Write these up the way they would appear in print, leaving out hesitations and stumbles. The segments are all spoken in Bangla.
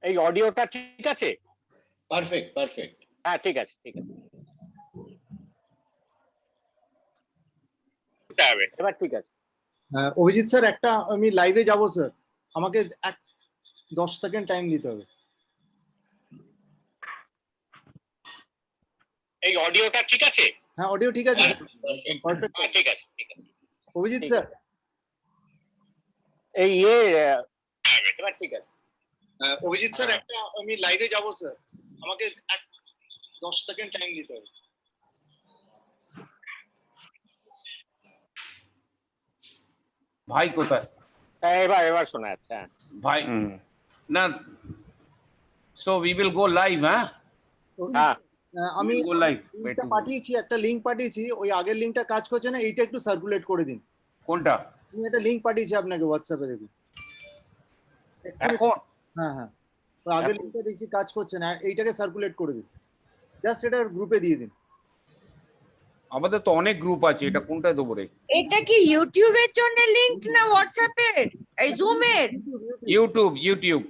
এই অডিওটা ঠিক আছে? Perfect perfect. হ্যাঁ, ঠিক আছে, ঠিক আছে। এবার ঠিক আছে। অভিজিৎ স্যার, একটা আমি লাইভে যাব স্যার, আমাকে 10 সেকেন্ড টাইম দিতে হবে। এই অডিওটা ঠিক আছে? হ্যাঁ, অডিও ঠিক আছে, পারফেক্ট। হ্যাঁ, ঠিক আছে, ঠিক আছে। অভিজিৎ ঠিক স্যার, এই এবার ঠিক আছে। অভিজিৎ স্যার, একটা আমি লাইভে যাব স্যার, আমাকে 10 সেকেন্ড টাইম দিতে হবে। ভাই কোথায়? এবার শোনা যাচ্ছে। হ্যাঁ ভাই না, so we will go live. হ্যাঁ, আমি go live. লিংকটা পাঠিয়েছি, একটা লিংক পাঠিয়েছি, ওই আগের লিংকটা কাজ করছে না, এইটা একটু সার্কুলেট করে দিন। কোনটা? আমি একটা লিংক পাঠিয়েছি আপনাকে হোয়াটসঅ্যাপে, দেখুন এখন? হ্যাঁ হ্যাঁ, ওই আগের লিংকটা দেখছি কাজ করছে না, এইটাকে সার্কুলেট করে দিন, জাস্ট এটা গ্রুপে দিয়ে দিন। আমাদের তো অনেক গ্রুপ আছে, এটা কোনটা দেবো রে? এটা কি ইউটিউবের জন্য লিংক না হোয়াটসঅ্যাপের, এই জুমের? ইউটিউব।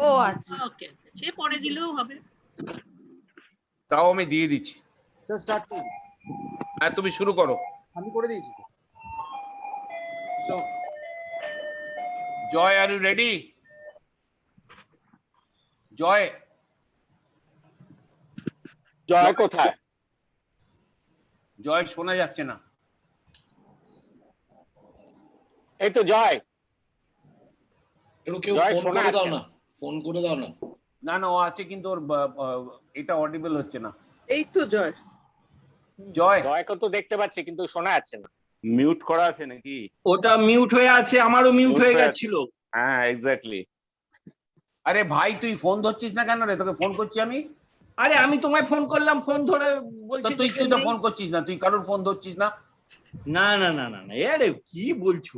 ও আচ্ছা, ওকে, সে পরে দিলেও হবে। তাও আমি দিয়ে দিচ্ছি। স্যার স্টার্ট করুন। হ্যাঁ, তুমি শুরু করো। আমি করে দিয়েছি। So, Joy, are you ready? Joy. জয় কোথায়? জয় শোনা যাচ্ছে না। এই তো জয়। একটু কেউ জয় ফোন শোনা করে দাও যাচ্ছে না, ফোন করে দাও না। না না, ও আছে কিন্তু ওর এটা অডিবল হচ্ছে না। এই তো জয়। জয়কে তো দেখতে পাচ্ছি কিন্তু শোনা যাচ্ছে না। মিউট করা আছে নাকি? ওটা মিউট হয়ে আছে, আমারও মিউট হয়ে গেছিল। হ্যাঁ, এক্স্যাক্টলি। আরে ভাই, তুই ফোন ধরছিস না কেন রে? তোকে ফোন করছি আমি। আরে আমি তোমায় ফোন করলাম, ফোন ধরে বলছি তুই তো ফোন করছিস না, তুই কারোর ফোন ধরছিস না। না না না না না, আরে কি বলছো?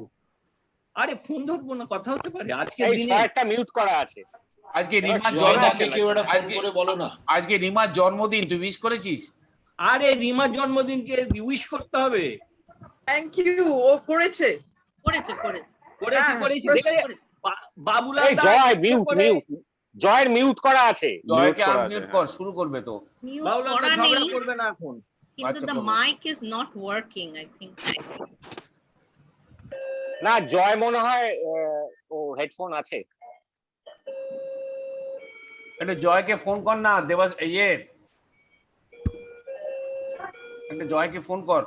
আরে ফোন ধরবো না, কথা হতে পারে আজকে দিনে? একটা মিউট করা আছে। আজকে রিমার জয়দাকে কেউ একটা ফোন করে বলো না। আজকে রিমার জন্মদিন, তুই উইশ করেছিস? আরে রিমার জন্মদিনকে উইশ করতে হবে। থ্যাংক ইউ, ও করেছে করেছে করেছি হ্যাঁ, করেছি, করেছি। দেখে বাবুলাল এই জয় মিউট জয়ের মিউট করা আছে। জয়কে আনমিউট কর, শুরু করবে তো। মিউট বাবুলাল করা ঝগড়া নেই, করবে না এখন। কিন্তু আচ্ছা, the প্রভু। mic is not working, I think. না, জয় মনে হয় ও হেডফোন আছে। একটা জয়কে ফোন কর না, দেবাস একটা জয়কে ফোন কর।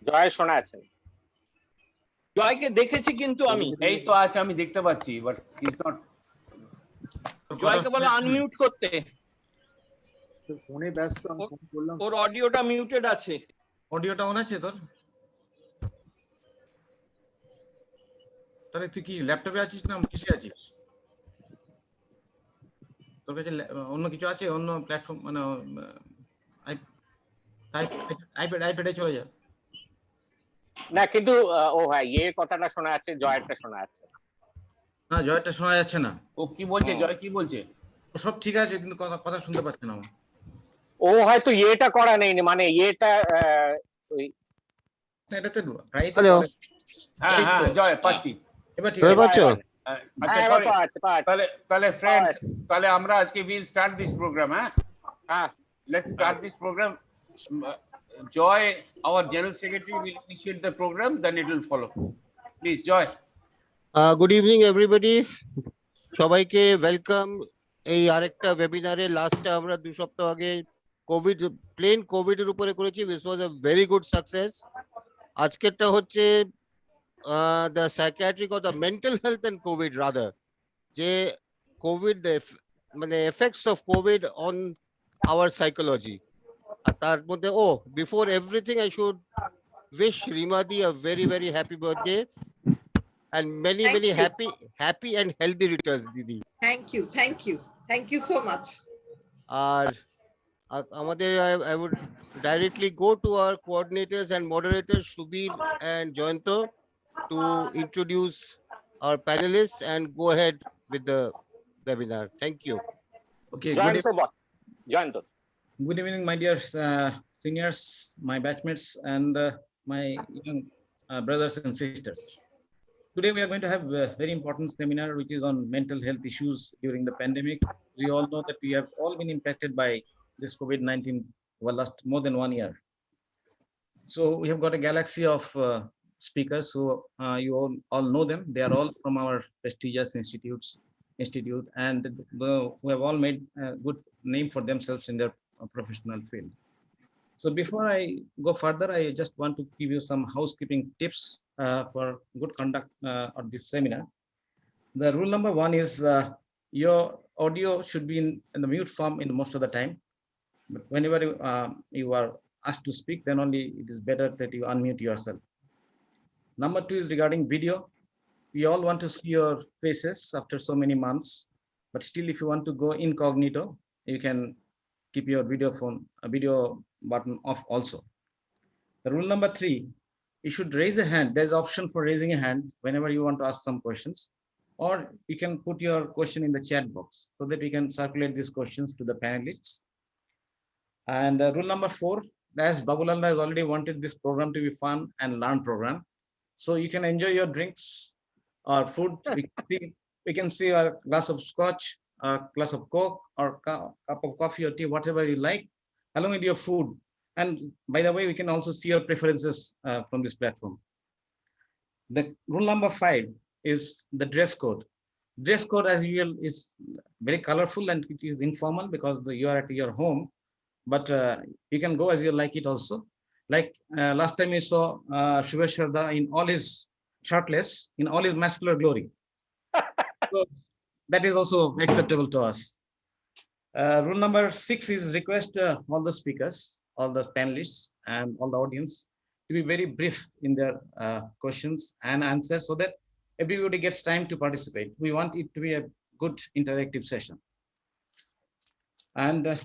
জয় শোনা যাচ্ছে না। জয়কে দেখেছি কিন্তু আমি। এই তো আছে, আমি দেখতে পাচ্ছি, বাট ইজ নট। জয়কে বলো আনমিউট করতে। ফোনে ব্যস্ত, আমি ফোন করলাম। ওর অডিওটা মিউটেড আছে। অডিওটা অন আছে তোর? তাহলে তুই কি ল্যাপটপে আছিস না কিসে আছিস? তোর কাছে অন্য কিছু আছে, অন্য প্ল্যাটফর্ম, মানে আইপ্যাডে চলে যা। না কিন্তু ও হ্যাঁ, কথাটা শোনা যাচ্ছে, জয়েরটা শোনা যাচ্ছে না। না, জয়টা শোনা যাচ্ছে না। ও কি বলছে? জয় কি বলছে? সব ঠিক আছে কিন্তু কথা শুনতে পাচ্ছে না। ও হয়তো এটা করা নেই, মানে ওই এটাতে ট্রাই তো। হ্যাঁ হ্যাঁ, জয় পাচ্ছি। এবার ঠিক আছে। পাচ্ছ? আচ্ছা, এবার পাচ্ছি। তাহলে ফ্রেন্ডস, তাহলে আমরা আজকে উইল স্টার্ট দিস প্রোগ্রাম। হ্যাঁ, let's start this programme. Joy, our general secretary, will initiate the program, then it will follow. Please, Joy. Good evening everybody, সবাইকে ওয়েলকাম। এই আরেকটা ওয়েবিনারে লাস্টে আমরা 2 সপ্তাহ আগে কোভিড এর উপরে করেছি, which was a very good success. আজকেরটা হচ্ছে the psychiatric or the mental health and COVID rather, যে কোভিড মানে effects of COVID on our psychology. আর তার মধ্যে before everything I should wish Rimadi a very very happy birthday and many happy and healthy returns, Didi. Thank you so much. আর আমাদের I would directly go to our coordinators and moderators Shubir and Joyanto to introduce our panelists and go ahead with the webinar. Thank you. Okay, Joyanto. Good evening, my dear seniors, my batchmates, and my young brothers and sisters. Today we are going to have a very important seminar which is on mental health issues during the pandemic. We all know that we have all been impacted by this COVID-19 for last more than 1 year. So we have got a galaxy of speakers who you all know them. They are all from our prestigious institute and who have all made a good name for themselves in their professional field. So before I go further, I just want to give you some housekeeping tips for good conduct of this seminar. The rule number 1 is your audio should be in the mute form in most of the time. But whenever you are asked to speak, then only it is better that you unmute yourself. Number 2 is regarding video. We all want to see your faces after so many months, but still if you want to go incognito, you can keep your video button off also. The rule number 3, you should raise a hand. There's an option for raising a hand whenever you want to ask some questions, or you can put your question in the chat box so that we can circulate these questions to the panelists. And rule number 4, as Babulal has already wanted this program to be fun and learn program. So you can enjoy your drinks or food. We can see a glass of scotch, a glass of Coke, or cup of coffee or tea, whatever you like, along with your food. And by the way, we can also see your preferences from this platform. The rule number 5 is the dress code. Dress code, as usual, is very colorful and it is informal because you are at your home, but you can go as you like it also. Like last time you saw Shubhesh Sharda in all his shirtless, in all his muscular glory. So that is also acceptable to us. Rule number 6 is request all the speakers, all the panelists and all the audience to be very brief in their questions and answers so that everybody gets time to participate. We want it to be a good interactive session. And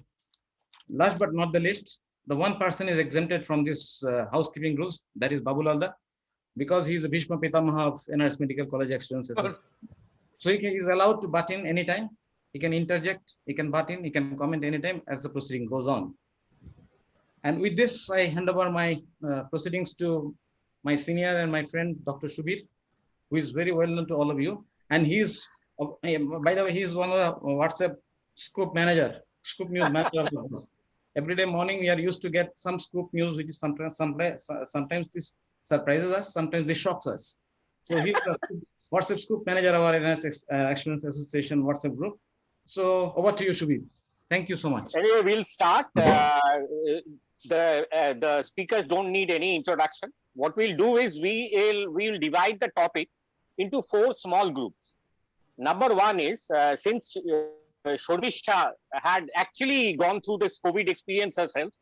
last but not the least, the one person is exempted from this housekeeping rules, that is Babulal, because he is a Bhishma Pitamaha of NRS Medical College Experiences. So he is allowed to butt in anytime. He can interject, he can butt in, he can comment anytime as the proceeding goes on. And with this, I hand over my proceedings to my senior and my friend, Dr. Shubir, who is very well known to all of you. And he's, by the way, he's one of the WhatsApp scoop manager, scoop news manager. Every day morning, we are used to get some scoop news, which is sometimes this surprises us, sometimes this shocks us. So he's the WhatsApp scoop manager of our NRS Experience Association WhatsApp group. So over to you, Shubir. Thank you so much. Anyway, we'll start. The speakers don't need any introduction. What we'll do is we'll divide the topic into 4 small groups. Number 1 is since Shormishta had actually gone through this COVID experience herself,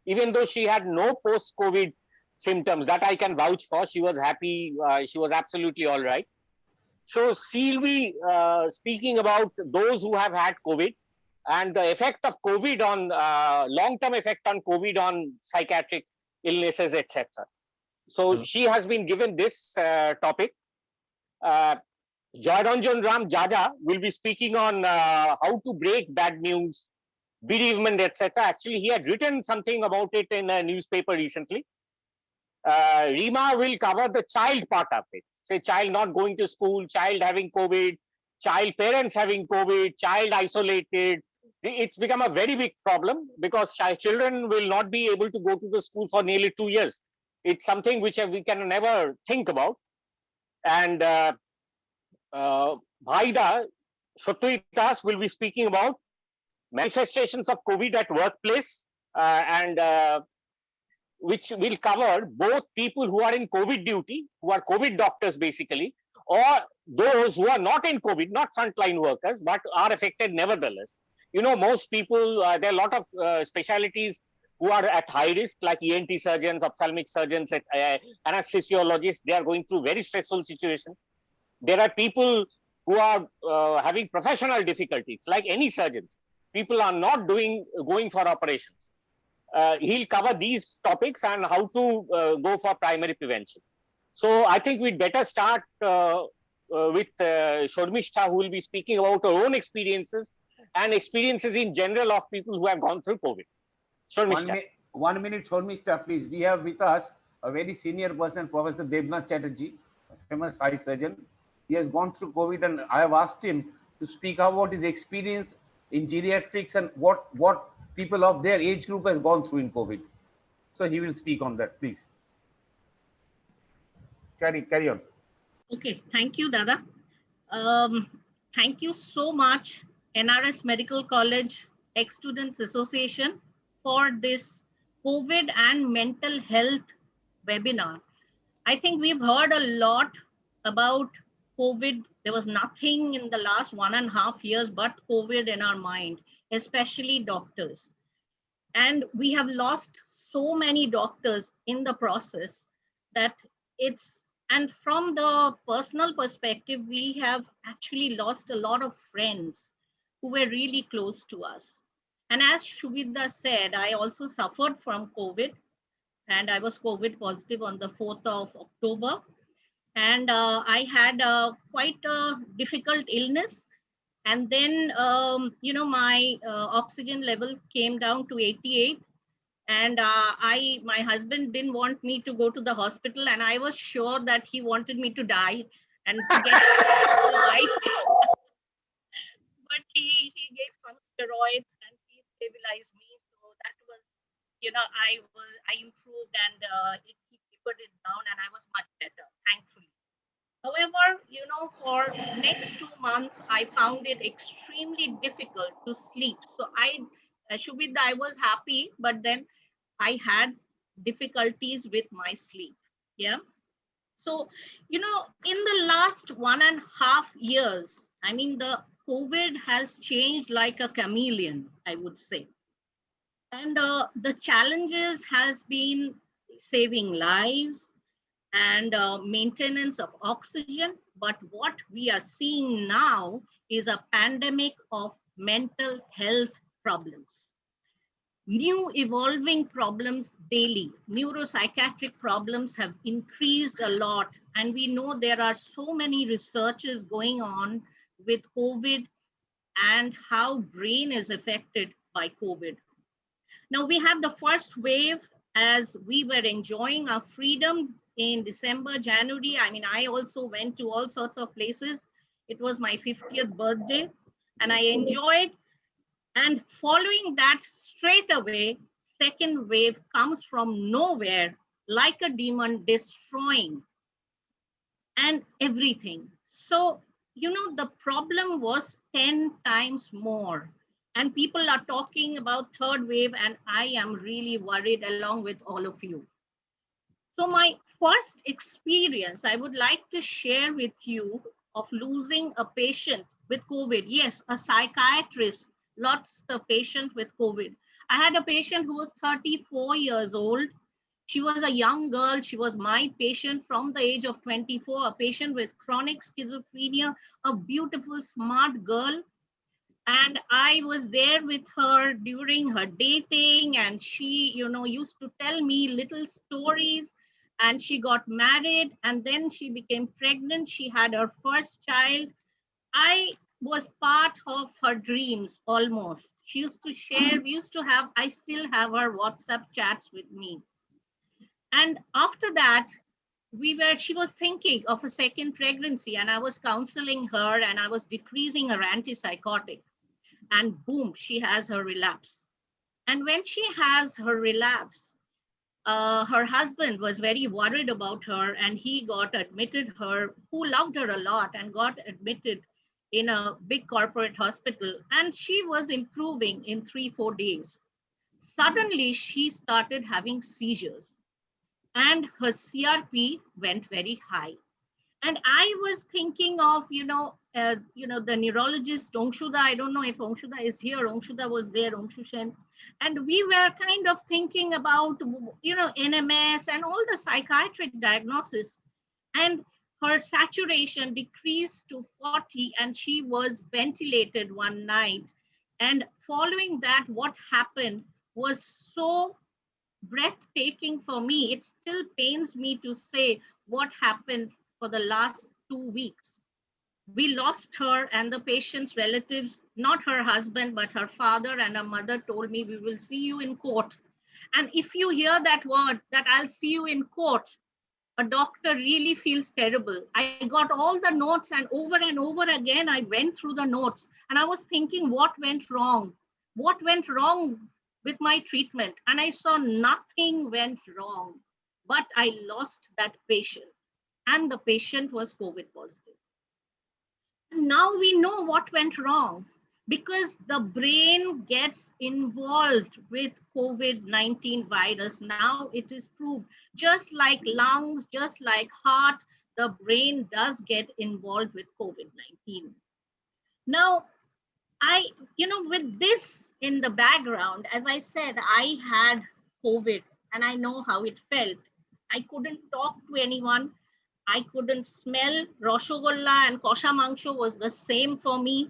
even though she had no post-COVID symptoms, that I can vouch for. She was happy. She was absolutely all right. So she'll be speaking about those who have had COVID and the effect of COVID on long-term effect on COVID on psychiatric illnesses, etc. So she has been given this topic. Joyranjan Ram Jaja will be speaking on how to break bad news, bereavement, etc. Actually, he had written something about it in a newspaper recently. Rima will cover the child part of it. Say child not going to school, child having COVID, child parents having COVID, child isolated. It's become a very big problem because children will not be able to go to the school for nearly 2 years. It's something which we can never think about. And Bhaida Shotuitas will be speaking about manifestations of COVID at workplace and which will cover both people who are in COVID duty, who are COVID doctors basically, or those who are not in COVID, not frontline workers, but are affected nevertheless. You know, most people, there are a lot of specialities who are at high risk, like ENT surgeons, ophthalmic surgeons, anesthesiologists. They are going through very stressful situations. There are people who are having professional difficulties, like any surgeons. People are not going for operations. He'll cover these topics and how to go for primary prevention. So I think we'd better start with Shormishta, who will be speaking about her own experiences and experiences in general of people who have gone through COVID. Shormishta. 1 minute, Shormishta, please. We have with us a very senior person, Professor Devnath Chatterjee, a famous eye surgeon. He has gone through COVID, and I have asked him to speak about his experience in geriatrics and what people of their age group has gone through in COVID. So he will speak on that, please. Carry on. Okay, thank you, Dada. Thank you so much, NRS Medical College Ex-Students Association, for this COVID and mental health webinar. I think we've heard a lot about COVID. There was nothing in the last 1.5 years but COVID in our mind, especially doctors. And we have lost so many doctors in the process that and from the personal perspective, we have actually lost a lot of friends who were really close to us. And as Shubhita said, I also suffered from COVID, and I was COVID positive on the 4th of October. And I had quite a difficult illness. And then, my oxygen level came down to 88. And my husband didn't want me to go to the hospital, and I was sure that he wanted me to die and to get the wife. But he gave some steroids and he stabilized me. So that was, I improved, and he put it down, and I was much better, thankfully. However, for next 2 months, I found it extremely difficult to sleep. So Shubhita, I was happy, but then I had difficulties with my sleep. Yeah. So, in the last 1.5 years, I mean, the COVID has changed like a chameleon, I would say. And the challenges has been saving lives and maintenance of oxygen. But what we are seeing now is a pandemic of mental health problems. New evolving problems daily. Neuropsychiatric problems have increased a lot, and we know there are so many researches going on with COVID and how brain is affected by COVID. Now we have the first wave as we were enjoying our freedom in December, January. I mean, I also went to all sorts of places. It was my 50th birthday and I enjoyed. And following that, straight away, second wave comes from nowhere like a demon, destroying and everything. So, the problem was 10 times more. And people are talking about third wave, and I am really worried along with all of you. So my first experience I would like to share with you of losing a patient with COVID. Yes, a psychiatrist lost a patient with COVID. I had a patient who was 34 years old. She was a young girl. She was my patient from the age of 24, a patient with chronic schizophrenia, a beautiful, smart girl. And I was there with her during her dating, and she, used to tell me little stories, and she got married, and then she became pregnant. She had her first child. I was part of her dreams almost. She used to share, I still have her WhatsApp chats with me. And after that, she was thinking of a second pregnancy, and I was counseling her and I was decreasing her antipsychotic. And boom, she has her relapse. And when she has her relapse, her husband was very worried about her, and he got admitted who loved her a lot, and got admitted in a big corporate hospital. And she was improving in 3-4 days. Suddenly, she started having seizures, and her CRP went very high. And I was thinking of, the neurologist, Ongshuda. I don't know if Ongshuda is here. Ongshuda was there, Ongshu Shen. And we were kind of thinking about, NMS and all the psychiatric diagnosis. And her saturation decreased to 40, and she was ventilated one night. And following that, what happened was so breathtaking for me. It still pains me to say what happened for the last 2 weeks. We lost her, and the patient's relatives, not her husband, but her father and her mother, told me, we will see you in court. And if you hear that word, that I'll see you in court, a doctor really feels terrible. I got all the notes, and over again, I went through the notes and I was thinking, what went wrong? What went wrong with my treatment? And I saw nothing went wrong, but I lost that patient, and the patient was COVID positive. And now we know what went wrong, because the brain gets involved with COVID-19 virus. Now it is proved, just like lungs, just like heart, the brain does get involved with COVID-19. Now, with this in the background, as I said, I had COVID and I know how it felt. I couldn't talk to anyone. I couldn't smell. Rashogolla and kosha mangsho was the same for me.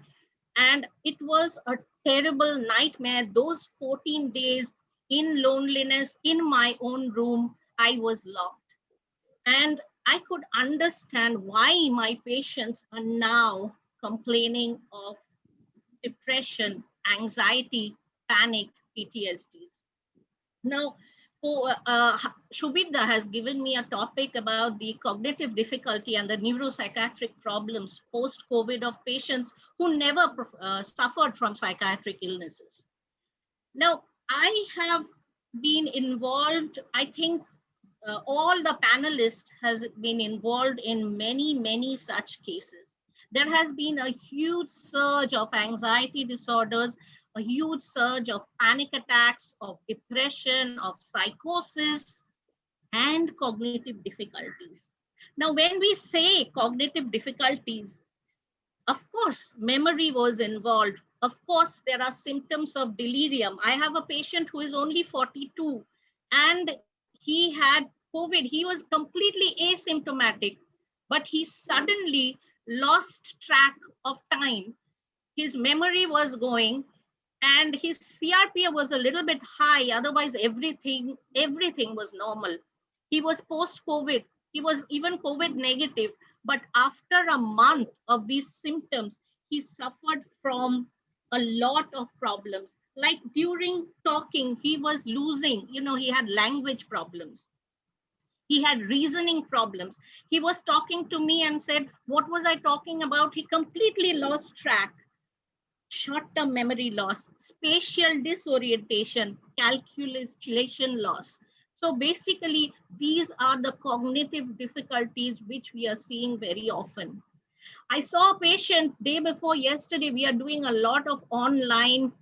And it was a terrible nightmare. Those 14 days in loneliness, in my own room, I was locked. And I could understand why my patients are now complaining of depression, anxiety, panic, PTSDs. Now, Shubhita has given me a topic about the cognitive difficulty and the neuropsychiatric problems post-COVID of patients who never suffered from psychiatric illnesses. Now, I have been involved, I think all the panelists has been involved in many such cases. There has been a huge surge of anxiety disorders, a huge surge of panic attacks, of depression, of psychosis, and cognitive difficulties. Now, when we say cognitive difficulties, of course, memory was involved. Of course, there are symptoms of delirium. I have a patient who is only 42 and he had COVID. He was completely asymptomatic, but he suddenly lost track of time. His memory was going, and his CRP was a little bit high. Otherwise, everything was normal. He was post-COVID. He was even COVID negative. But after a month of these symptoms, he suffered from a lot of problems. Like during talking, he was losing, he had language problems. He had reasoning problems. He was talking to me and said, what was I talking about? He completely lost track. Short-term memory loss, spatial disorientation, calculation loss. So basically, these are the cognitive difficulties which we are seeing very often. I saw a patient day before yesterday. We are doing a lot of online,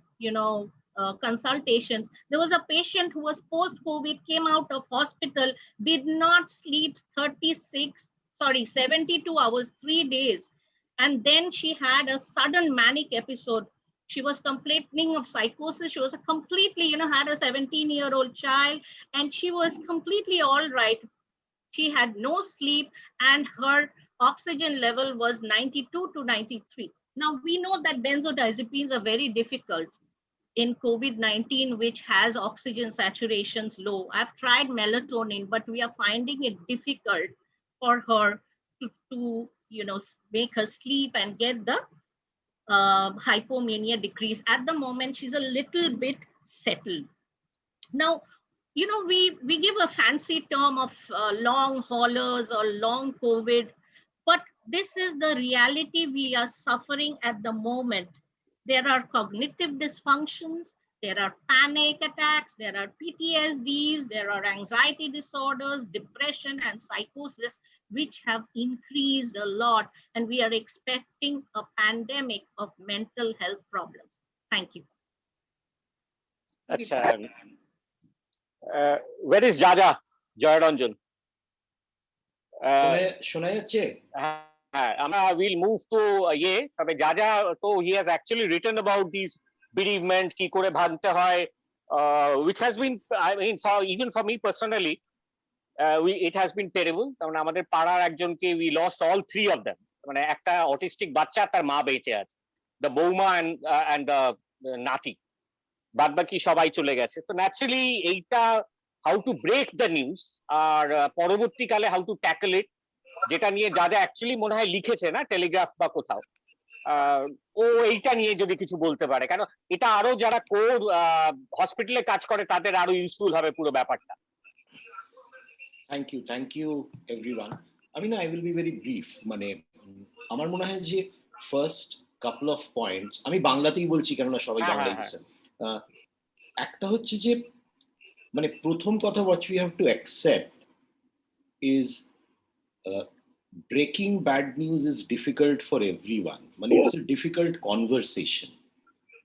consultations. There was a patient who was post-COVID, came out of hospital, did not sleep 72 hours, 3 days. And then she had a sudden manic episode. She was complaining of psychosis. She was completely, had a 17-year-old child, and she was completely all right. She had no sleep, and her oxygen level was 92 to 93. Now, we know that benzodiazepines are very difficult in COVID-19, which has oxygen saturations low. I've tried melatonin, but we are finding it difficult for her to make her sleep and get the hypomania decrease. At the moment, she's a little bit settled. Now, we give a fancy term of long haulers or long COVID, but this is the reality we are suffering at the moment. There are cognitive dysfunctions, there are panic attacks, there are PTSDs, there are anxiety disorders, depression, and psychosis, which have increased a lot, and we are expecting a pandemic of mental health problems. Thank you. Achha. Where is Jaja? Joyaranjan? শোনা যাচ্ছে? We'll move to তবে Jaja, so he has actually written about these bereavement, কি করে ভাঙতে হয়, which has been, even for me personally, it has been terrible. কারণ আমাদের পাড়ার একজনকে we lost all 3 of them. মানে একটা অটিস্টিক বাচ্চা, তার মা বেঁচে আছে, the বৌমা and the নাতি, বাদ বাকি সবাই চলে গেছে। তো ন্যাচারালি এইটা how to break the news আর পরবর্তীকালে how to tackle it, যেটা নিয়ে যা অ্যাকচুয়ালি মনে হয় লিখেছে না টেলিগ্রাফ বা কোথাও, ও এইটা নিয়ে যদি কিছু বলতে পারে, কেন এটা আরো যারা কোর হসপিটালে কাজ করে তাদের আরো ইউজফুল হবে পুরো ব্যাপারটা। Thank you everyone. I will be very brief. মানে আমার মনে হয় যে ফার্স্ট কাপল অফ পয়েন্টস আমি বাংলাতেই বলছি, কেননা সবাই বাংলায় বুঝছেন। একটা হচ্ছে যে মানে প্রথম কথা, what we have to accept is breaking bad news is difficult for everyone. মানে it's a difficult conversation.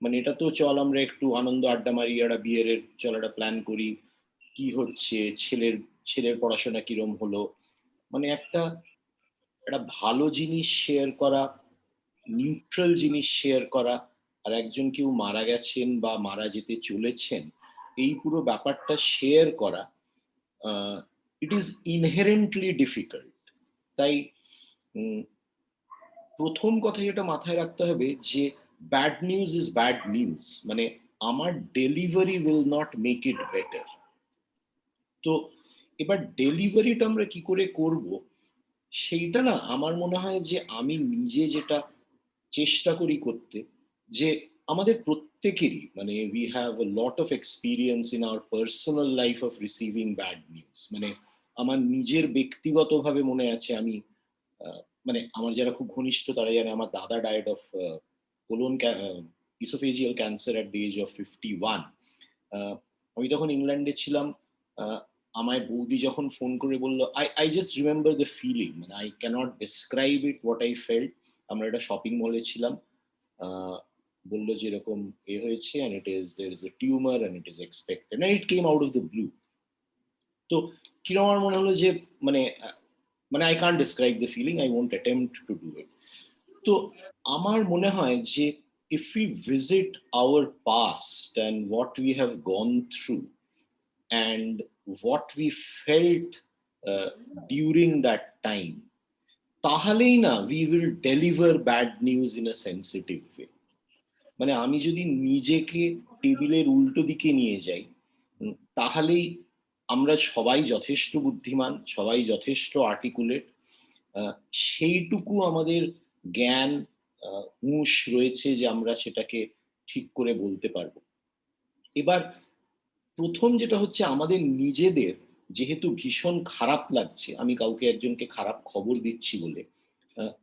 মানে এটা তো চল আমরা একটু আনন্দ আড্ডা মারি, একটা বিয়ের চল একটা প্ল্যান করি, কি হচ্ছে, ছেলের পড়াশোনা কিরম হলো, মানে একটা ভালো জিনিস শেয়ার করা, নিউট্রাল জিনিস শেয়ার করা, আর একজন কেউ মারা গেছেন বা মারা যেতে চলেছেন, এই পুরো ব্যাপারটা শেয়ার করা ইট ইজ ইনহেরেন্টলি ডিফিকাল্ট। তাই প্রথম কথা যেটা মাথায় রাখতে হবে যে bad news is bad news, মানে আমার delivery will not make it better. তো এবার ডেলিভারিটা আমরা কি করে করব সেইটা না, আমার মনে হয় যে আমি নিজে যেটা চেষ্টা করি করতে, যে আমাদের প্রত্যেকেরই মানে we have a lot of experience in our personal life of receiving bad news. মানে আমার নিজের ব্যক্তিগতভাবে মনে আছে, আমি মানে আমার যারা খুব ঘনিষ্ঠ তারা জানে আমার দাদা died of colon oesophageal cancer at the age of 51। আমি তখন ইংল্যান্ডে ছিলাম, আমায় বৌদি যখন ফোন করে বললো, I just remember the feeling, মানে I can't describe it what I felt. আমরা একটা শপিং মলে ছিলাম, বললো যে এরকম হয়েছে, and there is a tumor and it is expected, and it came out of the blue. তো কিরকম আমার মনে হলো যে মানে I can't describe the feeling, I won't attempt to do it. তো আমার মনে হয় যে if we visit our past and what we have gone through and what we felt during that time, তাহলেই না we will deliver bad news in a sensitive way. মানে আমি যদি নিজেকে টেবিলের উল্টো দিকে নিয়ে যাই, তাহলেই আমরা সবাই যথেষ্ট বুদ্ধিমান, সবাই যথেষ্ট আর্টিকুলেট, সেইটুকু আমাদের জ্ঞান হুঁশ রয়েছে যে আমরা সেটাকে ঠিক করে বলতে পারবো। এবার প্রথম যেটা হচ্ছে, আমাদের নিজেদের যেহেতু ভীষণ খারাপ লাগছে, আমি কাউকে একজনকে খারাপ খবর দিচ্ছি বলে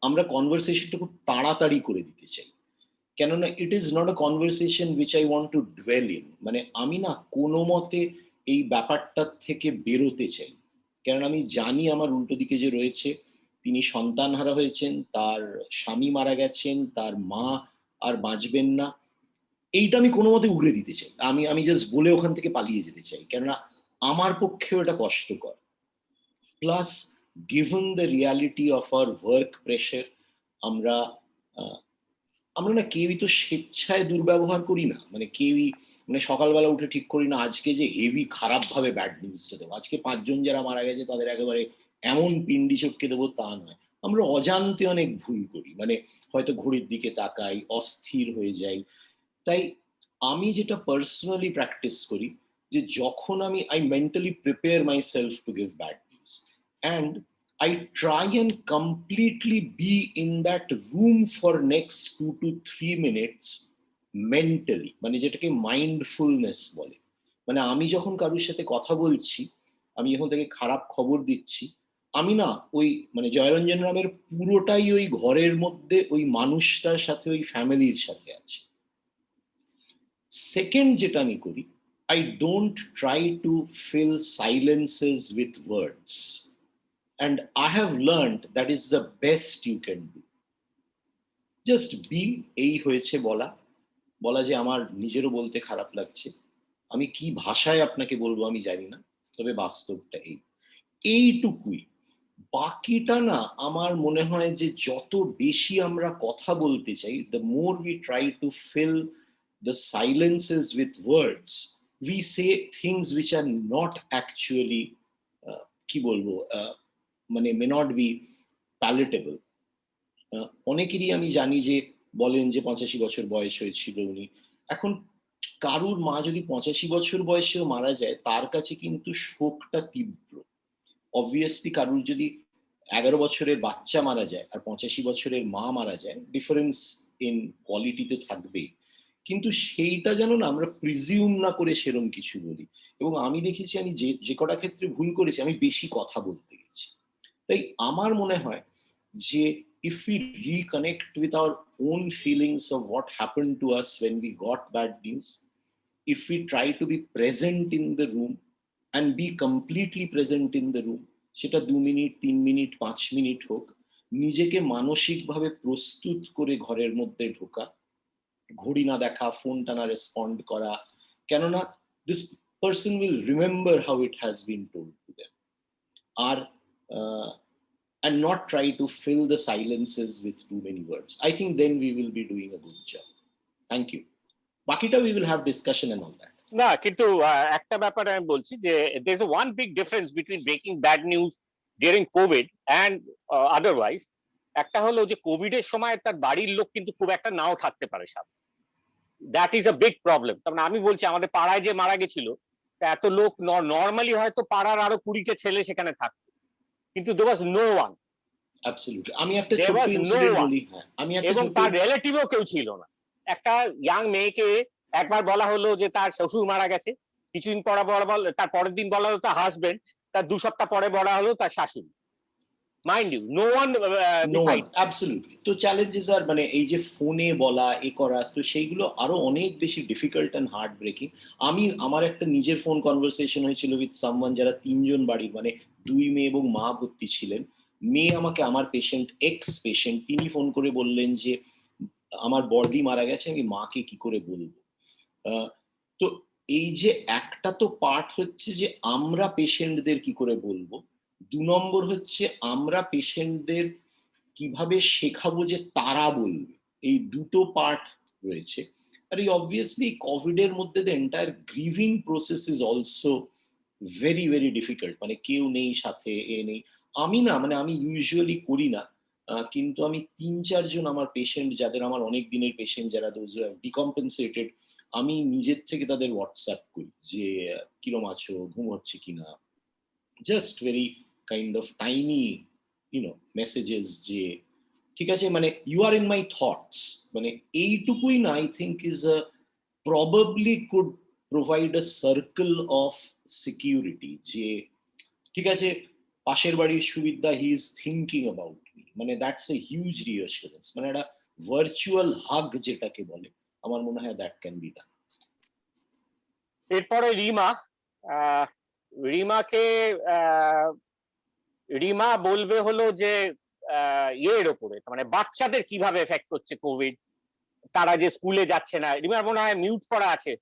আমরা কনভারসেশনটা খুব তাড়াতাড়ি করে দিতে চাই, কেননা it is not a conversation which I want to dual in. মানে আমি না কোনো মতে এই ব্যাপারটার থেকে বেরোতে চাই, কারণ আমি জানি আমার উল্টো দিকে যে রয়েছে তিনি সন্তানহারা হয়েছেন, তার স্বামী মারা গেছেন, তার মা আর বাঁচবেন না, এইটা আমি কোনো মতে উগড়ে দিতে চাই। আমি জাস্ট বলে ওখান থেকে পালিয়ে যেতে চাই, কেননা আমার পক্ষেও এটা কষ্টকর। Plus given the reality of our work pressure, আমরা না কেউই তো স্বেচ্ছায় দুর্ব্যবহার করি না, মানে কেউই মানে সকালবেলা উঠে ঠিক করি না আজকে যে হেভি খারাপ ভাবে ব্যাড নিউজটা দেবো, আজকে 5 জন যারা মারা গেছে তাদের একেবারে এমন পিন্ডি চটকে দেবো, তা নয়। আমরা অজান্তে অনেক ভুল করি, মানে হয়তো ঘড়ির দিকে তাকাই, অস্থির হয়ে যাই। তাই আমি যেটা পার্সোনালি প্র্যাকটিস করি, যে যখন I mentally prepare my self to give bad news, and I try and completely be in that room for next 2 to 3 minutes mentally, মানে যেটাকে মাইন্ডফুলনেস বলে। মানে আমি যখন কারোর সাথে কথা বলছি, আমি যখন তাকে খারাপ খবর দিচ্ছি, আমি না ওই মানে জয়রঞ্জন রামের পুরোটাই ওই ঘরের মধ্যে ওই মানুষটার সাথে, ওই ফ্যামিলির সাথে আছে। সেকেন্ড যেটা আমি করি, I don't try to fill silences with words. And I have learned that is the best you can do. Just be এই হয়েছে বলা যে আমার নিজেরও বলতে খারাপ লাগছে, আমি কি ভাষায় আপনাকে বলবো আমি জানি না, তবে বাস্তবটা এইটুকুই। বাকিটা না আমার মনে হয় যে যত বেশি আমরা কথা বলতে চাই, the more we try to fill the silences with words, we say things which are not actually কি বলবো মানে may not be palatable. অনেকেরই আমি জানি যে বলেন যে 85 বছর বয়স হয়েছিল উনি, এখন কারুর মা যদি 85 বছর বয়সেও মারা যায়, তার কাছে কিন্তু শোকটা তীব্র। অবভিয়াসলি কারুর যদি 11 বছরের বাচ্চা মারা যায় আর 85 বছরের মা মারা যায়, ডিফারেন্স ইন কোয়ালিটিতে থাকবে, কিন্তু সেইটা যেন না আমরা প্রিজিউম না করে সেরম কিছু বলি। এবং আমি দেখেছি, আমি যে কটা ক্ষেত্রে ভুল করেছি, আমি বেশি কথা বলতে গেছি। তাই আমার মনে হয় যে if we reconnect with our own feelings of what happened to us when we got bad news, if we try to be present in the room and be completely present in the room, সেটা 2 মিনিট 3 মিনিট 5 মিনিট হোক, নিজেকে মানসিকভাবে প্রস্তুত করে ঘরের মধ্যে ঢোকা, ঘড়ি না দেখা, ফোনটা না রেসপন্ড করা, কেননা this person will remember how it has been told to them, and not try to fill the silences with too many words. I think then we will be doing a good job. Thank you. Bakita we will have discussion and all that. না, কিন্তু একটা ব্যাপার আমি বলছি যে there is a one big difference between breaking bad news during COVID and otherwise. একটা হলো যে কোভিড এর সময় তার বাড়ির লোক কিন্তু খুব একটা নাও থাকতে পারে সাথে, that is a big problem. তার আমি বলছি আমাদের পাড়ায় যে মারা গেছিল, এত লোক নর্মালি হয়তো পাড়ার আরো 20টা ছেলে সেখানে থাকতো, কিন্তু there was no one. Absolutely. আমি একটা There ছোট was no ইনসিডেন্ট one. বলি, আমি একটা এবং ছোট তার রিলেটিভও কেউ ছিল না। একটা ইয়াং মেয়েকে একবার বলা হলো যে তার শ্বশুর মারা গেছে, কিছুদিন পরে তার পরের দিন বলা হলো তার হাজবেন্ড, তার 2 সপ্তাহ পরে বলা হলো তার শাশুড়ি। Mind you, no one beside. Absolutely. তো চ্যালেঞ্জেস আর মানে এই যে ফোনে বলা এ করা, তো সেইগুলো আরো অনেক বেশি ডিফিকাল্ট এন্ড হার্ট ব্রেকিং। আমার একটা নিজের ফোন কনভারসেশন হয়েছিল উইথ সামওয়ান, যারা 3 জন বাড়ির, মানে 2 মেয়ে এবং মা ভর্তি ছিলেন। মেয়ে আমাকে, আমার পেশেন্ট, এক্স পেশেন্ট, তিনি ফোন করে বললেন যে আমার বড়দি মারা গেছে, আমি মাকে কি করে বলবো। তো এই যে একটা তো পার্ট হচ্ছে যে আমরা পেশেন্টদের কি করে বলবো, 2 নম্বর হচ্ছে আমরা পেশেন্টদের কিভাবে শেখাবো যে তারা বলবে, এই দুটো পার্ট রয়েছে। আর এই অবভিয়াসলি কোভিড এর মধ্যে the entire grieving process is also very very difficult. মানে কেউ নেই সাথে, নেই। আমি ইউজুয়ালি করি না, কিন্তু আমি 3-4 জন আমার পেশেন্ট, যাদের আমার অনেক দিনের পেশেন্ট, যারা দোজ হু হ্যাভ ডিকম্পেনসেটেড, আমি নিজের থেকে তাদের হোয়াটসঅ্যাপ করি যে কিরম আছো, ঘুম হচ্ছে কিনা, just very kind of tiny messages যে ঠিক আছে, মানে you are in my thoughts, মানে এইটুকুই না I think is probably could provide a circle of security, যে ঠিক আছে পাশের বাড়ির সুবিধা, he is thinking about me, মানে দ্যাটস এ হিউজ রিঅ্যাসুরেন্স, মানে একটা ভার্চুয়াল হাগ যেটাকে বলে, আমার মনে হয় দ্যাট ক্যান বি ডান। এরপরে রিমা বলবে হলো যে এর উপরে, মানে বাচ্চাদের কিভাবে এফেক্ট করছে কোভিড, তারা যে স্কুলে যাচ্ছে না। রিমার মনে হয় মিউট করা আছে,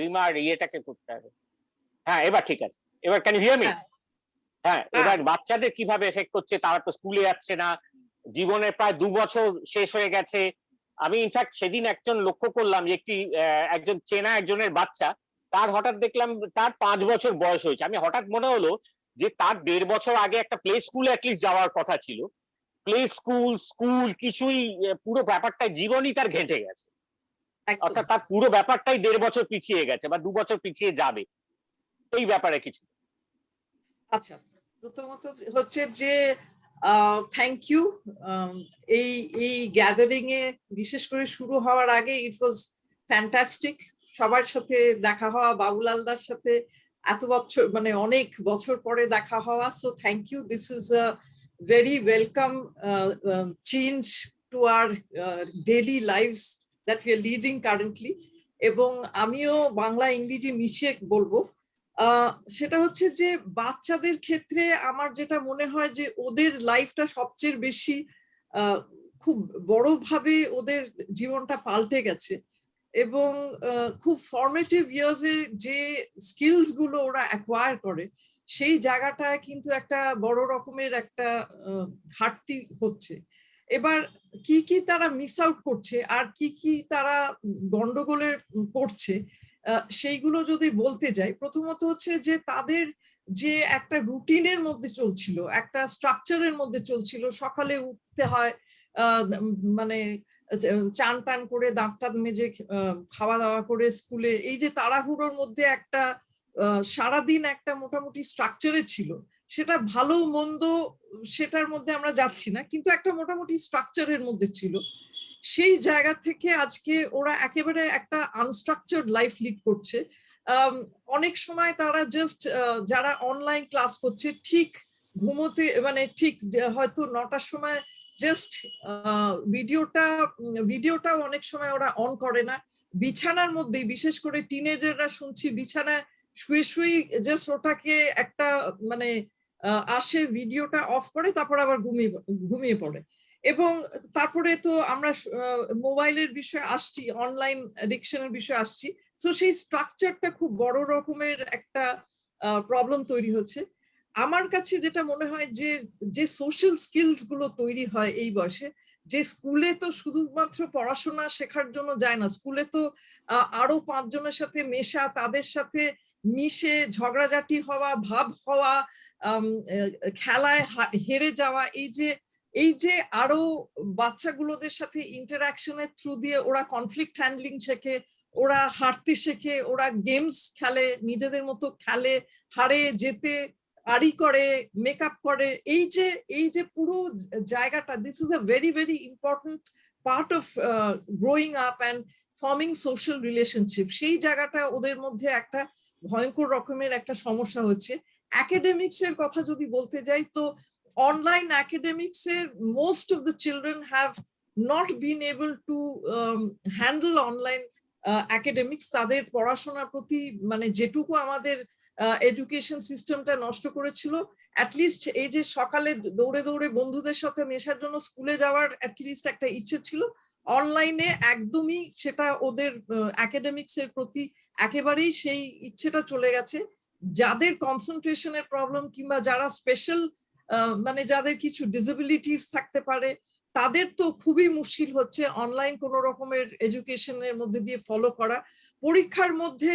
রিমার ইয়েটাকে করতে হবে। হ্যাঁ, এবার ঠিক আছে, এবার ক্যান ইউ হিয়ার মি? হ্যাঁ, এবার বাচ্চাদের কিভাবে এফেক্ট করছে, তারা তো স্কুলে যাচ্ছে না, জীবনের প্রায় 2 বছর শেষ হয়ে গেছে। আমি ইনফ্যাক্ট সেদিন একজন লক্ষ্য করলাম যে একজন চেনা একজনের বাচ্চা, তার হঠাৎ দেখলাম তার 5 বছর বয়স হয়েছে। আমি হঠাৎ মনে হলো যে তার 1.5 বছর আগে একটা প্লে স্কুলে অ্যাটলিস্ট যাওয়ার কথা ছিল, প্লে স্কুল কিছুই, পুরো ব্যাপারটাই জীবনই তার ঘেঁটে গেছে। অর্থাৎ তার পুরো ব্যাপারটাই 1.5 বছর পিছিয়ে গেছে বা 2 বছর পিছিয়ে যাবে এই ব্যাপারে কিছু। আচ্ছা, প্রথমত হচ্ছে যে থ্যাংক ইউ। এই গ্যাদারিং এ বিশেষ করে শুরু হওয়ার আগে ইট ওয়াজ ফ্যান্টাস্টিক, সবার সাথে দেখা হওয়া, বাবুলালদার সাথে এত বছর, মানে অনেক বছর পরে দেখা হওয়া। So thank you, this is a very welcome change to our daily lives that we are leading currently. এবং আমিও বাংলা ইংরেজি মিশিয়ে বলবো, সেটা হচ্ছে যে বাচ্চাদের ক্ষেত্রে আমার যেটা মনে হয় যে ওদের লাইফটা সবচেয়ে বেশি খুব বড়ভাবে ওদের জীবনটা পাল্টে গেছে, এবং খুব ফর্মেটিভ ইয়ার্সে যে স্কিলস গুলো ওরা অ্যাকোয়ার করে, সেই জায়গাটা কিন্তু একটা বড় রকমের একটা ঘাটতি হচ্ছে। এবার কি কি তারা মিস আউট করছে আর কি কি তারা গন্ডগোলে পড়ছে, সেইগুলো যদি বলতে যাই, প্রথমত হচ্ছে যে তাদের যে একটা রুটিনের মধ্যে চলছিল, একটা স্ট্রাকচারের মধ্যে চলছিল, সকালে উঠতে হয়, মানে চান টান করে দাঁত টাত মেজে খাওয়া দাওয়া করে স্কুলে, এই যে তাড়াহুড়োর মধ্যে একটা সারাদিন একটা মোটামুটি স্ট্রাকচারে ছিল, সেটা ভালো মন্দ সেটার মধ্যে আমরা যাচ্ছি না, কিন্তু একটা মোটামুটি স্ট্রাকচারের মধ্যে ছিল। সেই জায়গা থেকে আজকে ওরা একেবারে একটা আনস্ট্রাকচার্ড লাইফ লিড করছে। অনেক সময় তারা জাস্ট যারা অনলাইন ক্লাস করছে ঠিক ঘুমোতে মানে ঠিক হয়তো 9টার সময় জাস্ট ভিডিওটা অনেক সময় ওরা অন করে না, বিছানার মধ্যে বিশেষ করে টিনেজাররা শুনছি বিছানায় শুয়ে শুয়ে জাস্ট ওটাকে একটা মানে আসে ভিডিওটা অফ করে তারপর আবার ঘুমিয়ে পড়ে। এবং তারপরে তো আমরা মোবাইলের বিষয়ে আসছি, অনলাইন অ্যাডিকশনের বিষয়ে আসছি। তো সেই স্ট্রাকচারটা খুব বড় রকমের একটা প্রবলেম তৈরি হচ্ছে। আমার কাছে যেটা মনে হয় যে সোশ্যাল স্কিলস গুলো তৈরি হয় এই বয়সে, যে স্কুলে তো শুধুমাত্র পড়াশোনা শেখার জন্য যায় না, স্কুলে তো আরো 5 জনের সাথে মেশা, তাদের সাথে মিশে ঝগড়াঝাটি হওয়া, ভাব হওয়া, খেলায় হেরে যাওয়া, এই যে আরো বাচ্চাগুলোদের সাথে ইন্টারাকশনের থ্রু দিয়ে ওরা কনফ্লিক্ট হ্যান্ডলিং শেখে, ওরা হারতে শেখে, ওরা গেমস খেলে, নিজেদের মতো খেলে, হারে যেতে আড়ি করে, মেকআপ করে, এই যে পুরো জায়গাটা, this is a very very important part of growing up and forming social relationship. সেই জায়গাটা ওদের মধ্যে একটা ভয়ঙ্কর রকমের একটা সমস্যা হচ্ছে। অ্যাকাডেমিক্স এর কথা যদি বলতে যাই, তো online academics, most of the children have not been able to handle online academics. তাদের পড়াশোনার প্রতি মানে যেটুকু আমাদের এডুকেশন সিস্টেমটা নষ্ট করেছিল, অ্যাটলিস্ট এই যে সকালে দৌড়ে দৌড়ে বন্ধুদের সাথে মেশার জন্য স্কুলে যাওয়ার অ্যাটলিস্ট একটা ইচ্ছে ছিল, অনলাইনে একদমই সেটা ওদের একাডেমিক্স এর প্রতি একেবারেই সেই ইচ্ছেটা চলে গেছে। যাদের কনসেন্ট্রেশনের প্রবলেম কিংবা যারা স্পেশাল মানে যাদের কিছু ডিসেবিলিটিস থাকতে পারে, তাদের তো খুবই মুশকিল হচ্ছে অনলাইন কোন রকমের এডুকেশনের মধ্যে দিয়ে ফলো করা। পরীক্ষার মধ্যে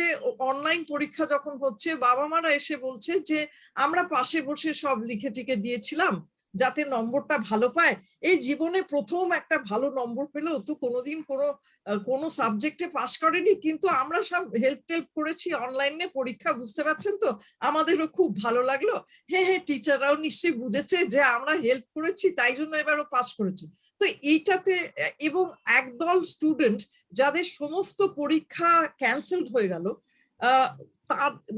অনলাইন পরীক্ষা যখন হচ্ছে, বাবা মারা এসে বলছে যে আমরা পাশে বসে সব লিখে টিকে দিয়েছিলাম যাতে নম্বরটা ভালো পায়। এই জীবনে প্রথম একটা ভালো নম্বর পেলেও তো কোনোদিন কোনো সাবজেক্টে পাস করেনি, কিন্তু আমরা সব হেল্প করেছি অনলাইনে পরীক্ষা, বুঝতে পারছেন তো, আমাদেরও খুব ভালো লাগলো। হ্যাঁ, টিচাররাও নিশ্চয়ই বুঝেছে যে আমরা হেল্প করেছি, তাই জন্য এবারও পাস করেছি। তো এইটাতে, এবং একদল স্টুডেন্ট যাদের সমস্ত পরীক্ষা ক্যান্সেলড হয়ে গেল,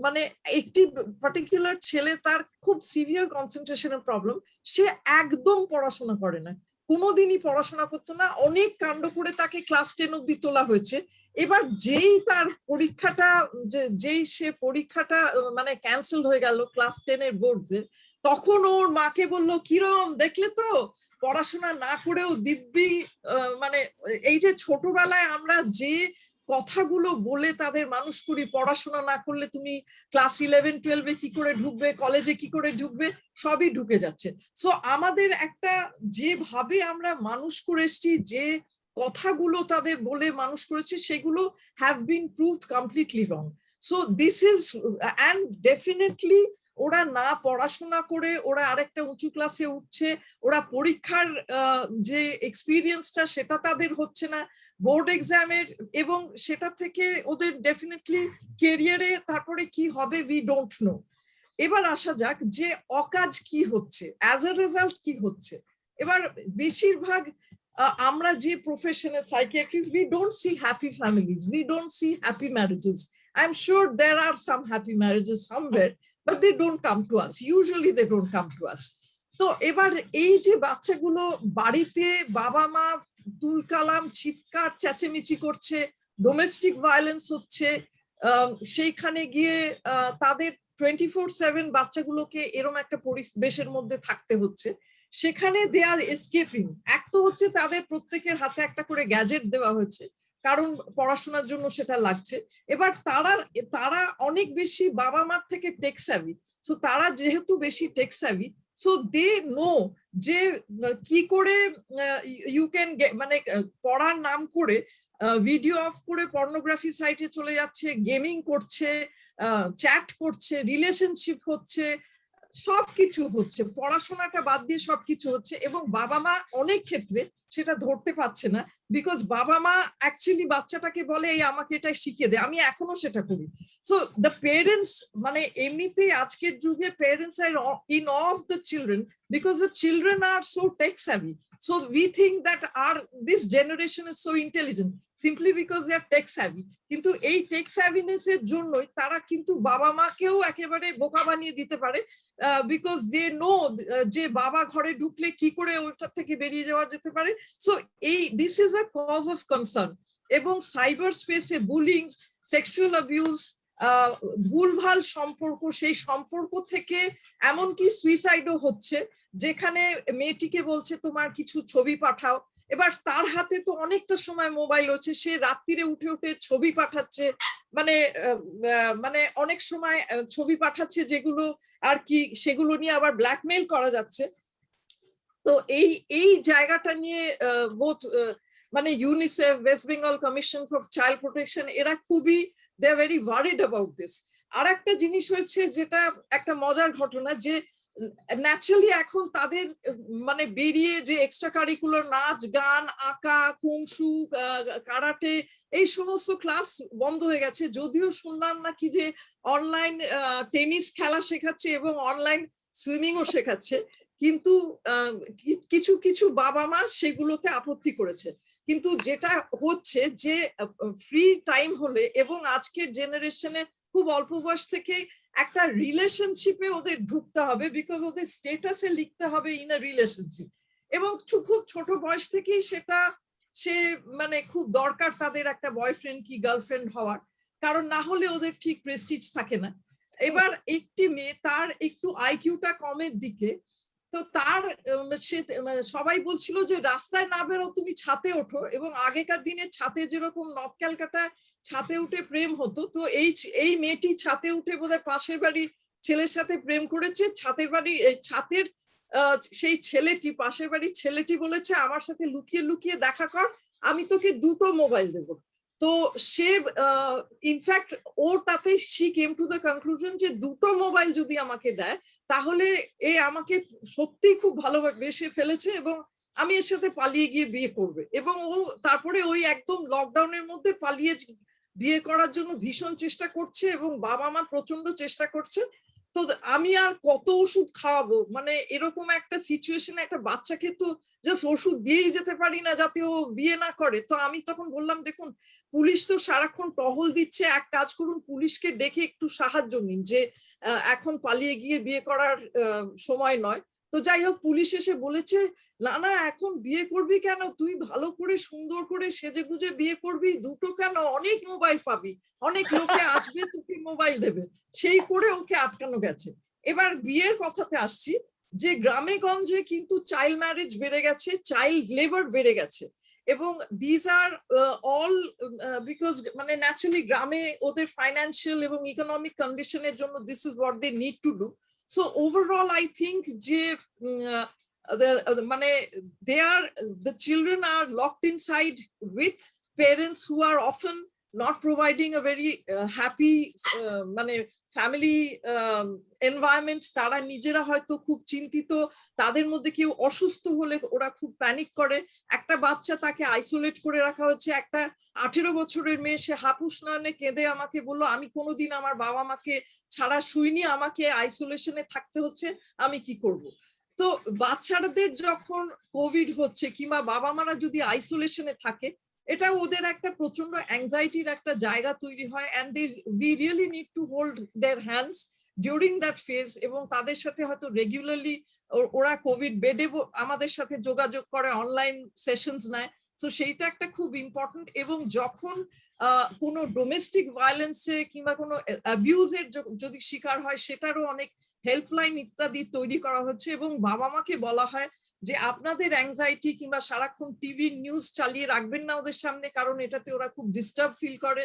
মানে একটি পার্টিকুলার ছেলে, তার খুব সিভিয়ার কনসেন্ট্রেশনের প্রবলেম, সে একদম পড়াশোনা করে না, কোনোদিনই পড়াশোনা করতো না, অনেক কাণ্ড করে তাকে ক্লাস 10 অব্দি তোলা হয়েছে। এবার যেই তার পরীক্ষাটা সে পরীক্ষাটা মানে ক্যান্সেল হয়ে গেল ক্লাস 10 এর বোর্ডের, তখন ওর মাকে বললো, কিরম দেখলে তো, পড়াশোনা না করেও দিব্যি মানে এই যে ছোটবেলায় আমরা যে কথাগুলো বলে তাদের মানুষ করি, পড়াশোনা না করলে তুমি ক্লাস 11-12 কি করে ঢুকবে, কলেজে কি করে ঢুকবে, সবই ঢুকে যাচ্ছে। সো আমাদের একটা যেভাবে আমরা মানুষ করে এসেছি, যে কথাগুলো তাদের বলে মানুষ করেছে, সেগুলো have been proved completely wrong. So this is, and definitely ওরা না পড়াশোনা করে ওরা আরেকটা উঁচু ক্লাসে উঠছে, ওরা পরীক্ষার যে এক্সপিরিয়েন্সটা সেটা তাদের হচ্ছে না, বোর্ড এক্সামের, এবং সেটা থেকে ওদের ডেফিনেটলি কেরিয়ারে তারপরে কি হবে উই ডোন্ট নো। এবার আসা যাক যে অকাজ কি হচ্ছে, অ্যাজ আ রেজাল্ট কি হচ্ছে। এবার বেশিরভাগ আমরা যে প্রফেশনে psychiatrist, we don't see happy families, we don't see happy marriages. I am sure there are some happy marriages somewhere, but they don't come to us. Usually they don't come to us. তো এবার এই যে বাচ্চাগুলো বাড়িতে বাবা মা তুলকালাম, চিৎকার চেঁচেমেচি করছে, ডোমেস্টিক ভায়োলেন্স হচ্ছে, সেইখানে গিয়ে তাদের 24/7 বাচ্চাগুলোকে এরকম একটা পরিবেশের মধ্যে থাকতে হচ্ছে, সেখানে দে আর এসকেপিং। এক তো হচ্ছে তাদের প্রত্যেকের হাতে একটা করে গ্যাজেট দেওয়া হয়েছে, কারণ পড়াশোনার জন্য সেটা লাগছে। এবার তারা অনেক বেশি বাবা মার থেকে টেক স্যাভি, সো তারা যেহেতু বেশি টেক স্যাভি, সো দে নো যে কি করে ইউ ক্যান মানে পড়ার নাম করে ভিডিও অফ করে পর্নোগ্রাফি সাইটে চলে যাচ্ছে, গেমিং করছে, চ্যাট করছে, রিলেশনশিপ হচ্ছে, সবকিছু হচ্ছে, পড়াশোনাটা বাদ দিয়ে সবকিছু হচ্ছে। এবং বাবা মা অনেক ক্ষেত্রে সেটা ধরতে পারছে না, বিকজ বাবা মা অ্যাকচুয়ালি বাচ্চাটাকে বলে এই আমাকে এটা শিখিয়ে দে, আমি এখনো সেটা করি। সো দ্য পেরেন্টস মানে এমনিতেই আজকের যুগে parents are in of the children, because the children are so tech savvy. So we think that this generation is so intelligent simply because they are tech savvy. কিন্তু এই টেক স্যাভিনেস এর জন্যই তারা কিন্তু বাবা মাকেও একেবারে বোকা বানিয়ে দিতে পারে, বিকজ দে নো যে বাবা ঘরে ঢুকলে কি করে ওটা থেকে বেরিয়ে যাওয়া যেতে পারে। So this is a cause of concern. এবং সাইবার স্পেসে বুলিং, সেক্সুয়াল অ্যাবিউজ, ভুলভাল সম্পর্ক, সেই সম্পর্ক থেকে এমনকি সুইসাইডও হচ্ছে, যেখানে মেয়েটিকে বলছে তোমার কিছু ছবি পাঠাও। এবার তার হাতে তো অনেকটা সময় মোবাইল হচ্ছে, সে রাত্রিরে উঠে উঠে ছবি পাঠাচ্ছে, মানে অনেক সময় ছবি পাঠাচ্ছে যেগুলো আর কি সেগুলো নিয়ে আবার ব্ল্যাকমেইল করা যাচ্ছে। তো এই জায়গাটা নিয়ে বোথ মানে UNICEF, West Bengal commission for child protection, এরা খুবই they are very worried about this. আর একটা জিনিস হচ্ছে যেটা একটা মজার ঘটনা, যে ন্যাচারালি এখন তাদের মানে বেরিয়ে যে এক্সট্রা কারিকুলার নাচ, গান, আঁকা, কুংফু, কারাটে, এই সমস্ত ক্লাস বন্ধ হয়ে গেছে। যদিও শুনলাম নাকি যে অনলাইন টেনিস খেলা শেখাচ্ছে এবং অনলাইন সুইমিংও শেখাচ্ছে, কিন্তু কিছু কিছু বাবা মা সেগুলোতে আপত্তি করেছে। কিন্তু যেটা হচ্ছে যে ফ্রি টাইম হলে এবং আজকের জেনারেশনে খুব অল্প বয়স থেকে একটা রিলেশনশিপে ওদের ঢুকতে হবে, বিকজ ওদের স্টেটাসে লিখতে হবে ইন আ রিলেশনশিপ, এবং খুব ছোট বয়স থেকেই সেটা সে মানে খুব দরকার তাদের একটা বয়ফ্রেন্ড কি গার্লফ্রেন্ড হওয়ার, কারণ না হলে ওদের ঠিক প্রেস্টিজ থাকে না। এবার একটি মেয়ে, তার একটু আইকিউটা কমের দিকে, তো তার সে সবাই বলছিল যে রাস্তায় না বেরো, তুমি ছাদে ওঠো। এবং আগেকার দিনে ছাদে যেরকম নর্থ ক্যালকাটা ছাদে উঠে প্রেম হতো, তো এই মেয়েটি ছাদে উঠে বোধহয় পাশের বাড়ি ছেলের সাথে প্রেম করেছে। ছাদের সেই ছেলেটি, পাশের বাড়ির ছেলেটি বলেছে আমার সাথে লুকিয়ে লুকিয়ে দেখা কর, আমি তোকে 2টো মোবাইল দেবো। তো সে ইনফ্যাক্ট ওর তাতে she came to the conclusion যে 2টো মোবাইল যদি আমাকে দেয় তাহলে এ আমাকে সত্যি খুব ভালোবেসে ফেলেছে এবং আমি এর সাথে পালিয়ে গিয়ে বিয়ে করবে। এবং ও তারপরে ওই একদম লকডাউনের মধ্যে পালিয়ে বিয়ে করার জন্য ভীষণ চেষ্টা করছে এবং বাবা মা প্রচন্ড চেষ্টা করছে। তো আমি আর কত ওষুধ খাওয়াবো, মানে এরকম একটা সিচুয়েশনে একটা বাচ্চাকে তো জাস্ট ওষুধ দিয়েই যেতে পারি না যাতে ও বিয়ে না করে। তো আমি তখন বললাম দেখুন পুলিশ তো সারাক্ষণ টহল দিচ্ছে, এক কাজ করুন পুলিশকে ডেকে একটু সাহায্য নিন, যে এখন পালিয়ে গিয়ে বিয়ে করার সময় নয়। তো যাই হোক পুলিশ এসে বলেছে না না এখন বিয়ে করবি কেন, তুই ভালো করে সুন্দর করে সেজে গুজে বিয়ে করবি, 2টো কেন, অনেক মোবাইল পাবি, অনেক লোকে আসবে তোকে মোবাইল দেবে, সেই করে ওকে আটকানো গেছে। এবার বিয়ের কথাতে আসছি, যে গ্রামে গঞ্জে কিন্তু চাইল্ড ম্যারেজ বেড়ে গেছে, চাইল্ড লেবার বেড়ে গেছে, এবং দিস আর অল বিকজ মানে ন্যাচারালি গ্রামে ওদের ফাইন্যান্সিয়াল এবং ইকোনমিক কন্ডিশনের জন্য this is what they need to do. So overall I think যে মানে the children are locked inside with parents who are often not providing a very happy মানে ফ্যামিলি এনভায়রনমেন্ট। তারা নিজেরা হয়তো খুব চিন্তিত, তাদের মধ্যে কেউ অসুস্থ হলে ওরা খুব প্যানিক করে। একটা বাচ্চা তাকে আইসোলেট করে রাখা হচ্ছে, একটা 18 বছরের মেয়ে, সে হাপুস নয়নে কেঁদে আমাকে বললো আমি কোনোদিন আমার বাবা মাকে ছাড়া শুইনি, আমাকে আইসোলেশনে থাকতে হচ্ছে, আমি কি করব। তো বাচ্চাদের যখন কোভিড হচ্ছে কিংবা বাবা মারা যদি আইসোলেশনে থাকে, এটা ওদের একটা প্রচন্ড অ্যাংজাইটির একটা জায়গা তৈরি হয়, and we really need to hold their hands during that phase. এবং তাদের সাথে হয়তো রেগুলারলি ওরা কোভিড বেডে আমাদের সাথে যোগাযোগ করে, অনলাইন সেশনস নেয়, তো সেইটা একটা খুব ইম্পর্টেন্ট। এবং যখন কোনো ডোমেস্টিক ভায়োলেন্সে কিংবা কোনো অ্যাবিউজের যদি শিকার হয়, সেটারও অনেক হেল্পলাইন ইত্যাদি তৈরি করা হচ্ছে। এবং বাবা মাকে বলা হয় যে আপনাদের অ্যাংজাইটি কিংবা সারাক্ষণ টিভি নিউজ চালিয়ে রাখবেন না ওদের সামনে, কারণ এটাতে ওরা খুব ডিস্টার্ব ফিল করে,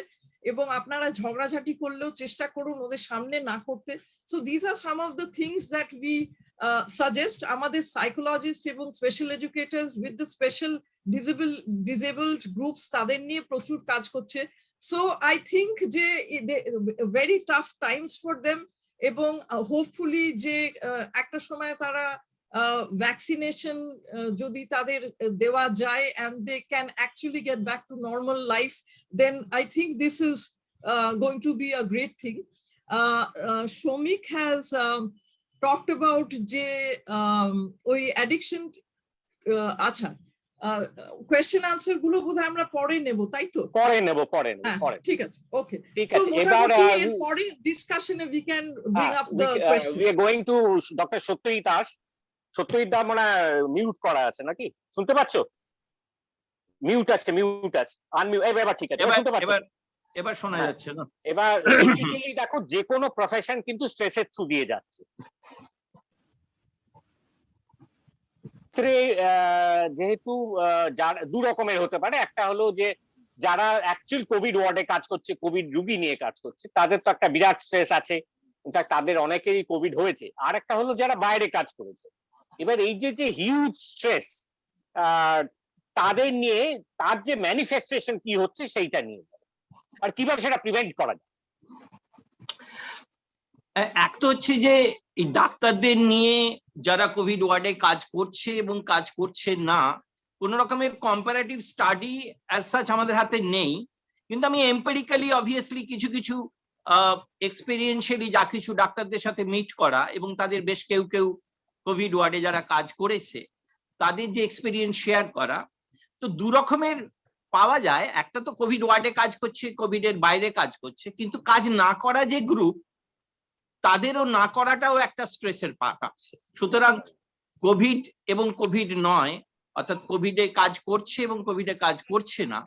এবং আপনারা ঝগড়াঝাটি করলেও চেষ্টা করুন ওদের সামনে না করতে। So this are some of the things that we suggest. আমাদের সাইকোলজিস্ট এবং special educators with the special disabled groups তাদের নিয়ে প্রচুর কাজ করছে। সো আই থিঙ্ক যে very tough times for them, এবং হোপফুলি যে একটা সময় তারা ভ্যাকসিনেশন যদি তাদের দেওয়া যায় and they can actually get back to normal life, then I think this is going to be a great thing. Shomik has talked about যে ওই অ্যাডিকশন, আচ্ছা কোয়েশ্চেন আনসার গুলো বোধহয় আমরা পরে নেব, তাই তো? পরে নেব ঠিক আছে, ওকে। ঠিক তো আছে, মোটামুটি এর পরে ডিসকাশনে we can bring up the questions. we are going to doctor Satyajit Das. Satyajit da মানে মিউট করা আছে নাকি? শুনতে পাচ্ছো? মিউট আছে আনমিউট। এবার ঠিক আছে, এবার শুনতে পাচ্ছো? এবার শোনা যাচ্ছে না? এবার বেসিক্যালি দেখো, যে কোনো প্রফেশন কিন্তু স্ট্রেসের থ্রু দিয়ে যাচ্ছে। যেহেতু দু রকমের হতে পারে, একটা হলো যে যারা অ্যাকচুয়াল কোভিড ওয়ার্ডে কাজ করছে, কোভিড রোগী নিয়ে কাজ করছে, তাদের তো একটা বিরাট স্ট্রেস আছে, ইনফ্যাক্ট তাদের অনেকেরই কোভিড হয়েছে। আর একটা হলো যারা বাইরে কাজ করেছে। এবার এই যে হিউজ স্ট্রেস, তাদের নিয়ে তার যে ম্যানিফেস্টেশন কি হচ্ছে সেইটা নিয়ে, আর কিভাবে সেটা প্রিভেন্ট করা যায়। এক তো হচ্ছে যে এই ডাক্তারদের নিয়ে যারা কোভিড ওয়ার্ডে কাজ করছে এবং কাজ করছে না, কোন রকমের কম্পারেটিভ স্টাডি অ্যাজ সাচ আমাদের হাতে নেই, কিন্তু আমি এম্পেরিক্যালি অবভিয়াসলি কিছু কিছু এক্সপেরিয়েন্সিয়ালি যা কিছু ডাক্তারদের সাথে মিট করা এবং তাদের বেশ কেউ কোভিড ওয়ার্ডে যারা কাজ করেছে তাদের যে এক্সপেরিয়েন্স শেয়ার করা, তো দু রকমের পাওয়া যায়। একটা তো কোভিড ওয়ার্ডে কাজ করছে, কোভিড এর বাইরে কাজ করছে, কিন্তু কাজ না করা যে গ্রুপ, তাদেরও না করাটাও একটা স্ট্রেসের পার্ট আছে। সুতরাং কোভিড এবং কোভিড নয়, অর্থাৎ কোভিডে কাজ করছে এবং কোভিডে কাজ করছে না,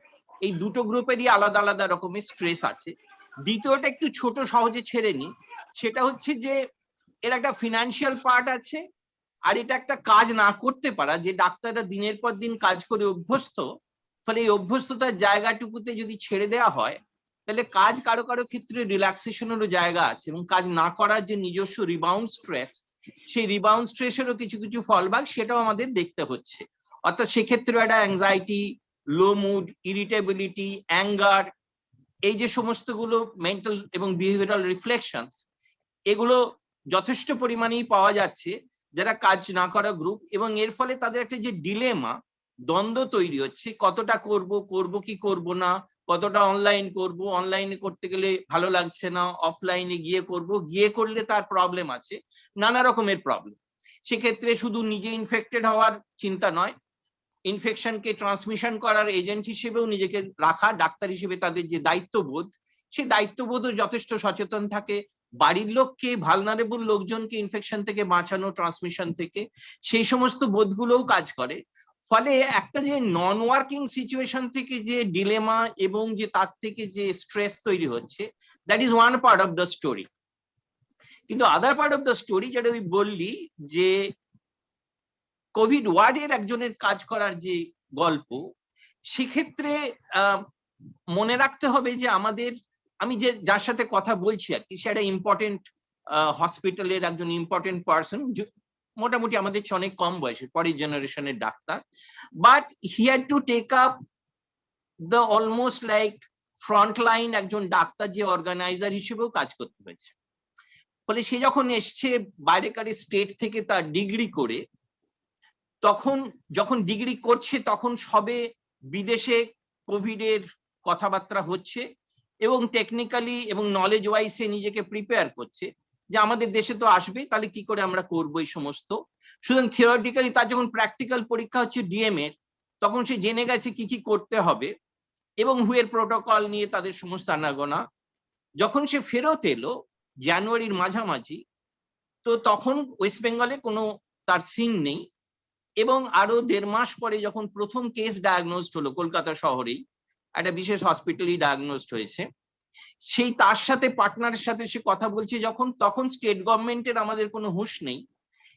এই দুটো গ্রুপেরই আলাদা আলাদা রকমের স্ট্রেস আছে। দ্বিতীয়টা একটু ছোট সহজে ছেড়ে নি, সেটা হচ্ছে যে এর একটা ফিনান্সিয়াল পার্ট আছে, আর এটা একটা কাজ না করতে পারা, যে ডাক্তাররা দিনের পর দিন কাজ করে অভ্যস্ত, ফলে এই অভ্যস্ততার জায়গাটুকুতে যদি ছেড়ে দেওয়া হয়, তাহলে কাজ কারো কারো ক্ষেত্রে রিল্যাক্সেশনেরও জায়গা আছে, এবং কাজ না করার যে নিজস্ব রিবাউন্ড স্ট্রেস, সেই রিবাউন্ড স্ট্রেসেরও কিছু কিছু ফলবাগ সেটাও আমাদের দেখতে হচ্ছে। অর্থাৎ সেক্ষেত্রে একটা অ্যাংজাইটি, লো মুড, ইরিটেবিলিটি, অ্যাঙ্গার, এই যে সমস্তগুলো মেন্টাল এবং বিহেভিয়ারাল রিফ্লেকশনস, এগুলো যথেষ্ট পরিমাণেই পাওয়া যাচ্ছে যারা কাজ না করা গ্রুপ, এবং এর ফলে তাদের একটা যে ডিলেমা, দ্বন্দ্ব তৈরি হচ্ছে, কতটা করব কি করব না, কতটা অনলাইন করব, অনলাইনে করতে গেলে ভালো লাগছে না, অফলাইনে গিয়ে করলে তার প্রবলেম আছে, নানা রকমের প্রবলেম। সেক্ষেত্রে শুধু নিজে ইনফেক্টেড হওয়ার চিন্তা নয়, ইনফেকশনকে ট্রান্সমিশন করার এজেন্ট হিসেবেও নিজেকে রাখা, ডাক্তার হিসেবে তাদের যে দায়িত্ববোধ, সেই দায়িত্ববোধও যথেষ্ট সচেতন থাকে, বাড়ির লোককে, ভালনারেবল লোকজনকে ইনফেকশন থেকে বাঁচানো, ট্রান্সমিশন থেকে, সেই সমস্ত বোধগুলোও কাজ করে। ফলে একটা যে নন ওয়ার্কিং সিচুয়েশন থেকে যে ডিলেমা এবং যে তার থেকে যে স্ট্রেস তৈরি হচ্ছে, that is one part of the story. কিন্তু other part of the story, যেটা আমি বললি যে কোভিড ওয়ার্ডের একজনের কাজ করার যে গল্প, সেক্ষেত্রে মনে রাখতে হবে যে আমি যে যার সাথে কথা বলছি আর কি, সে একটা ইম্পর্টেন্ট হসপিটালের একজন ইম্পর্টেন্ট পার্সন, মোটামুটি আমাদের অনেক কম বয়সের, পরের জেনারেশনের doctor, but he had to take up the almost like frontline একজন ডাক্তার, যে অর্গানাইজার হিসেবেও কাজ করতে হয়েছে। ফলে সে যখন এসছে বাইরেকার স্টেট থেকে তার ডিগ্রি করে, যখন ডিগ্রি করছে তখন সবে বিদেশে কোভিডের কথাবার্তা হচ্ছে, এবং টেকনিক্যালি এবং নলেজ ওয়াইজ সে নিজেকে প্রিপেয়ার করছে যে আমাদের দেশে তো আসবে, তাহলে কি করে আমরা করবো এই সমস্ত। সুতরাং থিওরিটিক্যালি তার যখন প্র্যাকটিক্যাল পরীক্ষা হচ্ছে ডিএম এর, তখন সে জেনে গেছে কি কি করতে হবে এবং হুয়ের প্রোটোকল নিয়ে তাদের সমস্ত আনাগোনা। যখন সে ফেরত এলো জানুয়ারির মাঝামাঝি, তো তখন ওয়েস্ট বেঙ্গলে কোনো তার সিন নেই, এবং আরো 1.5 মাস পরে যখন প্রথম কেস ডায়াগনোজড হলো কলকাতা শহরেই, একটা বিশেষ হসপিটালই ডায়াগনোজড হয়েছে, সেই তার সাথে পার্টনারের সাথে সে কথা বলছে তখন স্টেট গভর্নমেন্টের আমাদের কোনো হুঁশ নেই,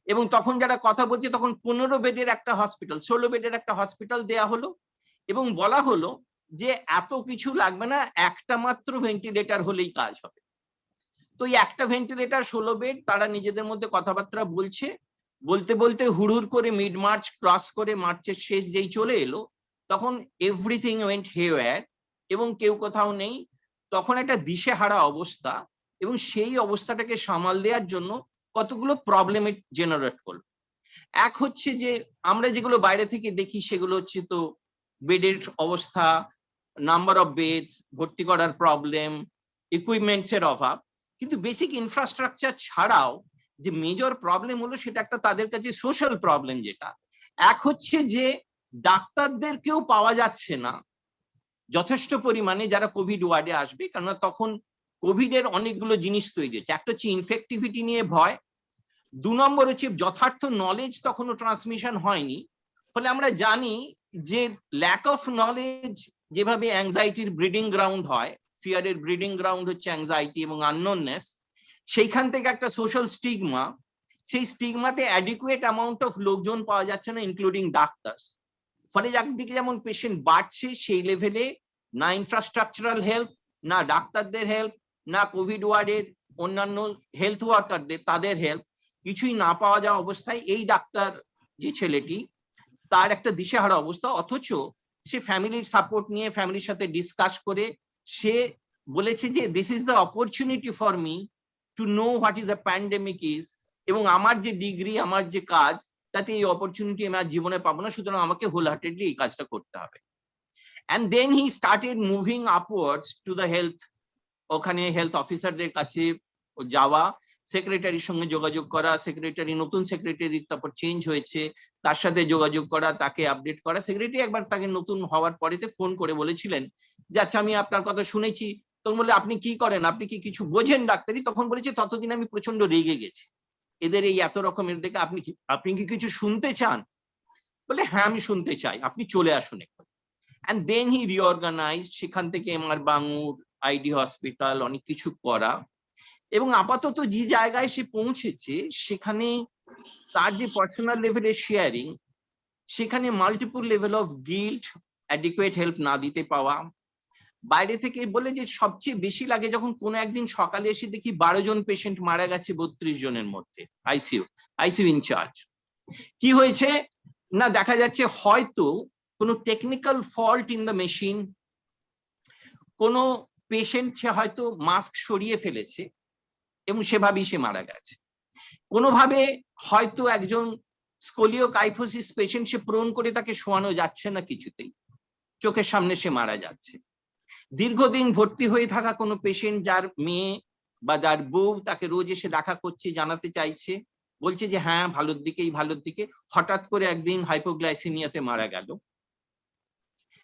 এবং তখন যারা কথা বলছে তখন 15 বেডের একটা হসপিটাল, 16 বেডের একটা হসপিটাল দেয়া হলো, এবং বলা হলো যে এত কিছু লাগবে না, একটা মাত্র ভেন্টিলেটর হলেই কাজ হবে। তো এই একটা ভেন্টিলেটর, 16 বেড, তারা নিজেদের মধ্যে কথাবার্তা বলতে বলতে হুড়হুড় করে মিড মার্চ ক্রস করে মার্চের শেষ যেই চলে এলো, তখন এভরিথিং ওয়েন্ট হেয়ার, এবং কেউ কোথাও নেই। তখন একটা দিশেহারা অবস্থা, এবং সেই অবস্থাটাকে সামাল দেওয়ার জন্য কতগুলো প্রবলেম জেনারেট করলো। এক হচ্ছে যে আমরা যেগুলো বাইরে থেকে দেখি সেগুলো হচ্ছে তো বেডের অবস্থা, নাম্বার অফ বেডস, ভর্তি করার প্রবলেম, ইকুইপমেন্টস এর অভাব, কিন্তু বেসিক ইনফ্রাস্ট্রাকচার ছাড়াও যে মেজর প্রবলেম হলো সেটা একটা তাদের কাছে সোশ্যাল প্রবলেম। যেটা এক হচ্ছে যে ডাক্তারদেরকেও পাওয়া যাচ্ছে না যথেষ্ট পরিমাণে যারা কোভিড ওয়ার্ডে আসবে, কেননা তখন কোভিড এর অনেকগুলো জিনিস তৈরি হচ্ছে। একটা হচ্ছে ইনফেক্টিভিটি নিয়ে ভয়, 2 নম্বর হচ্ছে যথার্থ নলেজ তখনও ট্রান্সমিশন হয়নি। ফলে আমরা জানি যে ল্যাক অফ নলেজ যেভাবে অ্যাংজাইটির ব্রিডিং গ্রাউন্ড হয়, ফিয়ারের ব্রিডিং গ্রাউন্ড হচ্ছে অ্যাংজাইটি এবং আননোননেস, সেইখান থেকে একটা সোশ্যাল স্টিগমা, সেই স্টিগমাতে অ্যাডিকুয়েট অ্যামাউন্ট অফ লোকজন পাওয়া যাচ্ছে না, ইনক্লুডিং ডাক্তারস। ফলে একদিকে যেমন পেশেন্ট বাড়ছে, সেই লেভেলে না ইনফ্রাস্ট্রাকচারাল হেল্প, না ডাক্তারদের হেল্প, না কোভিড ওয়ার্ডের অন্যান্য হেলথ ওয়ার্কারদের তাদের হেল্প, কিছুই না পাওয়া যাওয়া অবস্থায় এই ডাক্তার যে ছেলেটি, তার একটা দিশেহারা অবস্থা। অথচ সে ফ্যামিলির সাপোর্ট নিয়ে, ফ্যামিলির সাথে ডিসকাস করে সে বলেছে যে this is the opportunity for me to know what is the pandemic is, এবং আমার যে ডিগ্রি, আমার যে কাজ, তাতে এই অপরচুনিটি আমি আর জীবনে পাবো না, সুতরাং আমাকে হোল হার্টেডলি এই কাজটা করতে হবে। And then he started moving upwards to the health, ওখানে হেলথ অফিসারদের কাছে যাওয়া, সেক্রেটারির সঙ্গে যোগাযোগ করা, সেক্রেটারি, নতুন সেক্রেটারি তারপর চেঞ্জ হয়েছে, তার সাথে যোগাযোগ করা, তাকে আপডেট করা। সেক্রেটারি একবার তাকে নতুন হওয়ার পরেতে ফোন করে বলেছিলেন যে আচ্ছা আমি আপনার কথা শুনেছি, তখন বলে আপনি কি করেন, আপনি কি কিছু বোঝেন ডাক্তারি? তখন বলেছে ততদিন আমি প্রচন্ড রেগে গেছি এদের এই এত রকমের দেখে, আপনি কি কিছু শুনতে চান? বলে হ্যাঁ আমি শুনতে চাই, আপনি চলে আসুন একটু। And then he reorganized, সেখান থেকে এমআর বাঙুর, আইডি হসপিটাল, অনেক কিছু করা, এবং আপাতত যে জায়গায় সে পৌঁছেছে সেখানে তার যে পার্সোনাল লেভেলের শেয়ারিং, সেখানে multiple level of guilt, adequate help না দিতে পাওয়া, বাইরে থেকে বলে যে সবচেয়ে বেশি লাগে যখন কোনো একদিন সকালে এসে দেখি 12 জন পেশেন্ট মারা গেছে 32 জনের মধ্যে, আইসিইউ ইনচার্জ। কি হয়েছে না, দেখা যাচ্ছে হয়তো কোনো technical fault in the machine, কোনো পেশেন্ট সে হয়তো মাস্ক সরিয়ে ফেলেছে এবং সেভাবেই সে মারা গেছে। কোনোভাবে হয়তো একজন স্কোলিওকাইফোসিস পেশেন্ট, সে প্রোন করে তাকে শোয়ানো যাচ্ছে না কিছুতেই, চোখের সামনে সে মারা যাচ্ছে। দীর্ঘদিন ভর্তি হয়ে থাকা কোনো পেশেন্ট, যার মেয়ে বা যার বউ তাকে রোজ এসে দেখা করছে, জানাতে চাইছে, বলছে যে হ্যাঁ ভালোর দিকে, হঠাৎ করে একদিন হাইপোগ্লাইসেমিয়াতে মারা গেল,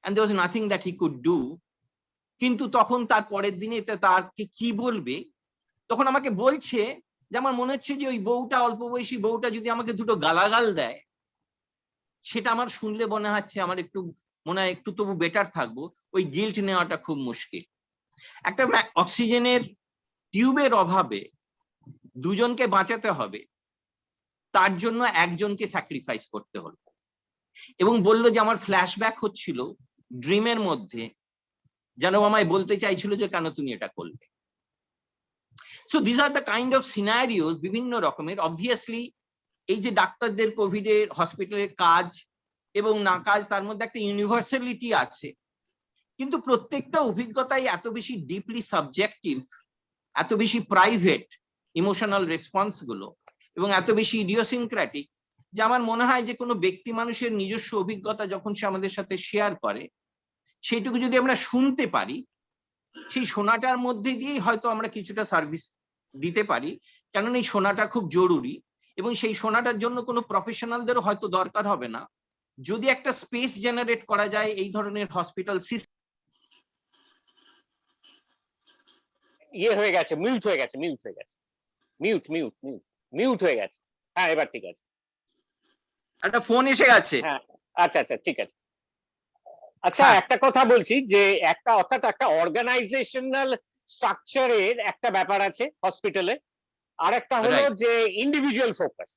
and there was nothing that he could do। কিন্তু তখন তার পরের দিনে তারকে কি বলবে, তখন আমাকে বলছে যে আমার মনে হচ্ছে যে ওই বউটা, অল্প বয়সী বউটা যদি আমাকে দুটো গালাগাল দেয়, সেটা আমার শুনলে মনে হচ্ছে আমার একটু তবু বেটার থাকবো, ওই গিল্ট নেওয়াটা খুব মুশকিল। একটা অক্সিজেনের টিউবের অভাবে 2 জনকে বাঁচাতে হবে, তার জন্য একজনকে স্যাক্রিফাইস করতে হলো, এবং বললো যে আমার ফ্ল্যাশব্যাক হচ্ছিল ড্রিমের মধ্যে, যেন আমায় বলতে চাইছিল যে কেন তুমি এটা করলে। So this are the kind of scenarios, বিভিন্ন রকমের। অবভিয়াসলি এই যে ডাক্তারদের কোভিডের হসপিটালের কাজ এবং না কাজ, তার মধ্যে একটা ইউনিভার্সালিটি আছে, কিন্তু প্রত্যেকটা অভিজ্ঞতাই এত বেশি ডিপলি সাবজেক্টিভ, এত বেশি প্রাইভেট ইমোশনাল রেসপন্স গুলো, এবং এত বেশি ইডিওসিনক্র্যাটিক, যে আমার মনে হয় যে কোনো ব্যক্তি মানুষের নিজস্ব অভিজ্ঞতা যখন সে আমাদের সাথে শেয়ার করে, সেইটুকু যদি আমরা শুনতে পারি, সেই শোনাটার মধ্যে দিয়েই হয়তো আমরা কিছুটা সার্ভিস দিতে পারি, কেননা এই শোনাটা খুব জরুরি, এবং সেই শোনাটার জন্য কোনো প্রফেশনালদেরও হয়তো দরকার হবে না, যদি একটা স্পেস জেনারেট করা যায় এই ধরনের হসপিটাল সিস্টেম। হয়ে গেছে, মিউট হয়ে গেছে, মিউট হয়ে গেছে। হ্যাঁ এবার ঠিক আছে। একটা ফোন এসে গেছে। হ্যাঁ আচ্ছা ঠিক আছে। আচ্ছা একটা কথা বলছি যে অর্থাৎ একটা অর্গানাইজেশনাল স্ট্রাকচারের একটা ব্যাপার আছে হসপিটালে, আর একটা হলো যে ইন্ডিভিজুয়াল ফোকাস,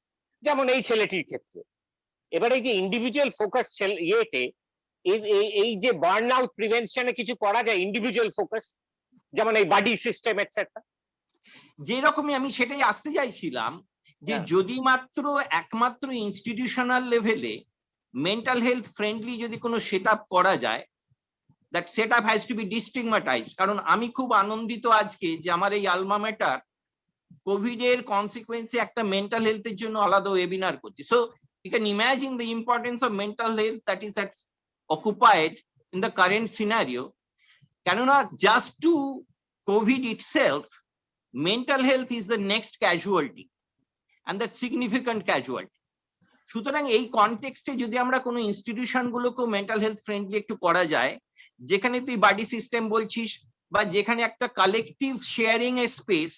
যেমন এই ছেলেটির ক্ষেত্রে। এবার এই যে ইন্ডিভিজুয়াল ফোকাস ইয়েতে এই যে বার্ন আউট প্রিভেনশনে কিছু করা যায় ইন্ডিভিজুয়াল ফোকাস, যেমন এই বাডি সিস্টেম এটসেট্রা, যেরকমই আমি সেটাই আসতে চাইছিলাম, যে যদি একমাত্র ইনস্টিটিউশনাল লেভেলে মেন্টাল হেলথ ফ্রেন্ডলি যদি কোনো সেটআপ করা যায়, that setup has to be destigmatised. কারণ আমি খুব আনন্দিত আজকে যে আমার এই আলমা ম্যাটার কোভিড এর কনসিকুয়েন্সে একটা মেন্টাল হেলথের জন্য আলাদা ওয়েবিনার করছি। So You can imagine the importance of mental health that is occupied in the current scenario. Cannot just to COVID itself, mental health is the next casualty, and that significant casualty. সুতরাং এই কনটেক্সটে যদি আমরা কোনো ইনস্টিটিউশন গুলোকে মেন্টাল হেলথ ফ্রেন্ডলি একটু করা যায়, যেখানে তুই বাডি সিস্টেম বলছিস, বা যেখানে একটা কালেকটিভ শেয়ারিং এ স্পেস,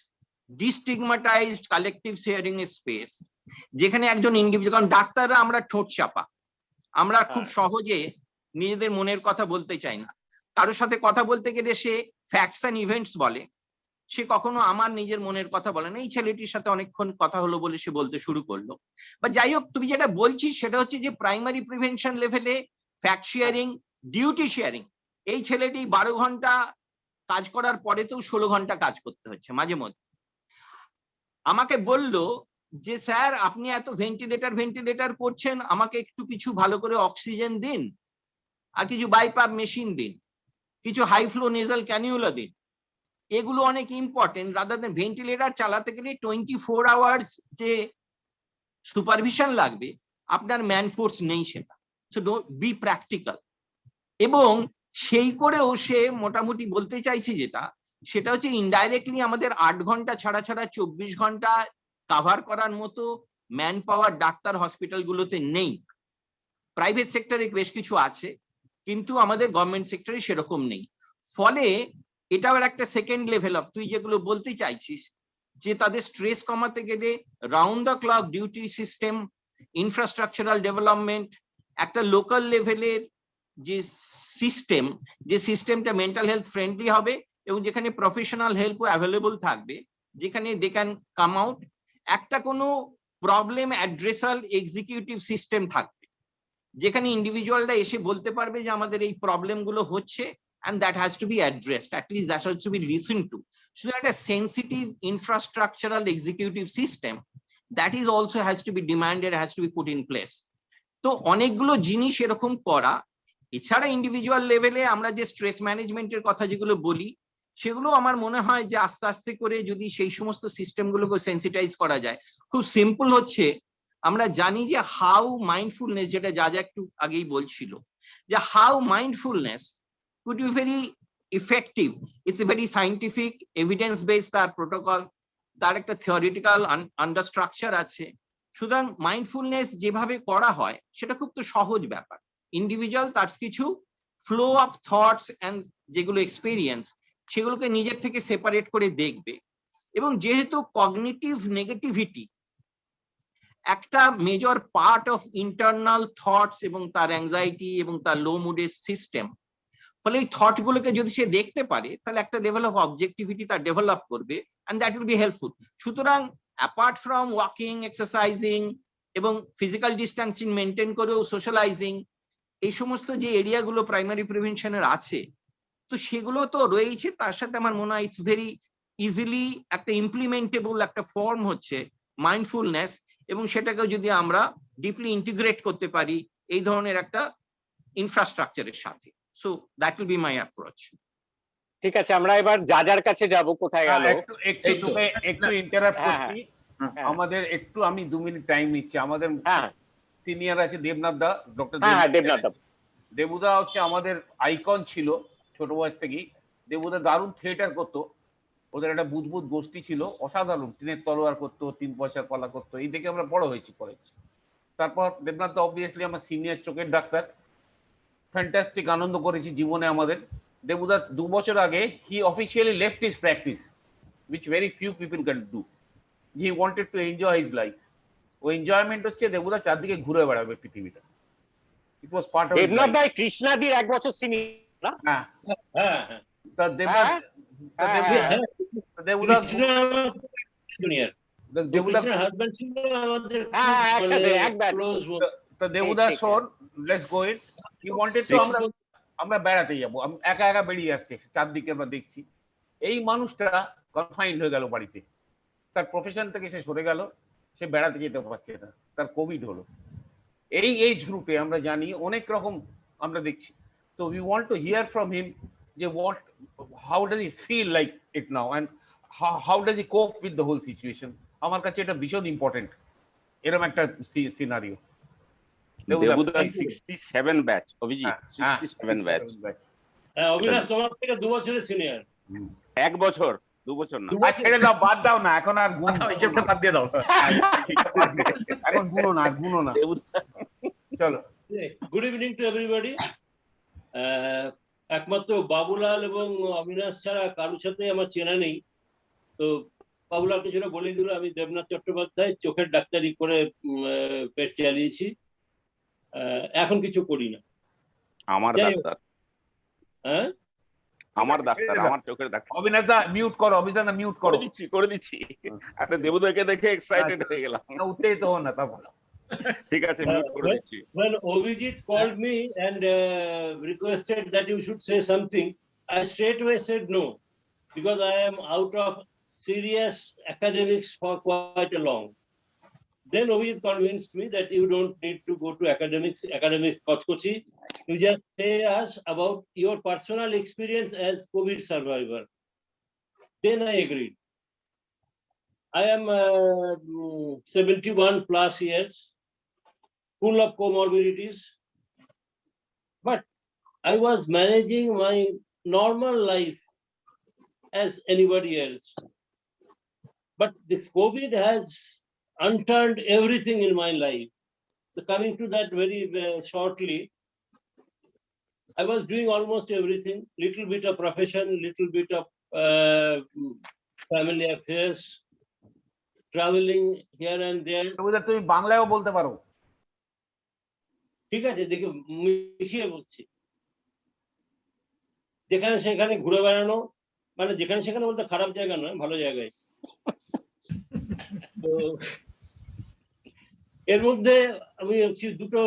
ডিস্টিগমাটাইজড কালেকটিভ শেয়ারিং এ স্পেস, যেখানে একজন ইন্ডিভিজুয়াল, কারণ ডাক্তাররা আমরা ঠোঁট চাপা, আমরা খুব সহজে নিজেদের মনের কথা বলতে চাই না। কারোর সাথে কথা বলতে গেলে সে ফ্যাক্টস এন্ড ইভেন্টস বলে, সে কখনো আমার নিজের মনের কথা বলে না। এই ছেলেটির সাথে অনেকক্ষণ কথা হলো বলে সে বলতে শুরু করলো। বা যাই হোক, তুমি যেটা বলছিস সেটা হচ্ছে যে প্রাইমারি প্রিভেনশন লেভেলে ফ্যাক্ট শেয়ারিং, ডিউটি শেয়ারিং, এই ছেলেটি 12 ঘন্টা কাজ করার পরেতেও 16 ঘন্টা কাজ করতে হচ্ছে মাঝে মধ্যে। আমাকে বললো যে স্যার আপনি এত ভেন্টিলেটর করছেন, আমাকে একটু কিছু ভালো করে অক্সিজেন দিন, আর কিছু বাইপাপ মেশিন দিন, কিছু হাই ফ্লো নেজাল ক্যানিউলা দিন। এগুলো অনেক ইম্পর্টেন্ট। রাদার দেন ভেন্টিলেটর চালাতে গেলে 24 আওয়ার্স যে সুপারভিশন লাগবে, আপনার ম্যান ফোর্স নেই সেটা। So don't be practical. এবং সেই করেও সে মোটামুটি বলতে চাইছে যেটা, সেটা হচ্ছে ইনডাইরেক্টলি আমাদের 8 ঘন্টা ছাড়া 24 ঘন্টা কাভার করার মতো ম্যান পাওয়ার ডাক্তার হসপিটালগুলোতে নেই। প্রাইভেট সেক্টরে বেশ কিছু আছে, কিন্তু আমাদের গভর্নমেন্ট সেক্টরে সেরকম নেই। ফলে এটাও একটা সেকেন্ড লেভেল অফ, তুই যেগুলো বলতে চাইছিস যে তাদের স্ট্রেস কমাতে গেলে round the clock duty system, infrastructural development, একটা লোকাল লেভেলের যে সিস্টেম, যে সিস্টেমটা মেন্টাল হেলথ ফ্রেন্ডলি হবে এবং যেখানে প্রফেশনাল হেল্পও অ্যাভেলেবল থাকবে, যেখানে দে ক্যান কাম আউট, একটা কোনো প্রবলেম অ্যাড্রেসাল এক্সিকিউটিভ সিস্টেম থাকবে, যেখানে ইন্ডিভিজুয়ালরা এসে বলতে পারবে যে আমাদের এই প্রবলেম গুলো হচ্ছে, and that has to be addressed, at least that has to be listened to. So that a sensitive infrastructural executive system that is also has to be demanded, has to be put in place. তো অনেকগুলো জিনিস এরকম করা। এছাড়া ইন্ডিভিজুয়াল লেভেলে আমরা যে স্ট্রেস ম্যানেজমেন্টের কথা যেগুলো বলি, সেগুলো আমার মনে হয় যে আস্তে আস্তে করে যদি সেই সমস্ত সিস্টেমগুলোকে সেন্সিটাইজ করা যায়, খুব সিম্পল হচ্ছে, আমরা জানি যে হাউ মাইন্ডফুলনেস, যেটা যা একটু আগেই বলছিল, যে how mindfulness could be very effective. It's a very scientific, evidence-based তার প্রোটোকল, তার একটা থিওরিটিক্যাল আন্ডারস্ট্রাকচার আছে। সুতরাং মাইন্ডফুলনেস যেভাবে করা হয় সেটা খুব তো সহজ ব্যাপার। ইন্ডিভিজুয়াল তার কিছু ফ্লো অফ থটস এন্ড যেগুলো এক্সপেরিয়েন্স, সেগুলোকে নিজের থেকে সেপারেট করে দেখবে। এবং যেহেতু কগনিটিভ নেগেটিভিটি একটা major part of internal thoughts এবং তার অ্যাংজাইটি এবং তার লো মুডের সিস্টেম, ফলে এই থট গুলোকে যদি সে দেখতে পারে, তাহলে একটা লেভেল অফ অবজেক্টিভিটি তার ডেভেলপ করবে, and that will be helpful. সুতরাং অ্যাপার্ট ফ্রম ওয়াকিং, এক্সারসাইজিং এবং ফিজিক্যাল ডিস্টেন্সিং মেনটেন করেও সোশ্যালাইজিং, এই সমস্ত যে এরিয়াগুলো প্রাইমারি প্রিভেনশনের আছে, তো সেগুলো তো রয়েছে। তার সাথে আমার মনে হয় ইটস ভেরি ইজিলি একটা ইমপ্লিমেন্টেবল একটা ফর্ম হচ্ছে মাইন্ডফুলনেস, এবং সেটাকেও যদি আমরা ডিপলি ইন্টিগ্রেট করতে পারি এই ধরনের একটা ইনফ্রাস্ট্রাকচারের সাথে। So that will be my approach. ঠিক আছে, আমরা এবার যার কাছে যাব। কোথায় গেল? একটু ইন্টারাপ্ট করছি, আমাদের একটু আমি 2 মিনিট টাইম নিচ্ছি। আমাদের সিনিয়র আছে দেবনাথ দা, ডক্টর দেবনাথ দা। দেবুদা হচ্ছে আমাদের আইকন ছিল ছোট বয়স থেকেই। দেবুদা দারুণ থিয়েটার করতো, ওদের একটা বুদবুদ গোষ্ঠী ছিল, অসাধারণ। টিনের তলোয়ার করতো, 3 পয়সার কলা করতো, এই দেখে আমরা বড় হয়েছি পরে। তারপর দেবনাথ দা অবভিয়াসলি আমার সিনিয়র চোখের ডাক্তার, ফ্যান্টাস্টিক আনন্দ করেছি জীবনে আমাদের। দেবুদা 2 বছর আগে he officially left his practice, which very few people can do. He wanted to enjoy his life. ও এনজয়মেন্ট হচ্ছে দেবুদা চারদিকে ঘুরে বেড়াবে পৃথিবীটা। It was part of Debnath দা কৃষ্ণাদির 1 বছর সিনিয়র না? হ্যাঁ হ্যাঁ, তা দেবুদা জুনিয়র, দেবুদা হাজবেন্ড ছিল আমাদের, একসাথে এক ব্যাচ। তো দেবুদা শোন, let's go it. He wanted to আমরা বেড়াতে যাবো, আমি একা একা বেরিয়ে আসছে, চারদিকে আমরা দেখছি। এই মানুষটা কনফাইন্ড হয়ে গেল বাড়িতে, তার প্রফেশন থেকে সে সরে গেল, সে বেড়াতে যেতে পারছে না, তার কোভিড হলো। এই এজ গ্রুপে আমরা জানি অনেক রকম আমরা দেখছি। তো we want to hear from him যে how does he feel like it now and how does he cope with the whole situation. আমার কাছে এটা ভীষণ ইম্পর্টেন্ট, এরকম একটা scenario. Debuda 67 batch, Abhijit 67 batch. Abinash তোমার থেকে 2 বছরের সিনিয়র। 1 বছর, 2 বছর না। ছেড়ে দাও, বাদ দাও না, এখন আর গুণ হিসেবটা বাদ দিয়ে দাও। এখন গুণো না, গুণো না। চলো। Good evening to everybody. একমাত্র বাবুলাল এবং অবিনাশ ছাড়া কারোর সাথে আমার চেনা নেই। তো বাবুলালকে যেটা বলে দিল, আমি দেবনাথ চট্টোপাধ্যায়, চোখের ডাক্তারি করে পেট চালিয়েছি, এখন কিছু করি না। আমার ডাক্তার, হ্যাঁ আমার ডাক্তার, আমার চোখের ডাক্তার। অবিনাশ দা মিউট করো, অবিনাশ দা মিউট করো। করে দিচ্ছি। আরে দেবুদাকে দেখে এক্সাইটেড হয়ে গেলাম। উত্তেজিত হও না, তা বলো। ঠিক আছে, মিউট করে দিচ্ছি। When Ovijit called me and requested that you should say something, I straight away said no, because I am out of serious academics for quite a long. Then Ovijit convinced me that you don't need to go to academic kochkochi. You just say us about your personal experience as COVID survivor. Then I agreed. I am 71 plus years, full of comorbidities, but I was managing my normal life as anybody else. But this COVID has unturned everything in my life. So coming to that very shortly, I was doing almost everything, little bit of profession, little bit of family affairs, traveling here and there. তুমি বাংলায়ও বলতে পারো। ঠিক আছে, দেখো মিশিয়ে বলছি। যেখানে সেখানে ঘুরে বেড়ানো, মানে যেখানে সেখানে বলতে খারাপ জায়গা নয়, ভালো জায়গায়। তো এর মধ্যে আমি 2টো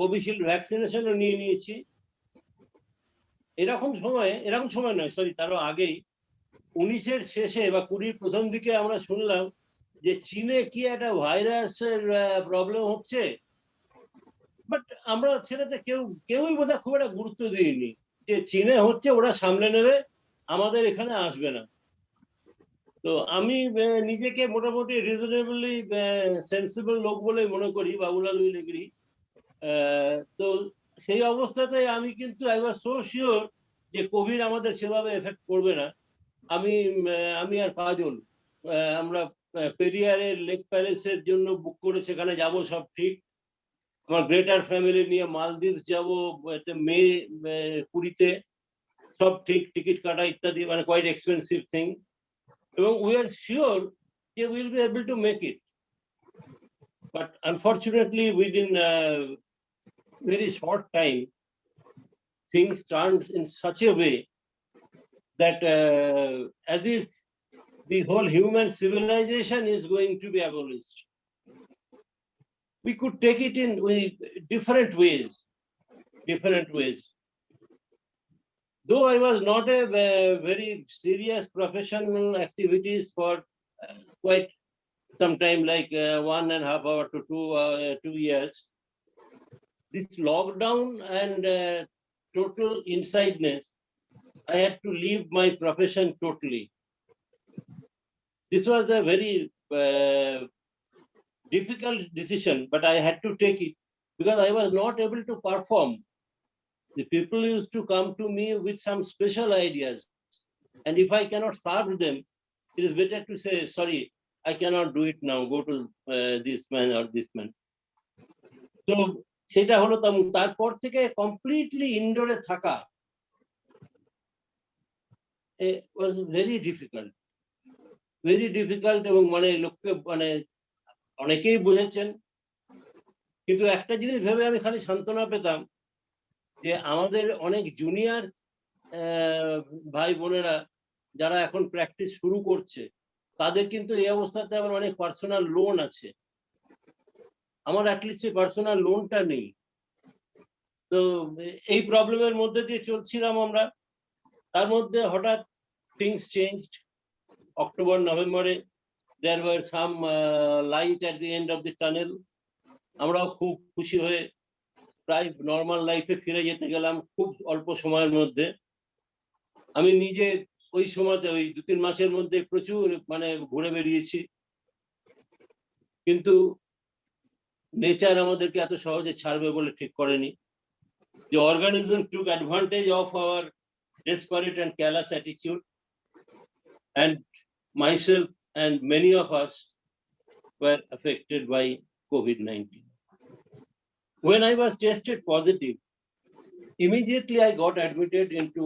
কোভিশিল্ড ভ্যাকসিনেশনও নিয়ে নিয়েছি। এরকম সময় নয়, সরি, তারও আগেই 19-এর শেষে বা 20-র প্রথম দিকে আমরা শুনলাম যে চীনে কি একটা ভাইরাসের প্রবলেম হচ্ছে, বাট আমরা সেটাতে কেউই বোধহয় খুব একটা গুরুত্ব দিইনি যে চীনে হচ্ছে, ওরা সামলে নেবে, আমাদের এখানে আসবে না। তো আমি নিজেকে মোটামুটি রিজনেবলি সেন্সিবল লোক বলে মনে করি, বাবুলাল উইল এগ্রি। তো সেই অবস্থাতে আমি কিন্তু আই ওয়াজ সো শিওর যে কোভিড আমাদের সেভাবে এফেক্ট করবে না। আমি আর কাজল আমরা পেরিয়ারের লেক প্যালেসের জন্য বুক করে সেখানে যাব, সব ঠিক। আমার গ্রেটার ফ্যামিলি নিয়ে মালদ্বীপ যাব মে 20-তে, সব ঠিক, টিকিট কাটা ইত্যাদি, মানে কোয়াইট এক্সপেন্সিভ থিং। এবং উই আর শিওর যে will be able to make it, but unfortunately within very short time things turned in such a way that as if the whole human civilization is going to be abolished. We could take it in different ways. Though I was not a very serious professional activities for quite some time, like 1.5 hour to 2 years, this lockdown and total insideness, I had to leave my profession totally. This was a very difficult decision, but I had to take it because I was not able to perform. The people used to come to me with some special ideas, and if I cannot serve them, it is better to say, sorry, I cannot do it now, go to this man or this man. So সেটা হলো, তারপর থেকে কমপ্লিটলি ইনডোরে থাকা ওয়াজ ভেরি ডিফিকাল্ট, এবং মানে লোককে মানে অনেকেই বুঝেছেন, কিন্তু একটা জিনিস ভেবে আমি খালি সান্ত্বনা পেতাম যে আমাদের অনেক জুনিয়র ভাই বোনেরা যারা এখন প্র্যাকটিস শুরু করছে, তাদের কিন্তু এই অবস্থাতে আমার অনেক পার্সোনাল লোন আছে, আমার অ্যাটলিস্ট সেই পার্সোনাল লোনটা নেই। তো এই প্রবলেমের মধ্যে দিয়ে চলছিলাম আমরা। তার মধ্যে হঠাৎ থিংস চেঞ্জড। অক্টোবর নভেম্বরে there were some light at the end of the tunnel. আমরাও খুব খুশি হয়ে প্রায় নর্মাল লাইফে ফিরে যেতে গেলাম খুব অল্প সময়ের মধ্যে। আমি নিজে ওই সময়তে ওই 2-3 মাসের মধ্যে প্রচুর মানে ঘুরে বেরিয়েছি, কিন্তু নেচার আমাদেরকে এত সহজে ছাড়বে বলে ঠিক করেনি। The organism took advantage of our desperate and callous attitude, and myself and many of us were affected by COVID-19. When I was tested positive, immediately I got admitted into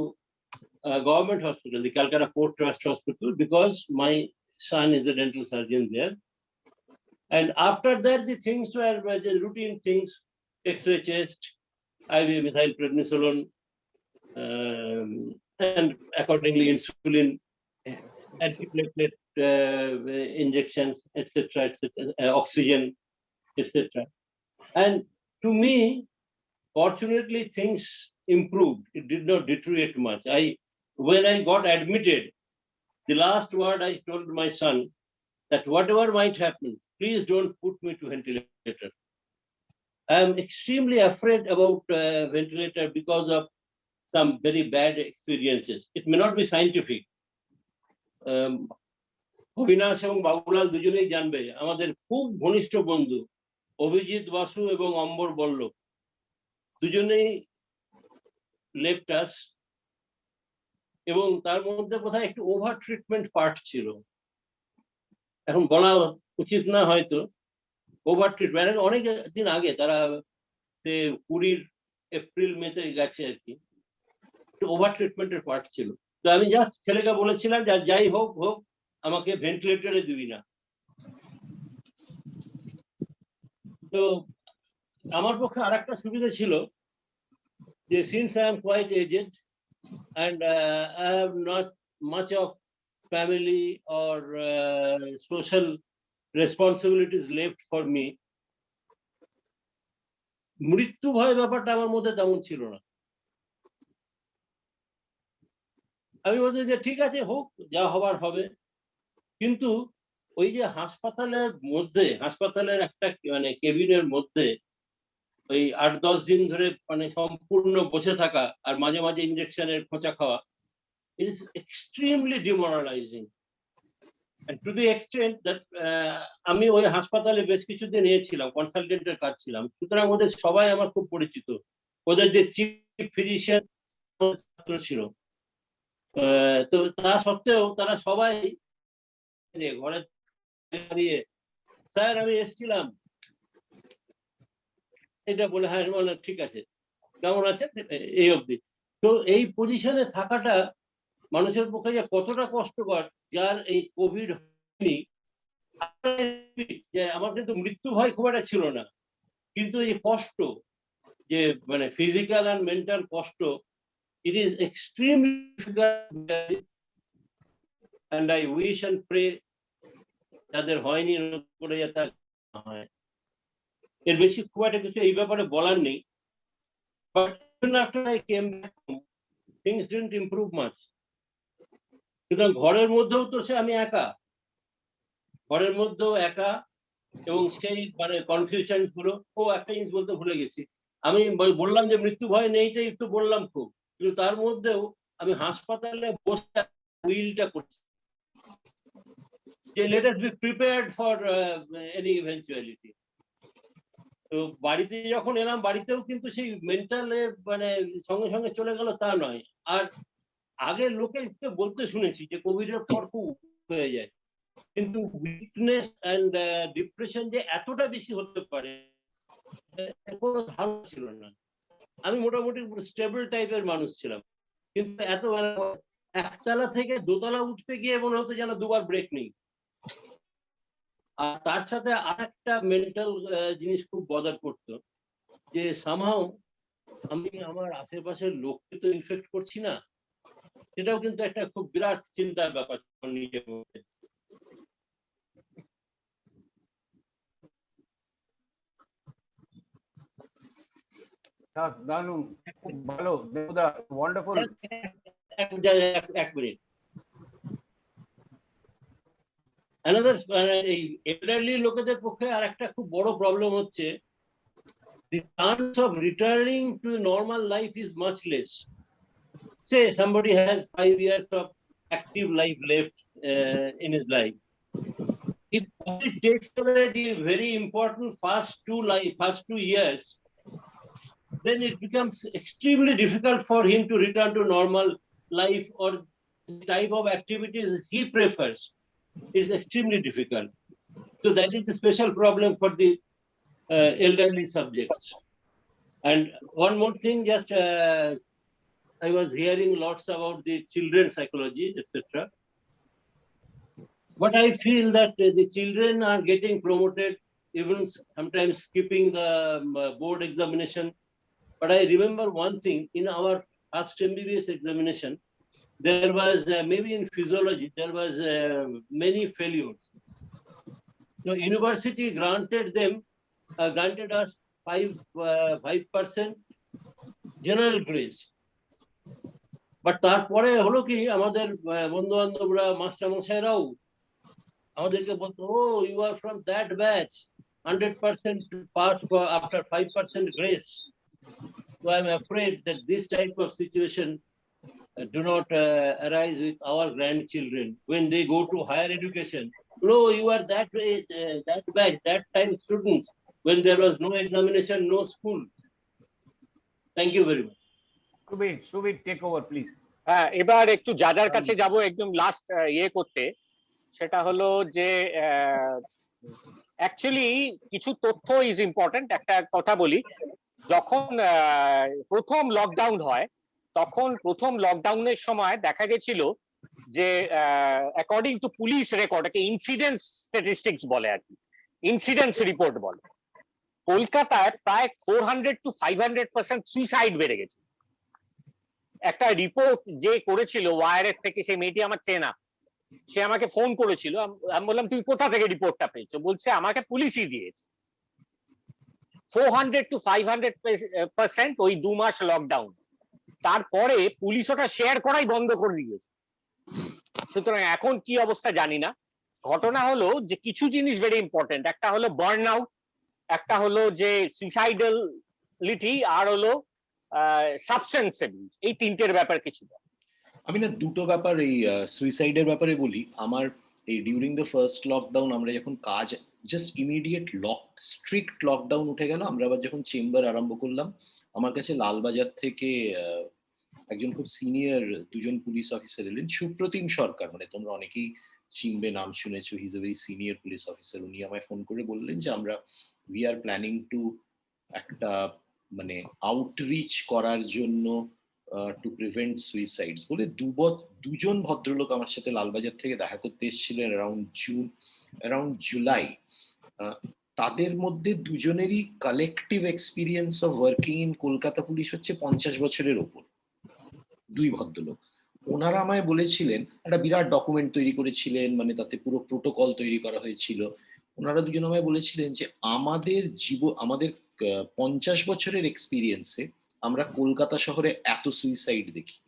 a government hospital, the Calcutta Port Trust Hospital, because my son is a dental surgeon there. And after that, the things were the routine things, X-ray chest, IV methylprednisolone, and accordingly insulin, antiplatelet injections, etc., oxygen, etc. And to me, fortunately, things improved. It did not deteriorate much. When I got admitted, the last word I told my son that whatever might happen, please don't put me to ventilator. I am extremely afraid about ventilator because of some very bad experiences. It may not be scientific. Abinash এবং বাবুলাল দুজনেই জানবে, আমাদের খুব ঘনিষ্ঠ বন্ধু অভিজিৎ বাসু এবং অম্বর বল্লভ দুজনেই লেফট আস, এবং তার মধ্যে বোধহয় একটু ওভার ট্রিটমেন্ট পার্ট ছিল। এখন বলা উচিত না হয়তো, ওভার ট্রিটমেন্ট অনেক দিন আগে, তারা সে 20 এপ্রিল মেতে গেছে আর কি, ওভার ট্রিটমেন্টের পার্ট ছিল। তো আমি জাস্ট ছেলেকে বলেছিলাম যে যাই হোক হোক আমাকে ভেন্টিলেটরে দিবি না। তো আমার পক্ষে আর একটা সুবিধা ছিল যে since I am quite aged and I have not much of family or social responsibilities left for me, মৃত্যু ভয় ব্যাপারটা আমার মধ্যে তেমন ছিল না। আমি বলছি যে ঠিক আছে হোক, যা হবার হবে। কিন্তু ওই যে হাসপাতালের একটা মানে কেবিনের মধ্যে ওই 8-10 দিন ধরে মানে সম্পূর্ণ বসে থাকা আর মাঝে মাঝে ইনজেকশনের খোঁচা খাওয়া, it is extremely demoralizing, and to the extent that আমি ওই হাসপাতালে বেশ কিছুদিন ছিলাম, কনসালটেন্টের কাজ ছিলাম, সুতরাং ওদের সবাই আমার খুব পরিচিত। ওদের যে চিফ ফিজিশিয়ান ছিল, তো তা সত্ত্বেও তারা সবাই ঘরে দাঁড়িয়ে স্যার আমি এসেছিলাম এটা বলে, হ্যাঁ ঠিক আছে, কেমন আছে, এই অবধি। তো এই পজিশনে থাকাটা মানুষের পক্ষে যে কতটা কষ্টকর, যার এই কোভিড হয়নি, যে আমার কিন্তু মৃত্যু ভয় খুব একটা ছিল না, কিন্তু এই কষ্ট যে মানে ফিজিক্যাল অ্যান্ড মেন্টাল কষ্ট, it is extremely difficult, and I wish and pray যাদের হয়নি করে যাতে হয়। এর বেশি খুব একটা কিছু এই ব্যাপারে বলার নেই, but even after I came back home, things didn't improve much. সুতরাং ঘরের মধ্যেও তো আমি একা, ঘরের মধ্যেও একা, এবং সেই মানে কনফিউশন গুলো। একটা জিনিস বলতে ভুলে গেছি, আমি বললাম যে মৃত্যু ভয় নেইটাই একটু বললাম খুব, কিন্তু তার মধ্যেও আমি হাসপাতালে বসে উইলটা করছি যে let us be prepared for any eventuality. তো বাড়িতে যখন এলাম, বাড়িতেও কিন্তু সেই মেন্টালে মানে সঙ্গে সঙ্গে চলে গেল তা নয়। আর আগে লোকে বলতে শুনেছি যে কোভিডের পর খুব হয়ে যায়, কিন্তু উইকনেস অ্যান্ড ডিপ্রেশন যে এতটা বেশি হতে পারে কোনো ধারণা ছিল না। আমি মোটামুটি স্টেবল টাইপের মানুষ ছিলাম, কিন্তু এত একতলা থেকে দোতলা উঠতে গিয়ে মনে হতো যেন দুবার ব্রেক নেই। আর তার সাথে আরেকটা মেন্টাল জিনিস খুব বদার করতো, যে সামহাও আমি আমার আশেপাশের লোককে তো ইনফেক্ট করছি না, সেটাও কিন্তু একটা খুব বিরাট চিন্তার ব্যাপার নিজের মধ্যে। দারুণ, খুব ভালো দেবদা, ওয়ান্ডারফুল। এক মিনিট, another এই এল্ডারলি লোকেদের পক্ষে আর একটা খুব বড় প্রবলেম হচ্ছে, the chance of returning to normal life is much less. Say somebody has 5 years of active life left in his life, if COVID takes away the very important first 2 years, then it becomes extremely difficult for him to return to normal life or the type of activities he prefers. It's extremely difficult. So that is the special problem for the elderly subjects. And one more thing, just I was hearing lots about the children's psychology, etc. But I feel that the children are getting promoted, even sometimes skipping the board examination. But I remember one thing, in our first MBBS examination, there was maybe in physiology, there was many failures. So university granted us 5% general grace. But তারপরে হলো কি আমাদের বন্ধু বান্ধবরা মাস্টারমশাইরাও আমাদেরকে বলতো, oh, you are from that batch, 100% pass after 5% grace. So I'm afraid that this type of situation do not arise with our grandchildren when they go to higher education. No, you are that batch, that time students, when there was no examination, no school. Thank you very much. Shubir, take over, please. হ্যাঁ, এবার একটু যার কাছে যাব একদম লাস্ট করতে, সেটা হলো যে অ্যাকচুয়ালি কিছু তথ্য ইজ ইম্পর্টেন্ট। একটা কথা বলি, যখন প্রথম লকডাউন হয়, তখন প্রথম লকডাউনের সময় দেখা গেছিল যে অ্যাকর্ডিং টু পুলিশ রেকর্ড, একটা ইনসিডেন্স স্ট্যাটিস্টিক্স বলে আর কি, ইনসিডেন্স রিপোর্ট বলে, কলকাতায় প্রায় 400 to 500% সুইসাইড বেড়ে গেছে। একটা রিপোর্ট যে করেছিল ওয়াইআরএফ থেকে, সেই মেয়েটি আমার চেনা, সে আমাকে ফোন করেছিল। আমি বললাম তুমি কোথা থেকে রিপোর্টটা পেয়েছো? বলছে আমাকে পুলিশই দিয়েছে। 400 to 500% ওই 2 মাস লকডাউন। তারপরে পুলিশ ওটা শেয়ার করাই বন্ধ করে দিয়েছে। সুতরাং এখন কি অবস্থা জানি না। ঘটনা হলো যে কিছু জিনিস ভেরি ইম্পর্টেন্ট, একটা হলো বার্ন আউট, একটা হলো যে সুইসাইডালিটি, আর হলো সাবস্টেন্স অ্যাবিউজ। এই তিনটের ব্যাপার কিছু। আমি না দুটো ব্যাপার এই সুইসাইডের ব্যাপারে বলি। আমার এই ডিউরিং দ্য ফার্স্ট লকডাউন আমরা যখন কাজ জাস্ট ইমিডিয়েট স্ট্রিক্ট লকডাউন উঠে গেল, আমরা আবার যখন চেম্বার আরম্ভ করলাম, আমার কাছে লালবাজার থেকে একজন খুব সিনিয়র দুজন পুলিশ অফিসার এলেন, সুপ্রতিম সরকার, মানে তোমরা অনেকেই চিনবে, নাম শুনেছো, he is a very senior police officer. উনি আমায় ফোন করে বললেন যে আমরা উই আর প্ল্যানিং টু একটা মানে আউটরিচ করার জন্য টু প্রিভেন্ট সুইসাইডস বলে দুজন ভদ্রলোক আমার সাথে লালবাজার থেকে দেখা করতে এসেছিলেন অ্যারাউন্ড জুলাই। তাদের মধ্যে দুজনেরই collective experience of working in Kolkata police হচ্ছে 50 বছরের ওপর। দুই ভদ্রলোক, ওনারা আমায় বলেছিলেন, একটা বিরাট ডকুমেন্ট তৈরি করেছিলেন, মানে তাতে পুরো প্রোটোকল তৈরি করা হয়েছিল। ওনারা দুজন আমায় বলেছিলেন যে আমাদের 50 বছরের এক্সপিরিয়েন্সে আমরা কলকাতা শহরে এত সুইসাইড দেখি।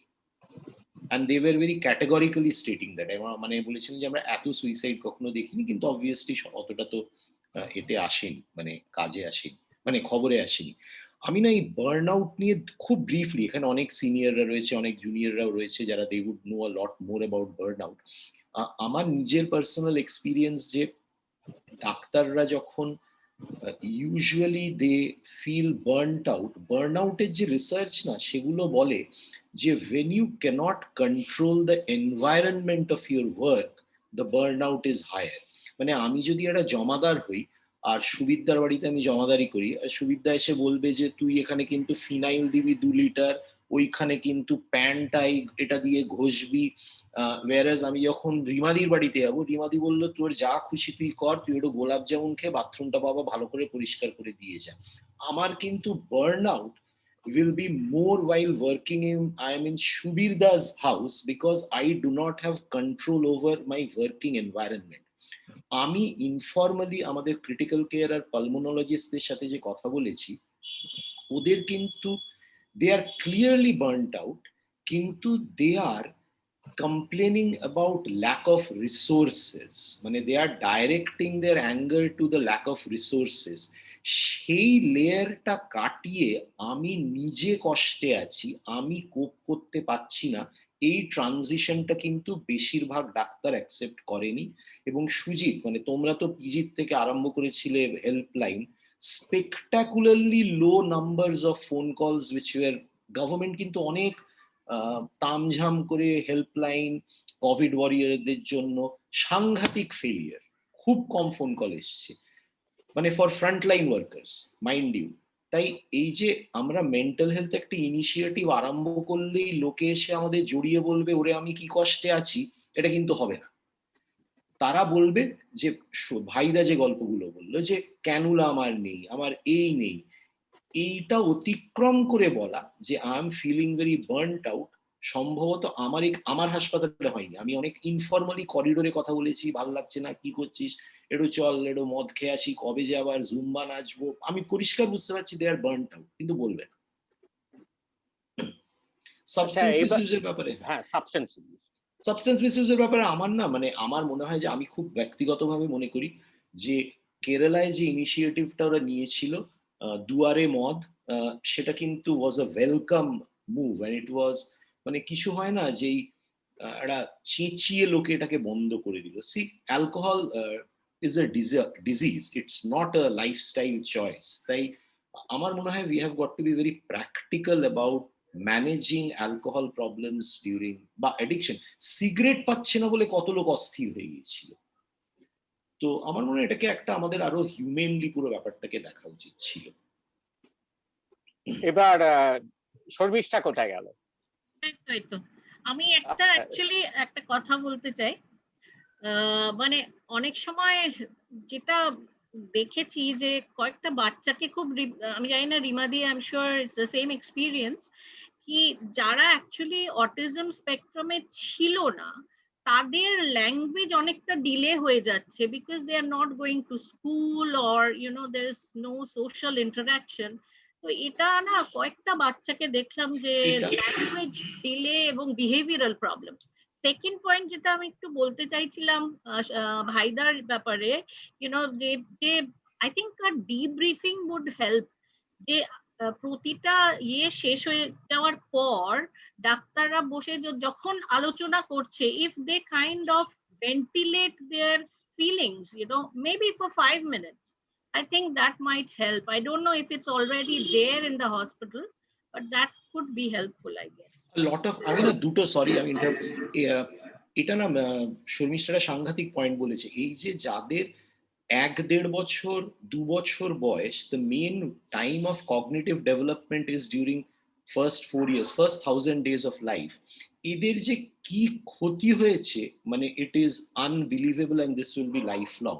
and they were very categorically stating that, মানে বলেছিলেন যে আমরা এত সুইসাইড কখনো দেখিনি, কিন্তু অবভিয়াসলি অতটা তো এতে আসেনি, মানে কাজে আসেনি, মানে খবরে আসেনি। আমি না এই বার্ন আউট নিয়ে খুব ব্রিফলি, এখানে অনেক সিনিয়ররা রয়েছে, অনেক জুনিয়ররাও রয়েছে যারা they would know a lot more about burn out. আমার নিজের পার্সোনাল এক্সপিরিয়েন্স যে ডাক্তাররা যখন ইউজুয়ালি দে ফিল বার্ন আউটের যে রিসার্চ না, সেগুলো বলে যে when you cannot control the environment of your work, the burnout is higher. মানে আমি যদি একটা জমাদার হই আর সুবিদ্যার বাড়িতে আমি জমাদারি করি, আর সুবিদ্যা এসে বলবে যে তুই এখানে কিন্তু ফিনাইল দিবি 2 লিটার, ওইখানে কিন্তু প্যান্টাই এটা দিয়ে ঘষবি, ওয়ারাজ আমি যখন রিমাদির বাড়িতে যাবো, রিমাদি বললো তোর যা খুশি তুই কর, তুই একটু গোলাপ জামুন খেয়ে বাথরুমটা বাবা ভালো করে পরিষ্কার করে দিয়ে যা। আমার কিন্তু burn out will be more while working I am in Shubirda's house because I do not have control over my working environment. আমি ইনফর্মালি আমাদের ক্রিটিক্যাল কেয়ার আর পালমোনোলজিস্টদের সাথে যে কথা বলেছি, ওদের কিন্তু they are clearly burnt out, কিন্তু they are complaining about lack of resources, মানে they are directing their anger to the lack of resources. সেই লেয়ারটা কাটিয়ে আমি নিজে কষ্টে আছি, আমি কোপ করতে পারছি না, এই ট্রানজিশনটা কিন্তু বেশিরভাগ ডাক্তার অ্যাকসেপ্ট করেনি। এবং সুজিত, মানে তোমরা তো পিজির থেকে আরম্ভ করেছিলে helpline, spectacularly low numbers of phone calls which were, government কিন্তু অনেক তামঝাম করে হেল্পলাইন কোভিড ওয়ারিয়ারদের জন্য, সাংঘাতিক ফেলিয়ার, খুব কম ফোন কল এসছে, মানে for frontline workers mind you. তাই এই যে আমরা মেন্টাল হেলথ একটা ইনিশিয়েটিভ আরম্ভ করলেই লোকে এসে আমাদের জড়িয়ে বলবে ওরে আমি কি কষ্টে আছি, এটা কিন্তু হবে না। তারা বলবে যে ভাইদা যে গল্পগুলো বললো যে ক্যানুলা আমার নেই, আমার এই নেই, এইটা অতিক্রম করে বলা যে I am feeling very burned out, সম্ভবত আমার হাসপাতালে হয়নি, আমি অনেক ইনফর্মালি করিডোরে কথা বলেছি, ভাল লাগছে না, কি করছিস, একটু চল, একটু মদ খেয়ে আসি, কবে যে আবার জুম্বা নাচবো, আমি পরিষ্কার বুঝতে পারছি দে আর বার্নড আউট, কিন্তু বলবে না। সাবস্টেন্স মিসইউজের ব্যাপারে, হ্যাঁ সাবস্টেন্স মিসইউজের ব্যাপারে আমার না, মানে আমার মনে হয় যে আমি খুব ব্যক্তিগতভাবে মনে করি যে কেরালায় যে ইনিশিয়েটিভটা ওরা নিয়েছিল দুয়ারে মদ, সেটা কিন্তু ওয়াজ আ ওয়েলকাম মুভ, এন্ড ইট ওয়াজ, মানে কিছু হয় না যেই একটা চেঁচিয়ে লোকে এটাকে বন্ধ করে দিল। See, alcohol is a disease, it's not a lifestyle choice. তাই আমার মনে হয় we have got to be very practical about managing alcohol problems during, বা অ্যাডিকশন। সিগারেট পাচ্ছে না বলে কত লোক অস্থির হয়ে গিয়েছিল। তো আমার মনে হয় এটাকে একটা আমাদের আরো হিউম্যানলি পুরো ব্যাপারটাকে দেখা উচিত ছিল। এবার শর্মিষ্ঠা কোথায় গেল? তো আমি অ্যাকচুয়ালি একটা কথা বলতে চাই। মানে অনেক সময় যেটা দেখেছি যে কয়েকটা বাচ্চাকে খুব, আমি জানি না Rimadi, I am sure it's the same experience, কি যারা অ্যাকচুয়ালি অটিজম স্পেকট্রামে ছিল না, তাদের ল্যাঙ্গুয়েজ অনেকটা ডিলে হয়ে যাচ্ছে, because they are not going to school or there is no social interaction. তো এটা না কয়েকটা বাচ্চাকে দেখলাম যে ল্যাঙ্গুয়েজ ডিলে এবং বিহেভিয়ারাল প্রবলেম। সেকেন্ড পয়েন্ট যেটা আমি একটু বলতে চাইছিলাম ভাইদার ব্যাপারে, যে I think debriefing would help, যে প্রতিটা শেষ হয়ে যাওয়ার পর ডাক্তাররা বসে যখন আলোচনা করছে, if they kind of ventilate their feelings, maybe for 5 minutes, I think that might help. I don't know if it's already there in the hospital, but that could be helpful, I guess. Lot of, আমি না দুটো, সরি আমি এটা না শর্মিষ্ঠারা সাংঘাতিক পয়েন্ট বলেছে। এই যে যাদের 1-1.5 বছর 2 বছর বয়স, the main time of cognitive development is during first 4 years, first 1000 days of life. এদের যে কি ক্ষতি হয়েছে, মানে it is unbelievable, and this will be life long.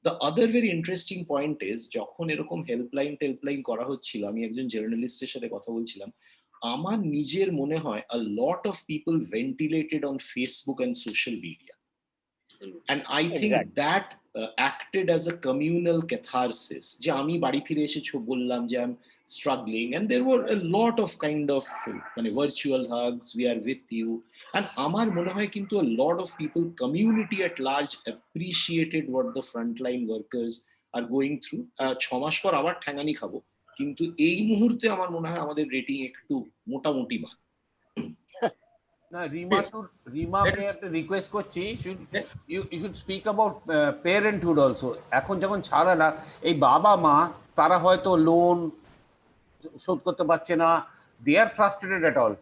The other very interesting point is, যখন এরকম হেল্পলাইন করা হচ্ছিল, আমি একজন জার্নালিস্টের সাথে কথা বলছিলাম, আমার নিজের মনে হয় a lot of people ventilated on Facebook and social media, and I think that acted as a communal catharsis, যে আমি বাড়ি ফিরে এসে বললাম যে I'm struggling, and there were a lot of kind of মানে virtual hugs, we are with you, and আমার মনে হয় কিন্তু a lot of people, community at large, appreciated what the frontline workers are going through. 6 মাস পর আবার ঠ্যাঙানি খাবো, কিন্তু এই মুহূর্তে আমার মনে হয় আমাদের রেটিং একটু মোটামুটি ভালো। না, রিমাকে একটা রিকোয়েস্ট করছি, you should speak about parenthood also. এখন যখন ছাড়া না, এই বাবা মা, তারা হয়তো লোন শোধ করতে পারছে না, they are frustrated at all,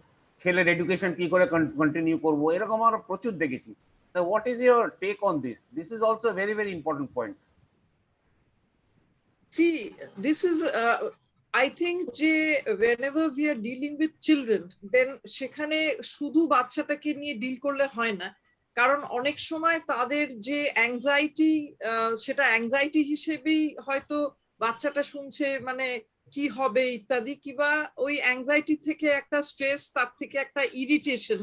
ছেলের এডুকেশন কি করে কন্টিনিউ করবো, এরকম আমরা প্রচুর দেখেছি। What is your take on this? This is also very very important point. See, this is I think যে whenever we are dealing with children, then সেখানে শুধু বাচ্চাটাকে নিয়ে ডিল করলে হয় না, কারণ অনেক সময় তাদের যে অ্যাংজাইটি, সেটা অ্যাংজাইটি হিসেবেই হয়তো বাচ্চাটা শুনছে, মানে কি হবে ইত্যাদি, কিংবা ওই অ্যাংজাইটি থেকে একটা স্ট্রেস, তার থেকে একটা ইরিটেশন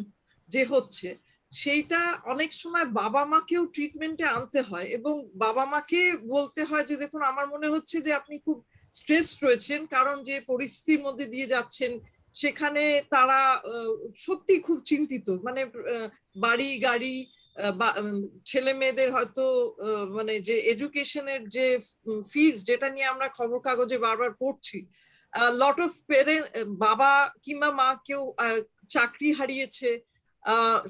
যে হচ্ছে, সেইটা অনেক সময় বাবা মাকেও ট্রিটমেন্টে আনতে হয়, এবং বাবা মাকে বলতে হয় যে দেখুন, আমার মনে হচ্ছে যে আপনি খুব স্ট্রেস রয়েছেন, কারণ যে পরিস্থিতির মধ্যে দিয়ে যাচ্ছেন সেখানে তারা সত্যি খুব চিন্তিত, মানে বাড়ি গাড়ি বা ছেলে মেয়েদের হয়তো মানে যে এডুকেশনের যে ফিজ, যেটা নিয়ে আমরা খবর কাগজে বারবার পড়ছি, লট অফ পেরেন্ট, বাবা কিংবা মা কেউ চাকরি হারিয়েছে,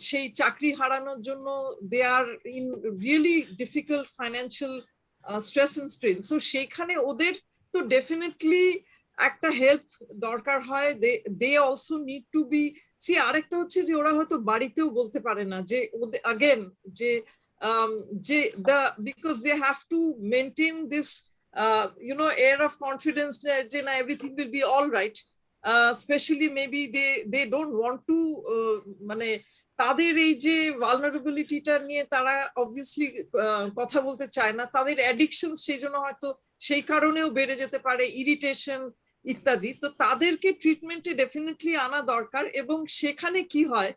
সেই চাকরি হারানোর জন্য they are in really difficult financial stress and strain. So সেইখানে ওদের তো ডেফিনেটলি একটা হেল্প দরকার হয়। They also need to be see. আরেকটা হচ্ছে যে ওরা হয়তো বাড়িতেও বলতে পারে না যে ওদের আগেন যে because they have to maintain this air of confidence that everything will be all right. Especially maybe they don't want to মানে তাদের এই যে ভালনারেবিলিটিটা নিয়ে তারা অবভিয়াসলি কথা বলতে চায় না। তাদের অ্যাডিকশন সেই জন্য হয়তো সেই কারণেও বেড়ে যেতে পারে, ইরিটেশন ইত্যাদি। তো তাদেরকে ট্রিটমেন্টে ডেফিনেটলি আনা দরকার। এবং সেখানে কি হয়,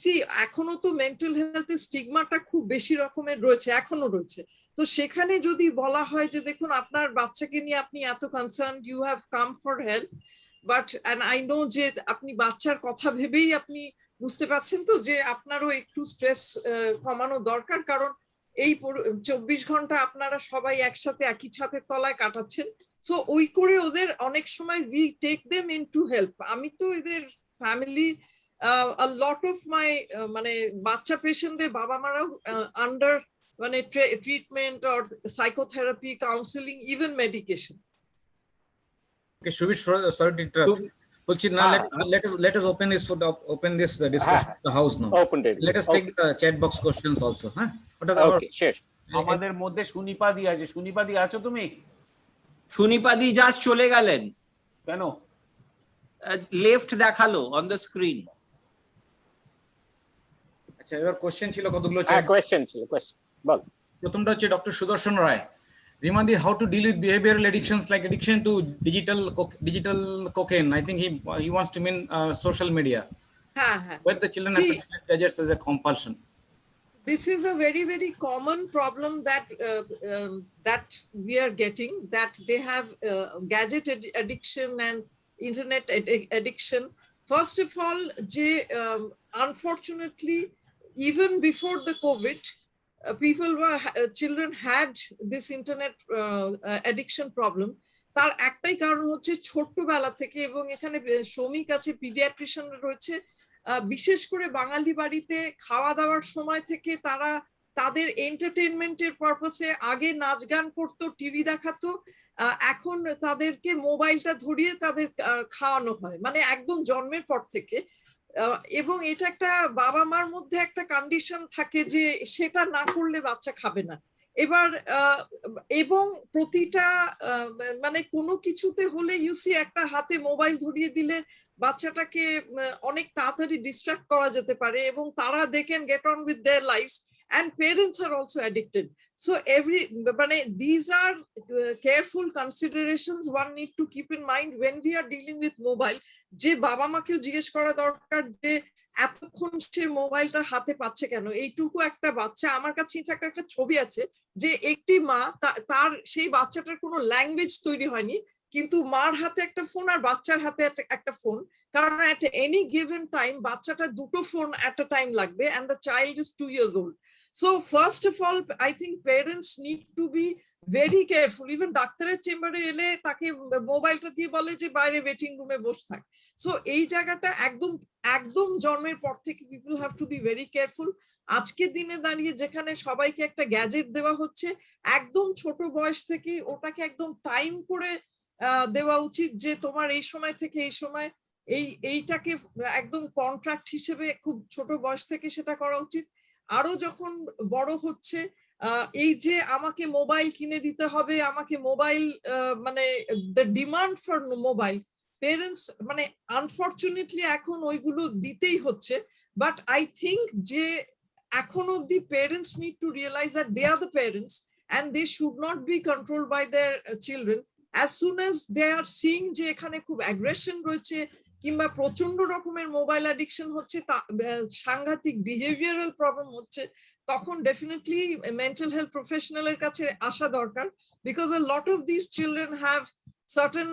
সি এখনো তো মেন্টাল হেলথের স্টিগমাটা খুব বেশি রকমের রয়েছে, এখনো রয়েছে। তো সেখানে যদি বলা হয় যে দেখুন আপনার বাচ্চাকে নিয়ে আপনি এত concern, you have come for help, but and I know যে আপনি বাচ্চার কথা ভেবেই আপনি বুঝতে পারছেন তো যে আপনারও একটু স্ট্রেস কমানো দরকার, কারণ এই 24 ঘন্টা আপনারা সবাই একসাথে একই ছাদের তলায় কাটাচ্ছেন। সো ওই করে ওদের অনেক সময় we take them in to help. আমি তো এদের family a lot of my মানে বাচ্চা পেশেন্টদের বাবা মারাও আন্ডার মানে treatment or psychotherapy, counselling, even medication. Okay, Shubhi, sorry to interrupt. বলছি না, let us open this discussion to the house now. Let us take the chat box questions also. Okay, sure. আমাদের মধ্যে সুনিপাদি আছে। সুনিপাদি আছো তুমি? সুনিপাদি জাস্ট চলে গেলেন। কেন? লেফট দেখালো অন দ্য স্ক্রিন। আচ্ছা, এবার কোশ্চেন ছিল কতগুলো? কোশ্চেন ছিল, কোশ্চেন বল। প্রথমটা হচ্ছে doctor Sudarshan Roy. Rimandi, how to deal with behavioral addictions like addiction to digital cocaine? I think he wants to mean social media. Where the children have to use gadgets as a compulsion. This is a very, very common problem that that we are getting, that they have gadget addiction and internet addiction. First of all, unfortunately, even before the COVID, children had this internet addiction problem. তার একটাই কারণ হচ্ছে ছোট্টবেলা থেকে, এবং এখানে শ্রমিক আছে, পিডিয়াট্রিশিয়ান রয়েছে, বিশেষ করে বাঙালি বাড়িতে খাওয়া দাওয়ার সময় থেকে তারা তাদের এন্টারটেইনমেন্টের পারপাসে আগে নাচ গান করতো, টিভি দেখাতো, এখন তাদেরকে মোবাইলটা ধরিয়ে তাদের খাওয়ানো হয়, মানে একদম জন্মের পর থেকে। এবং এটা একটা বাবা মার মধ্যে একটা কন্ডিশন থাকে যে সেটা না করলে বাচ্চা খাবে না। এবার এবং প্রতিটা মানে কোনো কিছুতে হলে ইউসি একটা হাতে মোবাইল ধরিয়ে দিলে বাচ্চাটাকে অনেক তাড়াতাড়ি ডিস্ট্রাক্ট করা যেতে পারে, এবং তারা they can get on with their lives, and parents are also addicted. So these are careful considerations one need to keep in mind when we are dealing with mobile. যে বাবা মাকেও জিজ্ঞেস করা দরকার যে এতক্ষণ সে মোবাইলটা হাতে পাচ্ছে কেন। এইটুকু একটা বাচ্চা, আমার কাছে ইনফ্যাক্ট একটা ছবি আছে যে একটি মা, তার সেই বাচ্চাটার কোনো ল্যাঙ্গুয়েজ তৈরি হয়নি, কিন্তু মার হাতে একটা ফোন আর বাচ্চার হাতে একটা ফোন, কারণ at any given time বাচ্চাটা দুটো ফোন at a time লাগবে, and the child is 2 years old. So first of all, I think parents need to be very careful. Even ডাক্তারের চেম্বারে এলে তাকে মোবাইলটা দিয়ে বলে যে বাইরে ওয়েটিং রুমে বসে থাক। সো এই জায়গাটা একদম জন্মের পর থেকে people have to be very careful. আজকের দিনে দাঁড়িয়ে যেখানে সবাইকে একটা গ্যাজেট দেওয়া হচ্ছে, একদম ছোট বয়স থেকে ওটাকে একদম টাইম করে দেওয়া উচিত যে তোমার এই সময় থেকে এই সময় এইটাকে একদম কন্ট্রাক্ট হিসেবে খুব ছোট বয়স থেকে সেটা করা উচিত। আরো যখন বড় হচ্ছে এই যে আমাকে মোবাইল কিনে দিতে হবে, আমাকে মোবাইল মানে the demand for mobile, parents মানে আনফরচুনেটলি এখন ওইগুলো দিতেই হচ্ছে। বাট আই থিঙ্ক যে এখন অব্দি parents need to realise that they are the parents and they should not be controlled by their children. As soon as they are seeing যে এখানে খুব অ্যাগ্রেশন রয়েছে কিংবা প্রচন্ড রকমের মোবাইল অ্যাডিকশন হচ্ছে, সাংঘাতিক বিহেভিয়ারাল প্রবলেম হচ্ছে, তখন ডেফিনেটলি মেন্টাল হেলথ প্রফেশনালের কাছে আসা দরকার। Because a lot of these children have certain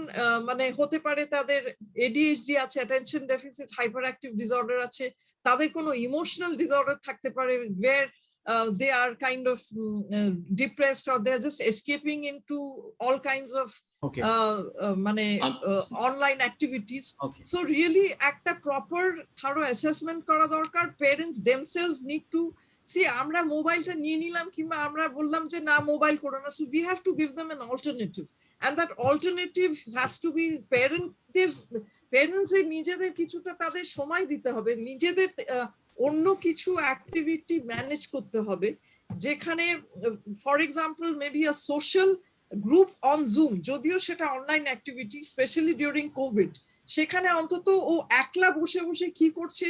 মানে হতে পারে তাদের ADHD আছে, attention deficit hyper active disorder আছে, তাদের কোনো ইমোশনাল ডিসঅর্ডার থাকতে পারে, where they are kind of depressed, or they're just escaping into all kinds of Okay. online activities. So really একটা proper thorough assessment করা দরকার. Parents themselves need to see, আমরা মোবাইলটা নিয়ে নিলাম কিংবা আমরা বললাম যে না মোবাইল করো না, so we have to give them an alternative, and that alternative has to be parents এর নিজেদের কিছুটা তাদের সময় দিতে হবে, নিজেদের অন্য কিছু অ্যাক্টিভিটি ম্যানেজ করতে হবে, যেখানে for example maybe a social group on Zoom, যদিও সেটা online activity, specially during Covid, সেখানে অন্তত ও একলা বসে বসে কি করছে,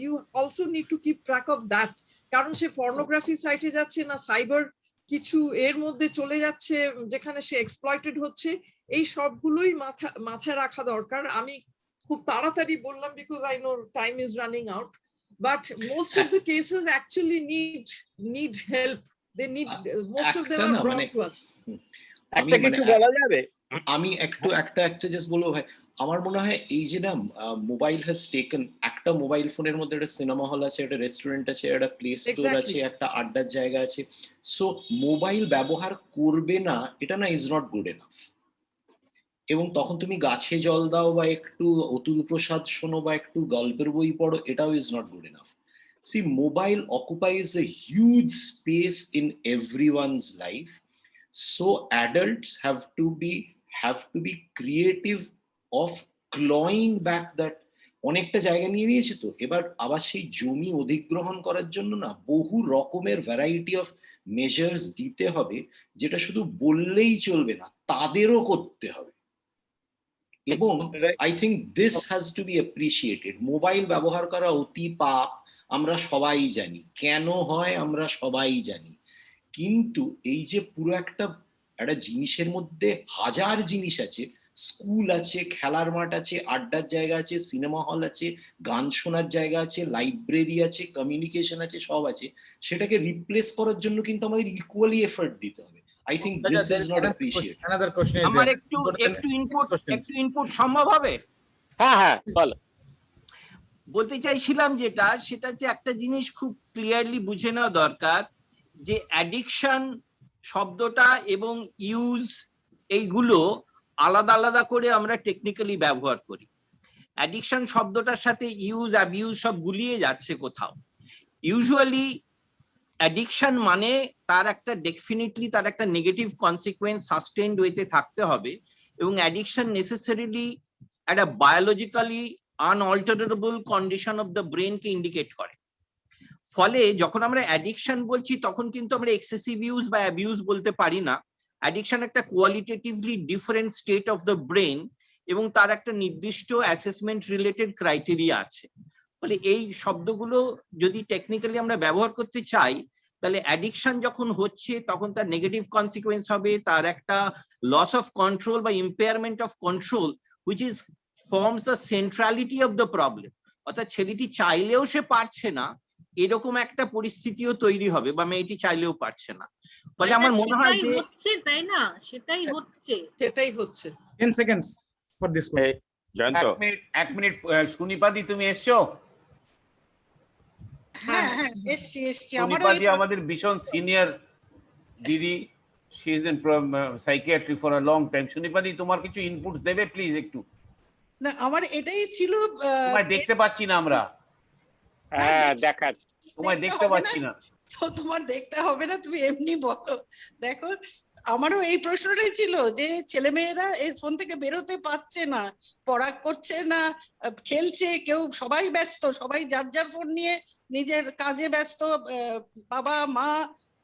you also need to keep track of that, কারণ সে পর্নোগ্রাফি সাইটে যাচ্ছে না সাইবার কিছু এর মধ্যে চলে যাচ্ছে যেখানে সে এক্সপ্লয়েটেড হচ্ছে, এই সবগুলোই মাথায় রাখা দরকার. আমি খুব তাড়াতাড়ি বললাম because I know time is running out, but most of the cases actually need help. They need, most of them are brought to us. আমি একটা জাস্ট বলবো ভাই, আমার মনে হয় এই যে না মোবাইল হ্যাজ টেকেন, একটা মোবাইল ফোনের মধ্যে একটা সিনেমা হল আছে, একটা রেস্টুরেন্ট আছে, একটা প্লে স্টোর আছে, একটা আড্ডার জায়গা আছে, সো মোবাইল ব্যবহার করবে না এটা না ইজ নট গুড এনাফ। এবং তখন তুমি গাছে জল দাও বা একটু অতুল প্রসাদ শোনো বা একটু গল্পের বই পড়ো, এটাও is not good enough. See, mobile occupies a huge space in everyone's life, so adults have to be creative of clawing back that. অনেকটা জায়গা নিয়ে নিয়েছে তো, এবার আবার সেই জমি অধিগ্রহণ করার জন্য না বহু রকমের ভ্যারাইটি অফ মেজার্স দিতে হবে, যেটা শুধু বললেই চলবে না, তাদেরও করতে হবে। এবং I think this has to B appreciated. Mobile ব্যবহার করা অতি পাপ, আমরা সবাই জানি কেন হয়, আমরা সবাই জানি, কিন্তু এই যে পুরো একটা জিনিসের মধ্যে হাজার জিনিস আছে, স্কুল আছে, খেলার মাঠ আছে, আড্ডার জায়গা আছে, সিনেমা হল আছে, গান শোনার জায়গা আছে, লাইব্রেরি আছে, কমিউনিকেশন আছে, সব আছে, সেটাকে রিপ্লেস করার জন্য কিন্তু আমাদের ইকুয়ালি এফর্ট দিতে হবে। I think this is not appreciated. Another question is আমার একটু ইনপুট সম্ভব হবে? হ্যাঁ বলো। বলতে চাইছিলাম সেটা যে একটা জিনিস খুব ক্লিয়ারলি বুঝে নেওয়া দরকার, যে অ্যাডিকশন শব্দটা এবং ইউজ এইগুলো আলাদা আলাদা করে আমরা টেকনিক্যালি ব্যবহার করি। অ্যাডিকশন শব্দটার সাথে ইউজ অ্যাবিউজ সব গুলিয়ে যাচ্ছে কোথাও। ইউজুয়ালি অ্যাডিকশন মানে তার একটা নেগেটিভ কনসিকুয়েন্স সাস্টেইনড ওয়েতে থাকতে হবে, এবং অ্যাডিকশন নেসেসারিলি একটা biologically unalterable condition of the ব্রেনকে ইন্ডিকেট করে। ফলে যখন আমরা অ্যাডিকশন বলছি তখন কিন্তু আমরা এক্সেসিভ ইউজ বা অ্যাবিউজ বলতে পারি না। অ্যাডিকশন একটা qualitatively different state of the brain, এবং তার একটা নির্দিষ্ট অ্যাসেসমেন্ট রিলেটেড ক্রাইটেরিয়া আছে। ফলে এই শব্দগুলো যদি টেকনিক্যালি আমরা ব্যবহার করতে চাই, তাহলে অ্যাডিকশন যখন হচ্ছে তখন তার নেগেটিভ কনসিকুয়েন্স হবে, তার একটা লস অফ কন্ট্রোল বা impairment of control which is forms the centrality of the problem. অর্থাৎ ছেলেটি চাইলেও সে পারছে না, এরকম একটা পরিস্থিতিও তৈরি হবে, বা মেয়েটি চাইলেও পারছে না। ফলে আমার মনে হয় যে তাই না, সেটাই হচ্ছে 10 seconds for this one. এক মিনিট সুনিপাদি, তুমি এসছো? সুনিপাদি আমাদের ভীষণ সিনিয়র দিদি, she is in psychiatry for a long time. সুনিপাদি, তোমার কিছু ইনপুটস দেবে প্লিজ একটু? না, আমার এটাই ছিল, তোমায় দেখতে পাচ্ছি না আমরা। তোমায় দেখতে পাচ্ছি না। তো তোমার দেখতে হবে না, তুমি এমনি বলো। দেখো, আমারও এই প্রশ্নটাই ছিল যে ছেলেমেয়েরা এই ফোন থেকে বেরোতে পারছে না, পড়া করছে না, খেলছে, কেউ সবাই ব্যস্ত, সবাই যার যার ফোন নিয়ে নিজের কাজে ব্যস্ত, বাবা মা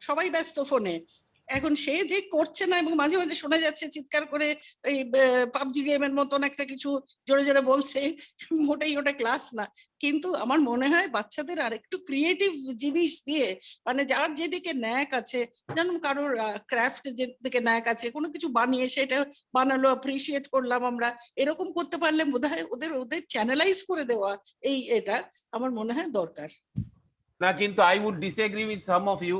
সবাই ব্যস্ত ফোনে। এখন সে যে করছে না, এবং মাঝে মাঝে শোনা যাচ্ছে চিৎকার করে এই পাবজি গেমের মতন একটা কিছু জোরে জোরে বলছে, মোটেই ওটা ক্লাস না। কিন্তু আমার মনে হয় বাচ্চাদের আর একটু ক্রিয়েটিভ জিনিস দিয়ে, মানে যার যেদিকে ন্যাক আছে, যেমন কারোর ক্রাফট যেদিকে ন্যাক আছে, কোনো কিছু বানিয়ে সেটা বানালো, অ্যাপ্রিসিয়েট করলাম আমরা, এরকম করতে পারলে বোধহয় ওদের চ্যানেলাইজ করে দেওয়া এটা আমার মনে হয় দরকার। না, কিন্তু I would disagree with some of you.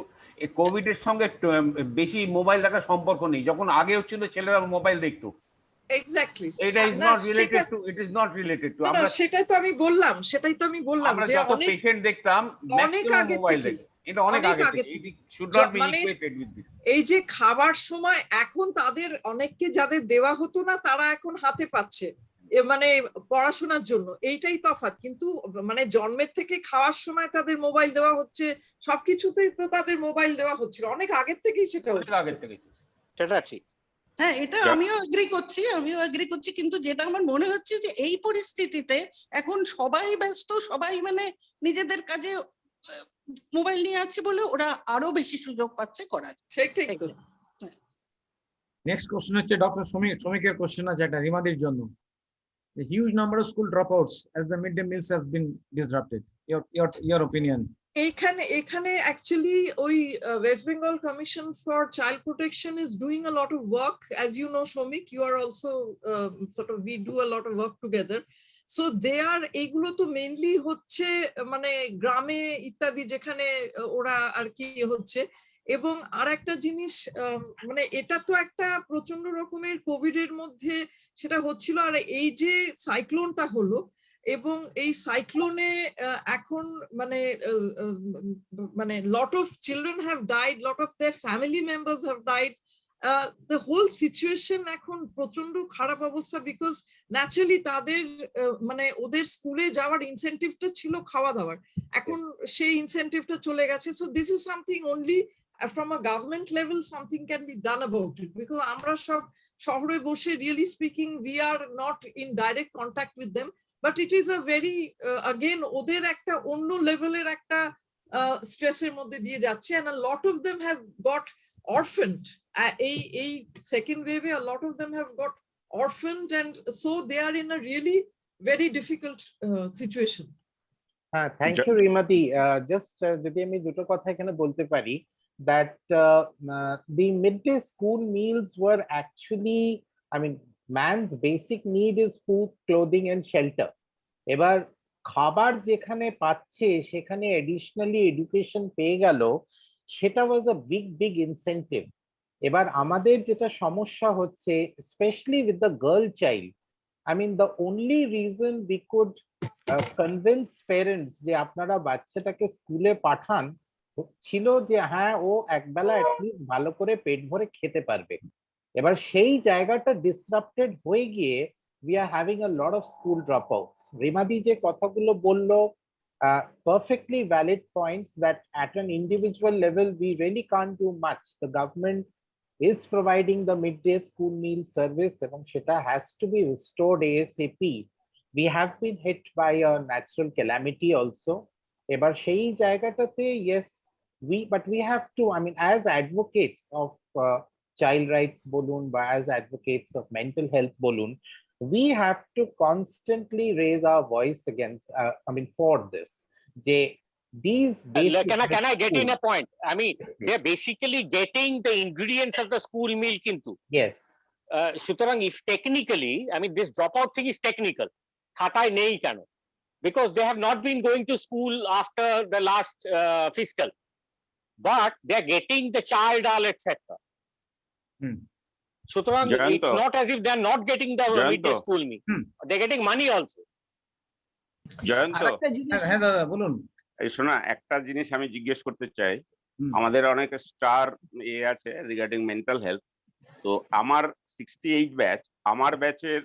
Covid এর সঙ্গে বেশি মোবাইল দেখার সম্পর্ক নেই। যখন আগে হচ্ছিল ছেলেরা মোবাইল দেখতো, এক্স্যাক্টলি, এটা is not related to, it is not related to. আমরা সেটাই তো আমি বললাম যে অনেক পেশেন্ট দেখতাম অনেক আগে মোবাইল থেকে, এটা অনেক অনেক আগে আগে থেকে থেকে। it should not be মানে equated with this. এই যে খাবার সময় এখন তাদের অনেককে যাদের দেওয়া হতো না তারা এখন হাতে পাচ্ছে মানে পড়াশোনার জন্য, এইটাই তফাৎ। কিন্তু মানে জন্মের থেকে খাওয়ার সময় তাদের মোবাইল দেওয়া হচ্ছে, সবকিছুতেই তো তাদের মোবাইল দেওয়া হচ্ছিল অনেক আগের থেকেই, সেটা অনেক হচ্ছে। আগের থেকে। সেটা ঠিক। হ্যাঁ, এটা আমিও এগ্রি করছি, কিন্তু যেটা আমার মনে হচ্ছে যে এই পরিস্থিতিতে এখন সবাই ব্যস্ত, সবাই মানে নিজেদের কাজে মোবাইল নিয়ে আছে বলে ওরা আরো বেশি সুযোগ পাচ্ছে করার। সেটাই তো। নেক্সট কোশ্চেন হচ্ছে ডক্টর শ্রমিকের কোশ্চেন আছে একটা রিমাদির জন্য। The huge number of school dropouts as the midday meals have been disrupted. Your opinion? এখানে অ্যাকচুয়ালি ওই West Bengal commission for child protection is doing a lot of work, as you know Shramik, you are also sort of we do a lot of work together. So they are, এইগুলো তো মেইনলি হচ্ছে মানে গ্রামে ইত্যাদি যেখানে ওরা আর কি হচ্ছে। এবং আর একটা জিনিস, মানে এটা তো একটা প্রচন্ড রকমের কোভিড এর মধ্যে সেটা হচ্ছিল, আর এই যে সাইক্লোনটা হলো, এবং এই সাইক্লোনে এখন মানে মানে lot of children have died, lot of their family members have died. The whole situation এখন প্রচন্ড খারাপ অবস্থা, বিকজ ন্যাচারালি তাদের মানে ওদের স্কুলে যাওয়ার ইনসেন্টিভটা ছিল খাওয়া দাওয়ার, এখন সেই ইনসেন্টিভটা চলে গেছে। So this is something only from a government level something can be done about it, because আমরা সব শহরে বসে, really speaking, we are not in direct contact with them, but it is a very again ওদের একটা অন্য লেভেলের একটা স্ট্রেসের মধ্যে দিয়ে যাচ্ছে, and a lot of them have got orphaned. এই second wave a lot of them have got orphaned, and so they are in a really very difficult situation. হ্যাঁ, থ্যাংক ইউ রিমাদি। জাস্ট যদি আমি দুটো কথা এখানে বলতে পারি, that the midday school meals were actually, I mean, man's basic need is food, clothing and shelter. এবার খাবার যেখানে পাচ্ছে সেখানে এডিশনালি এডুকেশন পেয়ে গেল, সেটা ওয়াজ আ বিগ ইনসেন্টিভ। এবার আমাদের যেটা সমস্যা হচ্ছে, specially with the girl child, I mean, the only reason we could convince parents যে আপনারা বাচ্চাটাকে স্কুলে পাঠান ছিল যে হ্যাঁ, ও একবেলা অ্যাটলিস্ট ভালো করে পেট ভরে খেতে পারবে। এবার সেই জায়গাটা ডিসরাপ্টেড হয়ে গিয়ে we are having a lot of school dropouts. রিমাদি যে কথাগুলো বললো, perfectly valid points, that at an individual level we really can't do much. The government is providing the midday school meal service এবং সেটা has to be restored ASAP. We have been hit by a natural calamity also. এবার সেই জায়গাটাতে yes, but we have to, I mean, as advocates of child rights bolun, বা as advocates of mental health bolun, we have to constantly raise our voice against, I mean, for this. These can I get in a point? I mean, they're basically getting the ingredients of the school meal kintu. Yes. সুতরাং if technically, I mean, this dropout thing is technical. খাতায় নেই কেন? Because they have not been going to school after the last fiscal, but they're getting the child all etc. সুতরাং it's not as if they're not getting the midday school meal. They're getting money also. Jayanta, হ্যাঁ দাদা বলুন। এই শোনা, একটা জিনিস আমি জিজ্ঞেস করতে চাই। আমাদের অনেক স্টার আছে রিগার্ডিং মেন্টাল হেলথ। তো আমার 68 ব্যাচ, আমার ব্যাচের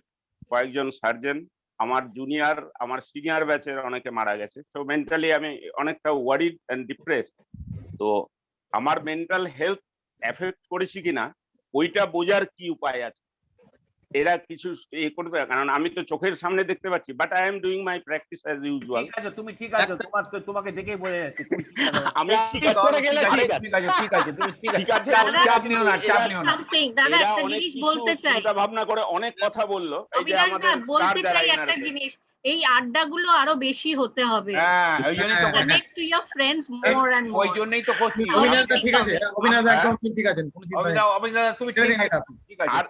কয়েকজন সার্জন, আমার জুনিয়র, আমার সিনিয়র ব্যাচের অনেকে মারা গেছে। তো মেন্টালি আমি অনেকটা ওয়ারিড এন্ড ডিপ্রেসড। তো আমার মেন্টাল হেলথ এফেক্ট করেছি কিনা ওইটা বোঝার কি উপায় আছে? এরা কিছু করবে, কারণ আমি তো চোখের সামনে দেখতে পাচ্ছি, but I am doing my practice as usual. ঠিক আছে, তুমি ঠিক আছো, তোমাকে দেখেই বোঝা যাচ্ছে তুমি ঠিক আছো। আমি ঠিক করে গেলে ঠিক আছে, ঠিক আছে, তুমি ঠিক আছে। চাপ নিও না। দাদা একটা জিনিস বলতে চাই, চিন্তা ভাবনা করে অনেক কথা বললো। এই যে আমাদের বলতে চাই একটা জিনিস, এই আড্ডাগুলো আরো বেশি হতে হবে। হ্যাঁ, ওই জন্যই তো connect to your friends more and more. ওই জন্যই তো করছি। অভিনন্দন, ঠিক আছে, অভিনন্দন একদম ঠিক আছে, কোনো চিন্তা নেই। অভিনন্দন, তুমি ঠিক আছে। আর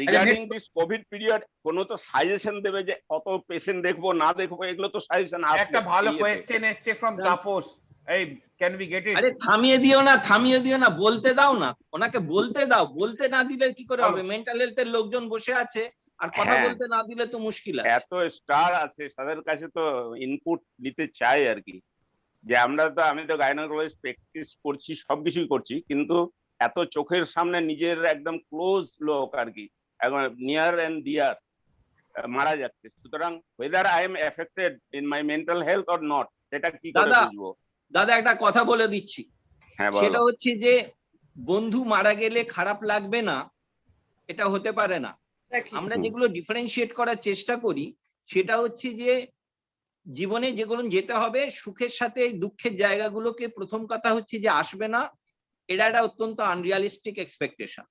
রিগার্ডিং দিস কোভিড পিরিয়ড কোন তো সাজেশন দেবে যে কত পেশেন্ট দেখবো না দেখবো, এগুলো তো সাজেশন আসবে। একটা ভালো কোশ্চেন এসছে ফ্রম তাপস, এই ক্যান উই গেট ইট? আরে থামিয়ে দিও না, বলতে দাও না, ওনাকে বলতে দাও। বলতে না দিলে কি করে হবে? মেন্টাল হেলথের লোকজন বসে আছে, আর কথা বলতে না দিলে তো মুশকিল আছে। এত স্টার আছে, তাদের কাছে তো ইনপুট নিতে চাই আর কি। যে আমি তো গাইনোকোলজিস্ট প্র্যাকটিস করছি, সবকিছুই করছি, কিন্তু এত চোখের সামনে নিজের একদম ক্লোজ লোক আর কি, একদম নিয়ার এন্ড ডিয়ার মারা যাচ্ছে। সুতরাং whether I am affected in my mental health or not, সেটা কি করে বুঝবো? দাদা একটা কথা বলে দিচ্ছি, হ্যাঁ সেটা বলো। হচ্ছে যে বন্ধু মারা গেলে খারাপ লাগবে না, এটা হতে পারে না। আমরা যেগুলো ডিফারেন্সিয়েট করার চেষ্টা করি সেটা হচ্ছে যে জীবনে যেগুলো যেতে হবে, সুখের সাথে দুঃখের জায়গাগুলোকে প্রথম কথা হচ্ছে যে আসবে না, এটা একটা অত্যন্ত আনরিয়ালিস্টিক এক্সপেকটেশন।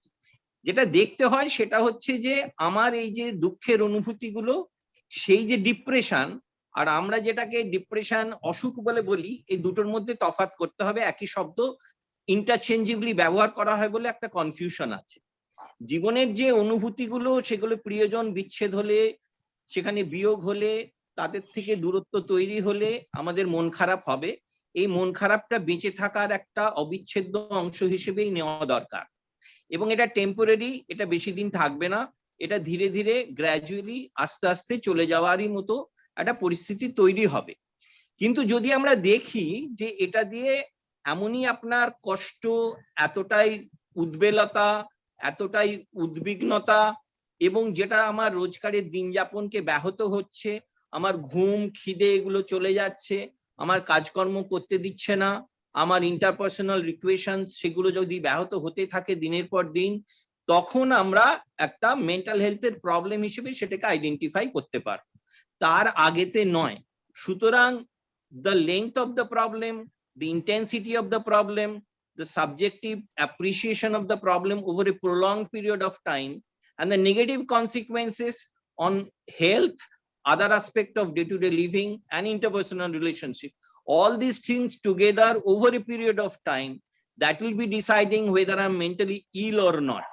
যেটা দেখতে হয় সেটা হচ্ছে যে আমার এই যে দুঃখের অনুভূতিগুলো, সেই যে ডিপ্রেশন, আর আমরা যেটাকে ডিপ্রেশন অসুখ বলে বলি, এই দুটোর মধ্যে তফাৎ করতে হবে। একই শব্দ ইন্টারচেঞ্জেবলি ব্যবহার করা হয় বলে একটা কনফিউশন আছে। জীবনের যে অনুভূতিগুলো, সেগুলো প্রিয়জন বিচ্ছেদ হলে, সেখানে বিয়োগ হলে, তাদের থেকে দূরত্ব তৈরি হলে আমাদের মন খারাপ হবে। এই মন খারাপটা বেঁচে থাকার একটা অবিচ্ছেদ্য অংশ হিসেবেই নেওয়া দরকার, এবং এটা টেম্পোরারি, এটা বেশি দিন থাকবে না, এটা ধীরে ধীরে গ্র্যাজুয়ালি আস্তে আস্তে চলে যাওয়ারই মতো একটা পরিস্থিতি তৈরি হবে। কিন্তু যদি আমরা দেখি যে এটা দিয়ে এমনই আপনার কষ্ট, এতটাই উদ্বেলতা, এতটাই উদ্বিগ্নতা, এবং যেটা আমার রোজকারের দিন যাপনকে ব্যাহত হচ্ছে, আমার ঘুম খিদে এগুলো চলে যাচ্ছে, আমার কাজকর্ম করতে দিচ্ছে না, আমার ইন্টারপার্সোনাল রিকুয়েশন সেগুলো যদি ব্যাহত হতে থাকে দিনের পর দিন, তখন আমরা একটা মেন্টাল হেলথের প্রবলেম হিসেবে সেটাকে আইডেন্টিফাই করতে পারবো, তার আগেতে নয়। সুতরাং the length of the problem, the intensity of the problem, the subjective appreciation of the problem over a prolonged period of time, and the negative consequences on health, other aspect of day-to-day living and interpersonal relationship, all these things together over a period of time, that will be deciding whether I'm mentally ill or not.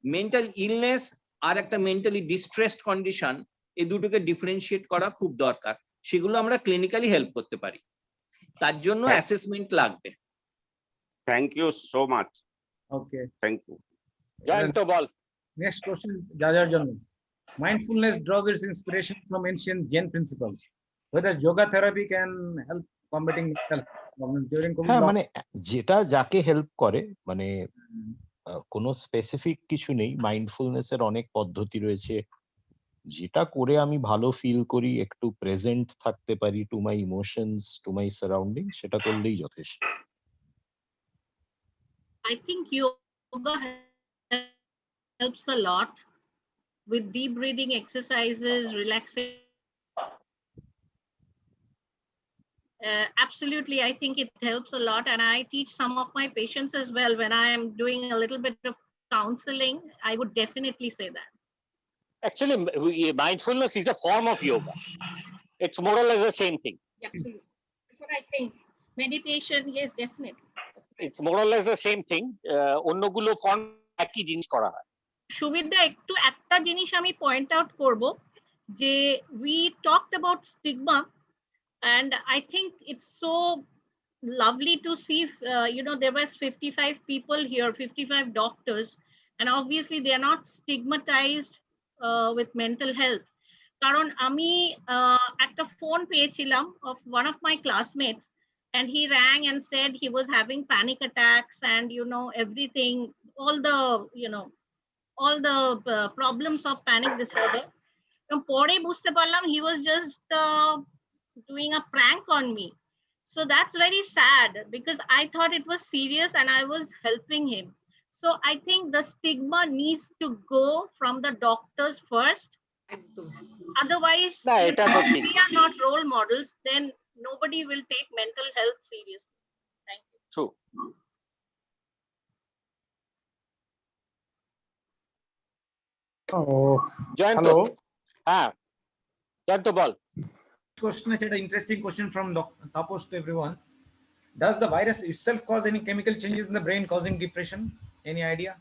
Mental illness আর একটা mentally distressed condition, এই দুটোকে ডিফারেন্সিয়েট করা খুব দরকার। সেগুলো আমরা ক্লিনিক্যালি হেল্প করতে পারি, তার জন্য অ্যাসেসমেন্ট লাগবে। Thank you so much. Okay, thank you. Jayanta বল। নেক্সট কোশ্চেন যার জন্য, mindfulness draws its inspiration from ancient Jain principles, whether yoga therapy can help combating mental problems during COVID. হ্যাঁ, মানে যেটা যাকে হেল্প করে, মানে কোনো স্পেসিফিক কিছু নেই। মাইন্ডফুলনেস এর অনেক পদ্ধতি রয়েছে, যেটা করে আমি ভালো ফিল করি, একটু প্রেজেন্ট থাকতে পারি to my emotions, to my surrounding, সেটা করলেই যথেষ্ট। I think yoga helps a lot with deep breathing exercises, relaxation. Absolutely, I think it helps a lot, and I teach some of my patients as well. When I am doing a little bit of counseling, I would definitely say that. Actually, mindfulness is a form of yoga. It's more or less the same thing. Absolutely, that's what I think. Meditation, yes, definitely. It's more or less the same thing. অন্যগুলো ফর্ম একই জিনিস করা হয়। সুবিধা একটু একটা জিনিস আমি পয়েন্ট আউট করব, যে we talked about stigma, and I think it's so lovely to see, there was 55 people here, 55 doctors, and obviously they are not stigmatized with mental health. কারণ আমি একটা ফোন পেয়েছিলাম of one of my classmates, and he rang and said he was having panic attacks and everything, all the problems of panic disorder. পরে বুঝতে পারলাম he was just doing a prank on me. So that's very sad, because I thought it was serious and I was helping him. So I think the stigma needs to go from the doctors first. Otherwise, if we are not role models, then nobody will take mental health seriously. Thank you. True. Hello. Jayant bol. Question is an interesting question from Tapos to everyone. Does the virus itself cause any chemical changes in the brain causing depression? Any idea?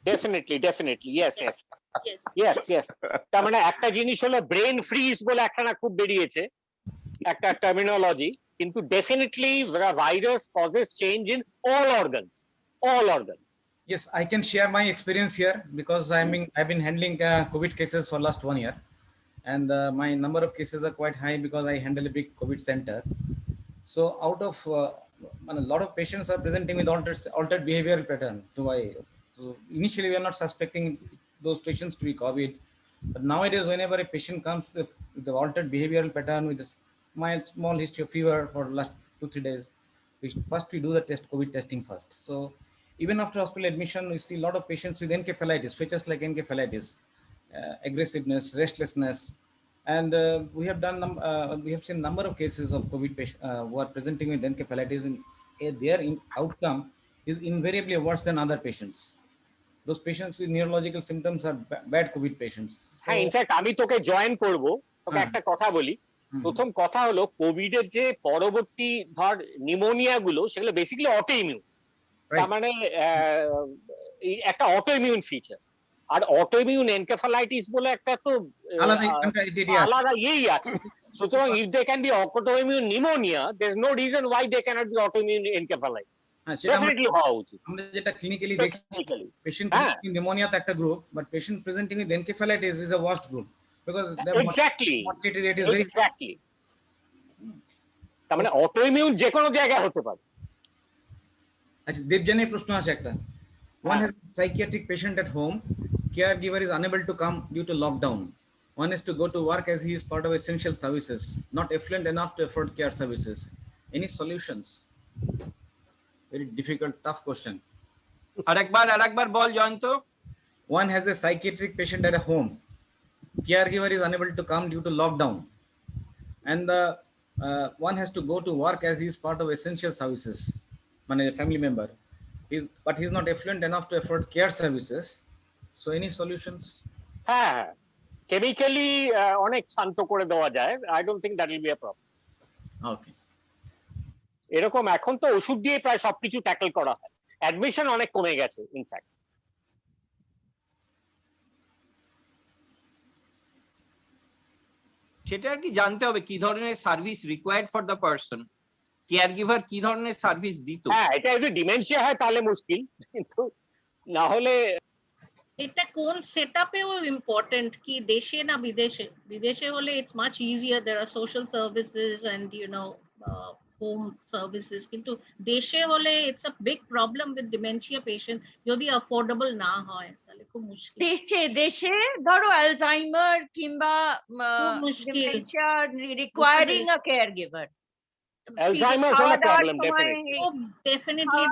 Definitely, yes. তার মানে একটা জিনিস হলো ব্রেন ফ্রিজ বলে একটা না খুব বেরিয়েছে, একটা টার্মিনোলজি, কিন্তু definitely virus causes change in all organs. Yes, I can share my experience here, because I've been handling COVID cases for last 1 year, and my number of cases are quite high because I handle a big COVID center. So out of and a lot of patients are presenting with altered behavioral pattern. So initially we are not suspecting those patients to be COVID, but nowadays whenever a patient comes with the altered behavioral pattern with a mild small history of fever for last 2-3 days, we do the COVID testing first. So even after hospital admission, we see a lot of patients with encephalitis, features like encephalitis, aggressiveness, restlessness, and we have seen number of cases of COVID patients who are presenting with encephalitis, and their outcome is invariably worse than other patients. Those patients with neurological symptoms are bad COVID patients. হ্যাঁ, ইনফ্যাক্ট আমি তোকে জয়েন করব, তোকে একটা কথা বলি। প্রথম কথা হলো কোভিড এর যে পরবর্তী ধর নিউমোনিয়া গুলো, সেগুলো বেসিক্যালি অটো ইমিউন, তার মানে একটা অটো ইমিউন ফিচার। আর অটো ইমিউন এনকেফালাইটিস বলে একটা তো আলাদা ইয়েই আছে। সুতরাং if they can be autoimmune pneumonia, there is no reason why they can't be autoimmune encephalitis. Definitely হওয়া উচিত। আমরা যেটা ক্লিনিক্যালি দেখছি, পেশেন্ট প্রেজেন্টিং নিউমোনিয়া তো একটা group, but patient presenting with encephalitis is a worst group, because exactly exactly. তার মানে অটো ইমিউন যে কোনো জায়গায় হতে পারে। আচ্ছা, দেবজানের প্রশ্ন আছে একটা। One has a psychiatric patient at home, caregiver is unable to come due to lockdown. One has to go to work as he is part of essential services, not affluent enough to afford care services. Any solutions? Very difficult, tough question. আরেকবার বল Jayanta. One has a psychiatric patient at a home. Caregiver is unable to come due to lockdown, and the one has to go to work as he is part of essential services. মানে family member, but he's not affluent enough to afford care services. So any solutions? হ্যাঁ, কেমিক্যালি অনেক শান্ত করে দেওয়া যায়। I don't think that will be a problem. Okay. এরকম এখন তো ওষুধ দিয়ে প্রায় সবকিছু ট্যাকল করা হয়। অ্যাডমিশন অনেক কমে গেছে ইনফ্যাক্ট। সেটা আর কি জানতে হবে কি ধরনের service required for the person, care giver কি ধরনের সার্ভিস দিত। হ্যাঁ, এটা যদি ডিমেনশিয়া হয় তাহলে মুশকিল, কিন্তু না হলে এটা কোন সেটআপেও ইম্পর্টেন্ট কি দেশে না বিদেশে। বিদেশে হলে it's much easier, there are social services and you know home services, কিন্তু দেশে হলে it's a big problem with dementia patient, যদি অ্যাফোর্ডেবল না হয় তাহলে খুব মুশকিল। দেশে ধরো অ্যালজাইমার কিংবা dementia requiring a caregiver, Alzheimer কোনো প্রবলেম ডেফিনেটলি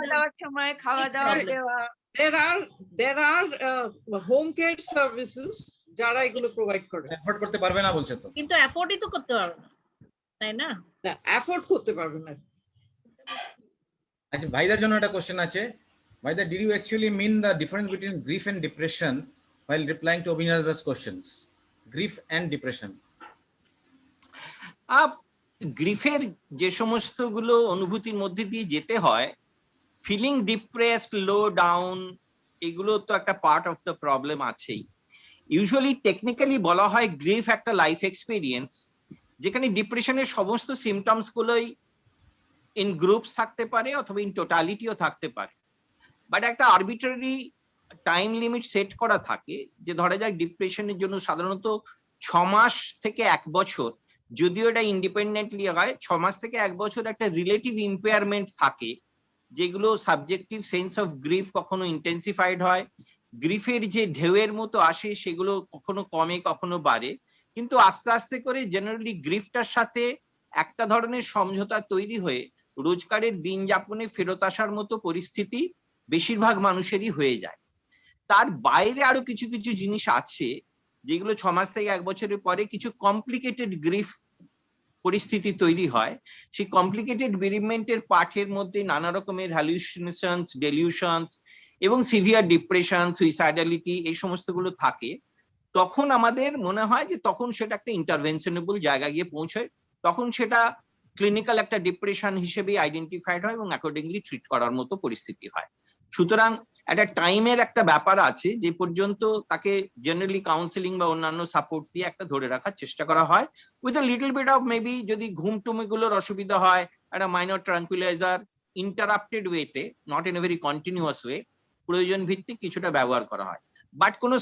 সময় খাওয়া দাওয়া দেওয়া। There are home care services যারা এগুলো প্রোভাইড করে। অ্যাফোর্ড করতে পারবে না বলছে তো, কিন্তু অ্যাফোর্ডই তো করতে পারবে না, তাই না? অ্যাফোর্ড করতে পারবে না। আচ্ছা, ভাইদার জন্য একটা কোশ্চেন আছে। ভাইদা, did you actually mean the difference between grief and depression while replying to Abhinav's questions? Grief and depression. গ্রিফের যে সমস্ত গুলো অনুভূতির মধ্যে দিয়ে যেতে হয়, ফিলিং ডিপ্রেসড, লো ডাউন, এগুলো তো একটা পার্ট অফ দ্য প্রবলেম আছেই। ইউজুয়ালি টেকনিক্যালি বলা হয় গ্রিফ একটা লাইফ এক্সপিরিয়েন্স, যেখানে ডিপ্রেশনের সমস্ত সিমটমস গুলোই ইন গ্রুপস থাকতে পারে অথবা ইন টোটালিটিও থাকতে পারে, বাট একটা আরবিট্রারি টাইম লিমিট সেট করা থাকে যে ধরা যাক ডিপ্রেশনের জন্য সাধারণত 6 মাস থেকে 1 বছর, যদিও এটা ইন্ডিপেন্ডেন্টলি হয়, 6 মাস থেকে 1 বছর একটা রিলেটিভ ইম্পেয়ারমেন্ট থাকে, যেগুলো সাবজেক্টিভ সেন্স অফ গ্রিফ কখনো ইন্টেন্সিফাইড হয়, গ্রিফের যে ঢেউয়ের মতো আসে সেগুলো কখনো কমে কখনো বাড়ে, কিন্তু আস্তে আস্তে করে জেনারেলি গ্রিফটার সাথে একটা ধরনের সমঝোতা তৈরি হয়ে রোজগারের দিন যাপনে ফেরত আসার মতো পরিস্থিতি বেশিরভাগ মানুষেরই হয়ে যায়। তার বাইরে আরো কিছু কিছু জিনিস আছে যেগুলো 6 মাস থেকে 1 বছরের পরে কিছু কমপ্লিকেটেড গ্রিফ পরিস্থিতি তৈরি হয়। সেই কমপ্লিকেটেড বেরিমেন্টের পাঠের মধ্যে নানা রকমের হ্যালুসিনেশনস, ডেলিউশনস এবং সিভিয়ার ডিপ্রেশন, সুইসাইডালিটি, এই সমস্ত গুলো থাকে। তখন আমাদের মনে হয় যে তখন সেটা একটা ইন্টারভেনশনেবল জায়গায় গিয়ে পৌঁছয়, তখন সেটা ক্লিনিক্যাল একটা ডিপ্রেশন হিসেবে আইডেন্টিফাইড হয় এবং অ্যাকর্ডিংলি ট্রিট করার মতো পরিস্থিতি হয়। সুতরাং একটা টাইমের একটা ব্যাপার আছে যে পর্যন্ত তাকে জেনারেলি কাউন্সিলিং বা অন্যান্য সাপোর্ট দিয়ে একটা ধরে রাখার চেষ্টা করা হয় with a little bit of maybe, যদি ঘুম টুমিগুলোর অসুবিধা হয় একটা মাইনর ট্রাঙ্কুইলাইজার ইন্টারাপ্টেড ওয়েতে, not in a very continuous way, প্রয়োজন ভিত্তিক কিছুটা ব্যবহার করা হয়। বাট কোনো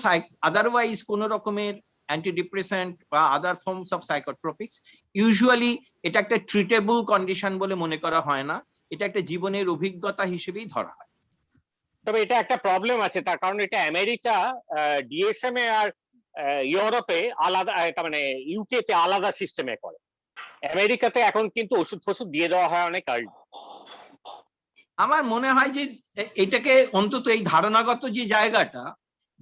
আদারওয়াইজ কোনো রকমের অ্যান্টিডিপ্রেসেন্ট বা আদার ফর্মস অফ সাইকোট্রপিক্স, ইউজুয়ালি এটা একটা ট্রিটেবল কন্ডিশন বলে মনে করা হয় না, এটা একটা জীবনের অভিজ্ঞতা হিসেবেই ধরা হয়। তবে এটা একটা প্রবলেম আছে, তার কারণ এটা আমেরিকা ডিএসএম এ আর ইউরোপে আলাদা, তার মানে ইউকে তে আলাদা সিস্টেমে করে। আমেরিকাতে এখন কিন্তু ওষুধ ফষুধ দিয়ে দেওয়া হয় অনেক আর্লি। আমার মনে হয় যে এটাকে অন্তত এই ধারণাগত যে জায়গাটা,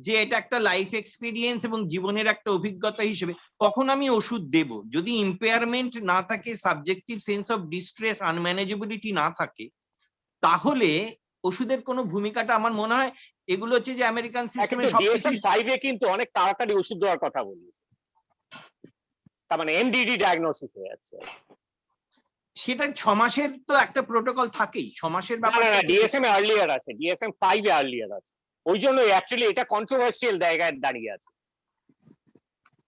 যে এটা একটা লাইফ এক্সপিরিয়েন্স এবং জীবনের একটা অভিজ্ঞতা হিসেবে কখন আমি ওষুধ দেব, যদি ইম্পেয়ারমেন্ট না থাকে, সাবজেক্টিভ সেন্স অফ ডিস্ট্রেস, আনম্যানেজেবিলিটি না থাকে, তাহলে ওষুধের কোনো ভূমিকাটা আমার মনে হয় এগুলো হচ্ছে যে আমেরিকান সিস্টেমে DSM-5 এ কিন্তু অনেক তাড়াতাড়ি ওষুধ দেওয়ার কথা বলিস, তার মানে এমডিডি ডায়াগনোসিস হয়ে যাচ্ছে। সেটা 6 মাসের তো একটা প্রোটোকল থাকেই, 6 মাসের ব্যাপার। না ডিএসএম এ আর্লিয়ার আছে, DSM-5 এ আর্লিয়ার আছে, ওই জন্য অ্যাকচুয়ালি এটা কন্ট্রোভার্সিয়াল জায়গায় দাঁড়িয়ে আছে।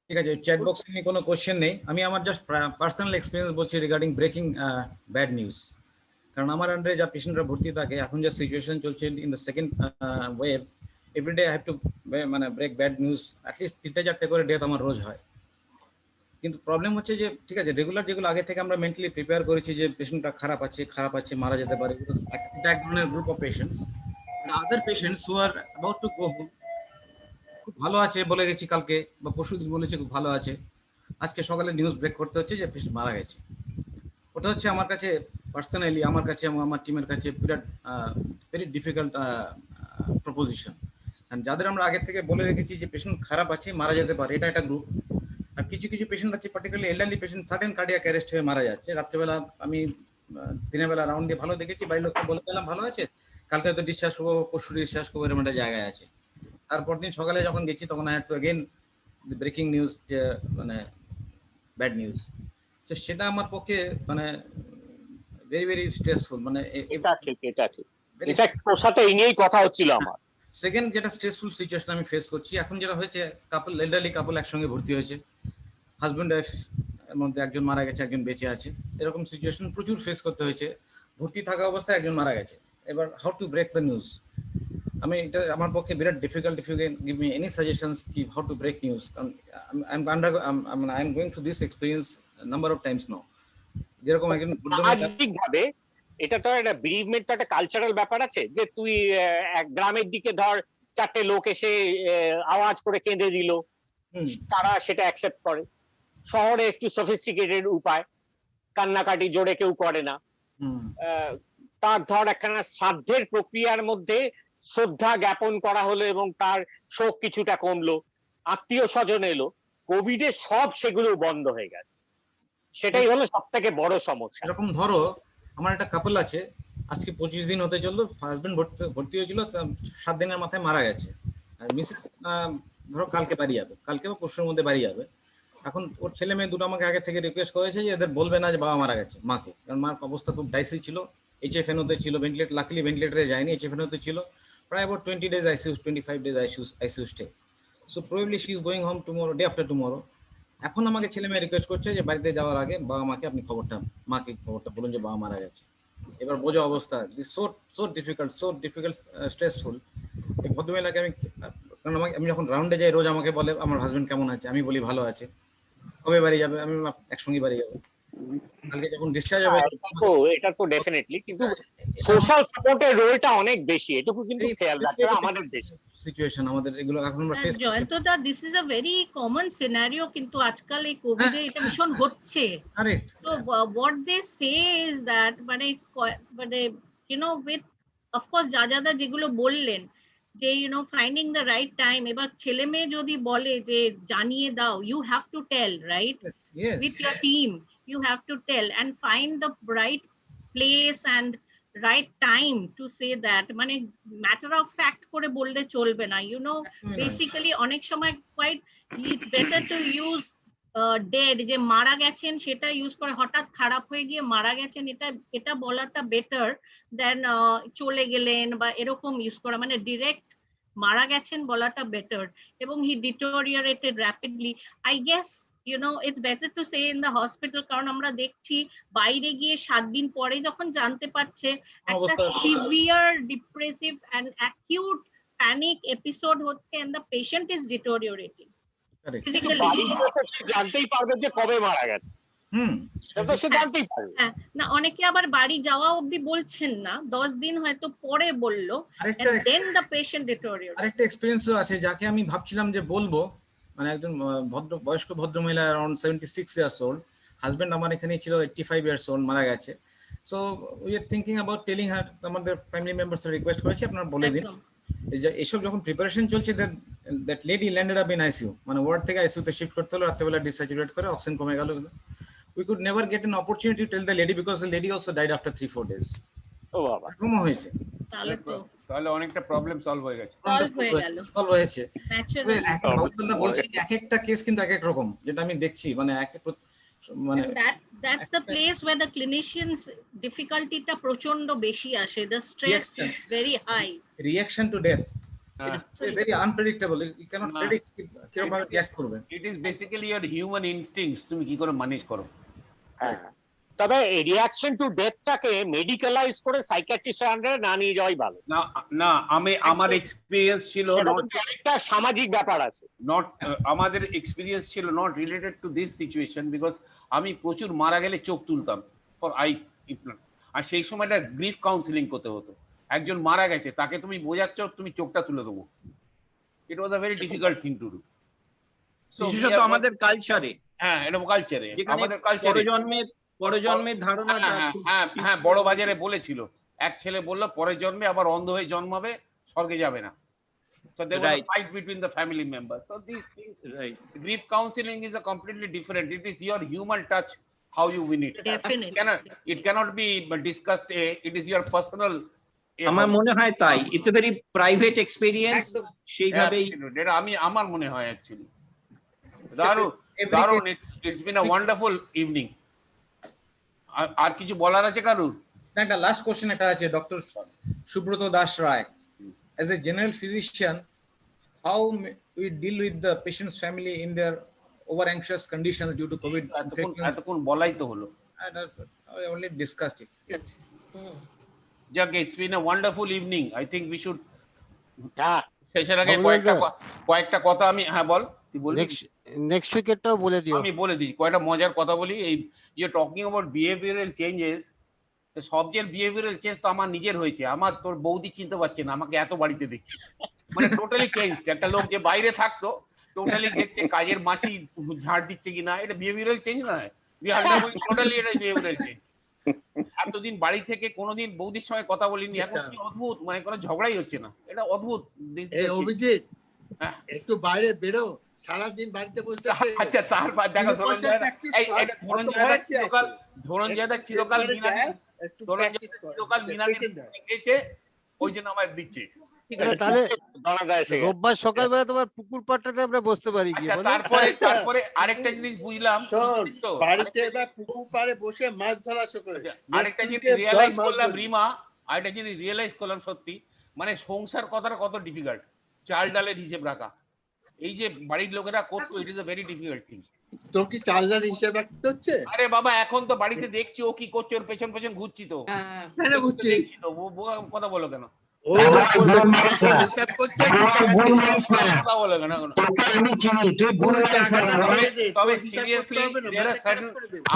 ঠিক আছে, চ্যাট বক্সে নিয়ে কোনো কোশ্চেন নেই, আমি আমার জাস্ট পার্সোনাল এক্সপিরিয়েন্স বলছি রিগার্ডিং ব্রেকিং ব্যাড নিউজ। কারণ আমার আন্ডারে যা পেশেন্টরা ভর্তি থাকে, এখন যা সিচুয়েশন চলছে in the second wave, everyday I have to মানে ব্রেক ব্যাড নিউজ, অ্যাটলিস্ট 3-4টে করে ডেথ আমার রোজ হয়। কিন্তু প্রবলেম হচ্ছে যে ঠিক আছে, রেগুলার যেগুলো আগে থেকে আমরা মেন্টালি প্রিপেয়ার করেছি যে পেশেন্টটা খারাপ আছে, মারা যেতে পারে, এটা এক ধরনের group of patients. Other patients who are about to go home, খুব ভালো আছে বলে গেছি কালকে বা পরশুদিন বলেছে খুব ভালো আছে, আজকে সকালে নিউজ ব্রেক করতে হচ্ছে যে পেশেন্ট মারা গেছে। ওটা হচ্ছে আমার কাছে পার্সোনালি, আমার কাছে এবং আমার টিমের কাছে বিরাট ভেরি ডিফিকাল্ট প্রপোজিশন। যাদের আমরা আগে থেকে বলে রেখেছি যে পেশেন্ট খারাপ আছে, মারা যেতে পারে, এটা একটা গ্রুপ। আর কিছু পেশেন্ট আছে, particularly elderly patient, sudden cardiac arrest হয়ে মারা যাচ্ছে। রাত্রেবেলা আমি দিনের বেলা রাউন্ড দিয়ে ভালো দেখেছি, বাড়ির লোককে বলে গেলাম ভালো আছে, কালকে হয়তো ডিসচার্জ করবো, পরশু ডিসচার্জ করবো, এরকম একটা জায়গায় আছে। তারপর দিন সকালে যখন গেছি তখন I had to again breaking news, যে মানে ব্যাড নিউজ। তো সেটা আমার পক্ষে মানে ভেরি ভেরি স্ট্রেসফুল। মানে এটা ঠিক এটা তোর সাথে এই নিয়েই কথা হচ্ছিল আমার। সেকেন্ড যেটা স্ট্রেসফুল সিচুয়েশন আমি ফেস করছি এখন, যেটা হয়েছে কাপল, এল্ডারলি কাপল একসঙ্গে ভর্তি হয়েছে, হাজব্যান্ড ওয়াইফ এর মধ্যে একজন মারা গেছে, একজন বেঁচে আছে, এরকম সিচুয়েশন প্রচুর ফেস করতে হয়েছে। ভর্তি থাকা অবস্থায় একজন মারা গেছে, এবার how to break the news. আমি এটা আমার পক্ষে বিরাট difficult. If you can give me any suggestions কি হাউ টু ব্রেক নিউজ, কারণ I am going through this experience number of times now. যেরকম একজন ভাবে এটা তো একটা বিরিভমেন্ট, তো একটা কালচারাল ব্যাপার আছে, যে তুই এক গ্রামের দিকে ধর 4টে লোক এসে আওয়াজ করে কেঁদে দিল, তারা সেটা অ্যাকসেপ্ট করে। শহরে একটু সফিস্টিকেটেড উপায়, কান্নাকাটি জোরে কেউ করে না। তার ধর একখানা শ্রাদ্ধের প্রক্রিয়ার মধ্যে শ্রদ্ধা জ্ঞাপন করা হলো এবং তার শোক কিছুটা কমলো, আত্মীয় স্বজন এলো, কোভিডে সব সেগুলো বন্ধ হয়ে গেছে। সেটাই হলো সব থেকে বড় সমস্যা। এরকম ধরো আমার একটা কাপল আছে, আজকে 25 দিন হতে চললো, হাজবেন্ড ভর্তি হয়েছিল, 7 দিনের মাথায় মারা গেছে। আর মিসেস ধরো কালকে বাড়ি যাবে, কালকে বা পরশুর মধ্যে বাড়ি যাবে। এখন ওর ছেলে মেয়ে দুটো আমাকে আগে থেকে রিকোয়েস্ট করেছে যে এদের বলবে না যে বাবা মারা গেছে, মাকে, কারণ মার অবস্থা খুব ডাইসি ছিল, HFNO-তে ছিল, ভেন্টিলেটর, লাকিলি ভেন্টিলেটরে যায়নি, HFNO-তে ছিল, প্রায় about 20 days ICU, 25 days ICU stay. So probably she is going home tomorrow, day after tomorrow. এখন আমাকে ছেলে মেয়ে রিকোয়েস্ট করছে যে বাড়িতে যাওয়ার আগে বাবা মাকে আপনি মাকে খবরটা বলুন যে বাবা মারা গেছে। এবার বোঝো অবস্থা, সো ডিফিকাল্ট স্ট্রেসফুল। এই ভদ্রমহিলাকে কারণ আমি যখন রাউন্ডে যাই রোজ আমাকে বলে আমার হাজবেন্ড কেমন আছে, আমি বলি ভালো আছে, কবে বাড়ি যাবে, আমি একসঙ্গে বাড়ি যাবো, কালকে যখন ডিসচার্জ হবে। এটা তো ডেফিনেটলি, কিন্তু সোশ্যাল সাপোর্টের রোলটা অনেক বেশি, এটুকু কিন্তু খেয়াল রাখতে হবে আমাদের দেশে। সিচুয়েশন আমাদের এগুলো এখন আমরা ফেস করছি। জয়ন্তদা, this is a very common scenario, কিন্তু আজকাল এই কোভিডে এটা ভীষণ হচ্ছে। তো what they say is that মানে ইউ নো উইথ অফকোর্স যাদা যেগুলো বললেন যে ফাইন্ডিং দ্য রাইট টাইম, এবার ছেলে মেয়ে যদি বলে যে জানিয়ে দাও, you have to tell, right, with your team you have to tell and find the right place and right time to say that, মানে matter of fact করে বললে চলবে না, basically অনেক সময় quite it's better to use dead, যে মারা গেছেন সেটা ইউজ করে, হঠাৎ খারাপ হয়ে গিয়ে মারা গেছেন এটা বলাটা বেটার দেন চলে গেলেন বা এরকম ইউজ করা, মানে ডিরেক্ট মারা গেছেন বলাটা বেটার। এবং he deteriorated rapidly, I guess it's better to say in the hospital, কারণ আমরা দেখছি বাইরে গিয়ে 7 দিন পরে যখন জানতে পারছে একটা severe depressive and acute panic episode হচ্ছে and the patient is deteriorating. কিন্তু বাড়িতে তো সে জানতেই পারবে যে কবে মারা গেছে, সেটা তো সে জানতেই পারবে। হ্যাঁ, না অনেকে আবার বাড়ি যাওয়া অবধি বলছেন না, 10 দিন হয়তো পরে বললো, and then the patient deteriorates. আরেকটা এক্সপেরিয়েন্সও আছে যাকে আমি ভাবছিলাম যে বলবো, মানে একজন বয়স্ক ভদ্রমহিলা অ্যারাউন্ড 76 ইয়ার্স ওল্ড, হাজবেন্ড আমার এখানেই ছিল 85 ইয়ার্স ওল্ড, মারা গেছে। So we are thinking about telling her, আমাদের ফ্যামিলি মেম্বার্স রিকোয়েস্ট করেছি আপনারা বলে দিন। এসব যখন প্রিপারেশন চলছে, that lady landed up in ICU, মানে ওয়ার্ড থেকে আইসিইউতে শিফট করতে হলো, রাত্রেবেলা ডিস্যাচুরেট করে অক্সিজেন কমে গেল। We could never get an opportunity to tell the lady because the lady also died after 3-4 days. ও বাবা, এরকম হয়েছে। তাহলে অনেকটা প্রবলেম সলভ হয়ে গেছে। সলভ হয়েছে। বলছি এক একটা কেস কিন্তু এক এক রকম, যেটা আমি দেখছি, মানে মানে that's the place where the clinicians difficulty টা প্রচন্ড বেশি আসে, the stress is very high. Reaction to death, it is very unpredictable, you cannot predict কিরকম ভাবে রিঅ্যাক্ট করবে। It is basically your human instincts, তুমি কি করে ম্যানেজ করো। হ্যাঁ, তবে রিঅ্যাকশন টু ডেথটাকে মেডিকেলাইজ করে সাইকিয়াট্রিস্টের আন্ডারে না নিয়ে যাওয়াই ভালো। না না, আমার এক্সপেরিয়েন্স ছিল একটা সামাজিক ব্যাপার আছে, নট আমাদের এক্সপেরিয়েন্স ছিল not related to this situation, because আমি প্রচুর মারা গেলে চোখ তুলতাম ফর আই ইমপ্লান্ট, আর সেই সময়টা গ্রিফ কাউন্সিলিং করতে হতো। একজন মারা গেছে, তাকে তুমি বোঝাচ্ছ তুমি চোখটা তুলে দেবো, it was a very difficult thing to do. বিশেষত আমাদের কালচারে, হ্যাঁ এটা কালচারে, আমাদের কালচারে পরজন্মের ধারণাটা। হ্যাঁ, বড় বাজারে বলেছিল, এক ছেলে বলল পরের জন্মে আবার অন্ধ হয়ে জন্মাবে, স্বর্গে যাবে না। So there was a fight between the family members. So these things, grief counseling is a completely different. It is your human touch, how you win it. Definitely. It cannot be discussed. It is your personal. আমার মনে হয় তাই, it's a very private experience, সেইভাবেই এটা আমার মনে হয় অ্যাকচুয়ালি। দারুণ, it's been a wonderful evening. আর কিছু বলার আছে কারুর? একটা লাস্ট কোশ্চেন একটা আছে, doctor Subrata Das Roy, as a general physician, how we deal with the patient's family in their over anxious conditions due to COVID infections? এতক্ষণ বলাই তো হলো, I only discussed it. যাক, it's been a wonderful evening. I think we should শেষের আগে কয়েকটা কথা আমি, হ্যাঁ বল, তুই বল। নেক্সট উইকেটটাও বলে দিও। আমি বলে দিই কয়েকটা মজার কথা বলি। এই you talking about behavioural changes, সবচেয়ে বিহেভিয়ারাল চেঞ্জ তো আমার নিজের হয়েছে। আমার তোর বৌদি চিনতে পারছে না, আমাকে এত বাড়িতে দেখছি, মানে টোটালি চেঞ্জ। একটা লোক যে বাইরে থাকতো টোটালি দেখছে কাজের মাসি ঝাড় দিচ্ছে কিনা, এটা বিহেভিয়ারাল চেঞ্জ নয়, টোটালি এটা বিহেভিয়ারাল চেঞ্জ। এতদিন বাড়ি থেকে কোনোদিন বৌদির সঙ্গে কথা বলিনি, এখন কি অদ্ভুত, মানে কোনো ঝগড়াই হচ্ছে না, এটা অদ্ভুত। অভিজিৎ একটু বাইরে বেরো, সারাদিন বাড়িতে বসে। আচ্ছা, তারপর দেখো ধরঞ্জয়দা চিরকাল গেছে, ওই জন্য আমার দিচ্ছে। ঠিক আছে, তাহলে রোববার সকালবেলা তোমার পুকুর পাড়টাতে আমরা বসতে পারি গিয়ে। তারপরে আরেকটা জিনিস বুঝলাম, বাড়িতে এবার পুকুর পাড়ে বসে মাছ ধরা শুরু। আরেকটা জিনিস রিয়েলাইজ করলাম রিমা, আরেকটা জিনিস রিয়েলাইজ করলাম সত্যি, মানে সংসার কথাটা কত ডিফিকাল্ট, চাল ডালের হিসেব রাখা। এই যে বাড়ির লোকেরা করতো, it is a very difficult thing. তোর কি চাল ডালের হিসেব রাখতে হচ্ছে? আরে বাবা, এখন তো বাড়িতে দেখছি ও কি করছে, ওর পেছন পেছন ঘুরছি তো, কথা বলো কেন?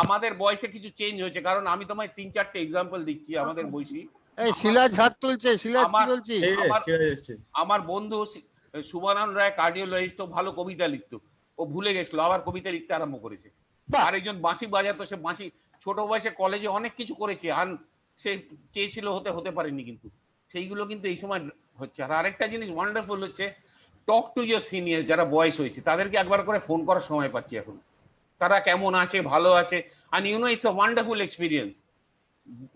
আমাদের বয়সে কিছু চেঞ্জ হয়েছে, কারণ আমি তোমায় 3-4টে এক্সাম্পল দিচ্ছি আমাদের বয়সী। শিলাজ হাত তুলছে, শিলাজ কি বলছিস? আমার বন্ধু শুভানন্দ রায় কার্ডিওলজিস্ট, ভালো কবিতা লিখতো, ও ভুলে গেছিল, আবার কবিতা লিখতে আরম্ভ করেছে। আরেকজন বাঁশি বাজাতো, সে বাঁশি ছোট বয়সে কলেজে অনেক কিছু করেছে, আর সে চেয়েছিল হতে পারেনি, কিন্তু সেইগুলো কিন্তু এই সময় হচ্ছে। আর আরেকটা জিনিস ওয়ান্ডারফুল হচ্ছে, টক টু ইয়োর সিনিয়র, যারা বয়স হয়েছে তাদেরকে একবার করে ফোন করার সময় পাচ্ছি এখন, তারা কেমন আছে, ভালো আছে। আর you know, it's a wonderful experience.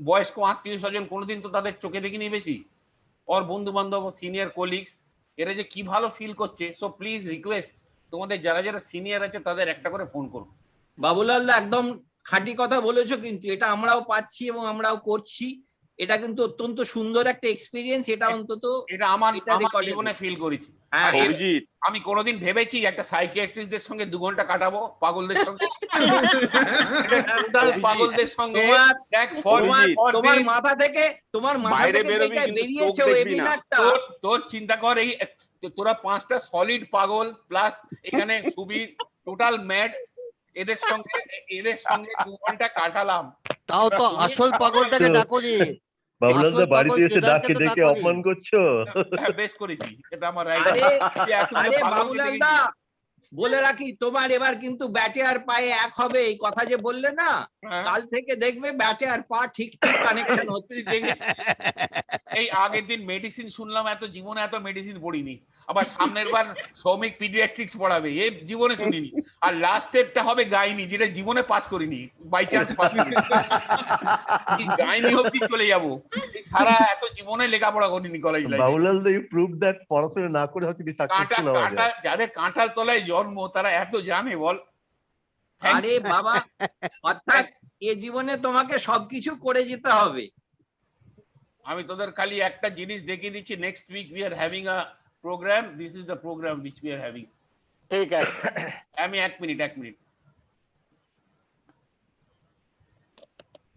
বয়স্ক আত্মীয় স্বজন কোনোদিন তো তাদের চোখে দেখিনি বেশি, ওর বন্ধু বান্ধব, সিনিয়র কলিগস, এরা যে কি ভালো ফিল করছে। সো প্লিজ রিকোয়েস্ট, তোমাদের যারা যারা সিনিয়র আছে তাদের একটা করে ফোন করুন। বাবুলাল একদম খাঁটি কথা বলেছো, কিন্তু এটা আমরাও পাচ্ছি এবং আমরাও করছি। এটা কিন্তু অত্যন্ত সুন্দর একটা এক্সপিরিয়েন্স, এটা অন্তত এটা আমার জীবনে ফিল করেছি। আমি কোনোদিন ভেবেছি একটা সাইকিয়াট্রিস্টদের সঙ্গে 2 ঘন্টা কাটাবো, পাগলদের সঙ্গে, পাগলদের সঙ্গে। তোমার মাথা থেকে বেরিয়েছে ওয়েবিনারটা, তোর চিন্তা কর, এই তোরা পাঁচটা সলিড পাগল প্লাস এখানে সুবীর টোটাল ম্যাড, এদের সঙ্গে 2 ঘন্টা কাটালাম। তাও তো আসল পাগলটাকে ডাকোনি। বাবুলালদা বাড়িতে এসে ডাকে ডেকে অপমান করছো। হ্যাঁ, বেশ করেছি, এটা আমার রাইট। আরে বাবুলালদা বলে রাখি, তোমার এবার কিন্তু ব্যাটে আর পায়ে এক হবে, এই কথা যে বললে না, কাল থেকে দেখবে ব্যাটে আর পা ঠিক ঠিক কানেকশন হচ্ছে। এই আগের দিন মেডিসিন শুনলাম, জীবনে এত মেডিসিন পড়িনি। আবার সামনের বার শ্রমিক পিডিয়াট্রিক্স পড়াবে, এই জীবনে শুনিনি। আর লাস্টেরটা হবে গাইনি, যেটা জীবনে পাস করিনি, বাই চান্স পাস করিনি। গাইনি অবধি চলে যাবো, সারা এত জীবনে লেখাপড়া করিনি কলেজ লাইফে। বাবুলালদা ইউ প্রুভ দ্যাট পড়াশোনা না করে হচ্ছে সাকসেসফুল হওয়া যায়। যাদের কাঁঠাল তলায় জন্ম তারা এত জানে বল। আরে বাবা, অর্থাৎ এ জীবনে তোমাকে সবকিছু করে যেতে হবে। আমি তোদের খালি একটা জিনিস দেখিয়ে দিচ্ছি, next week we are having a programme, this is the programme which we are having. ঠিক আছে, আমি এক মিনিট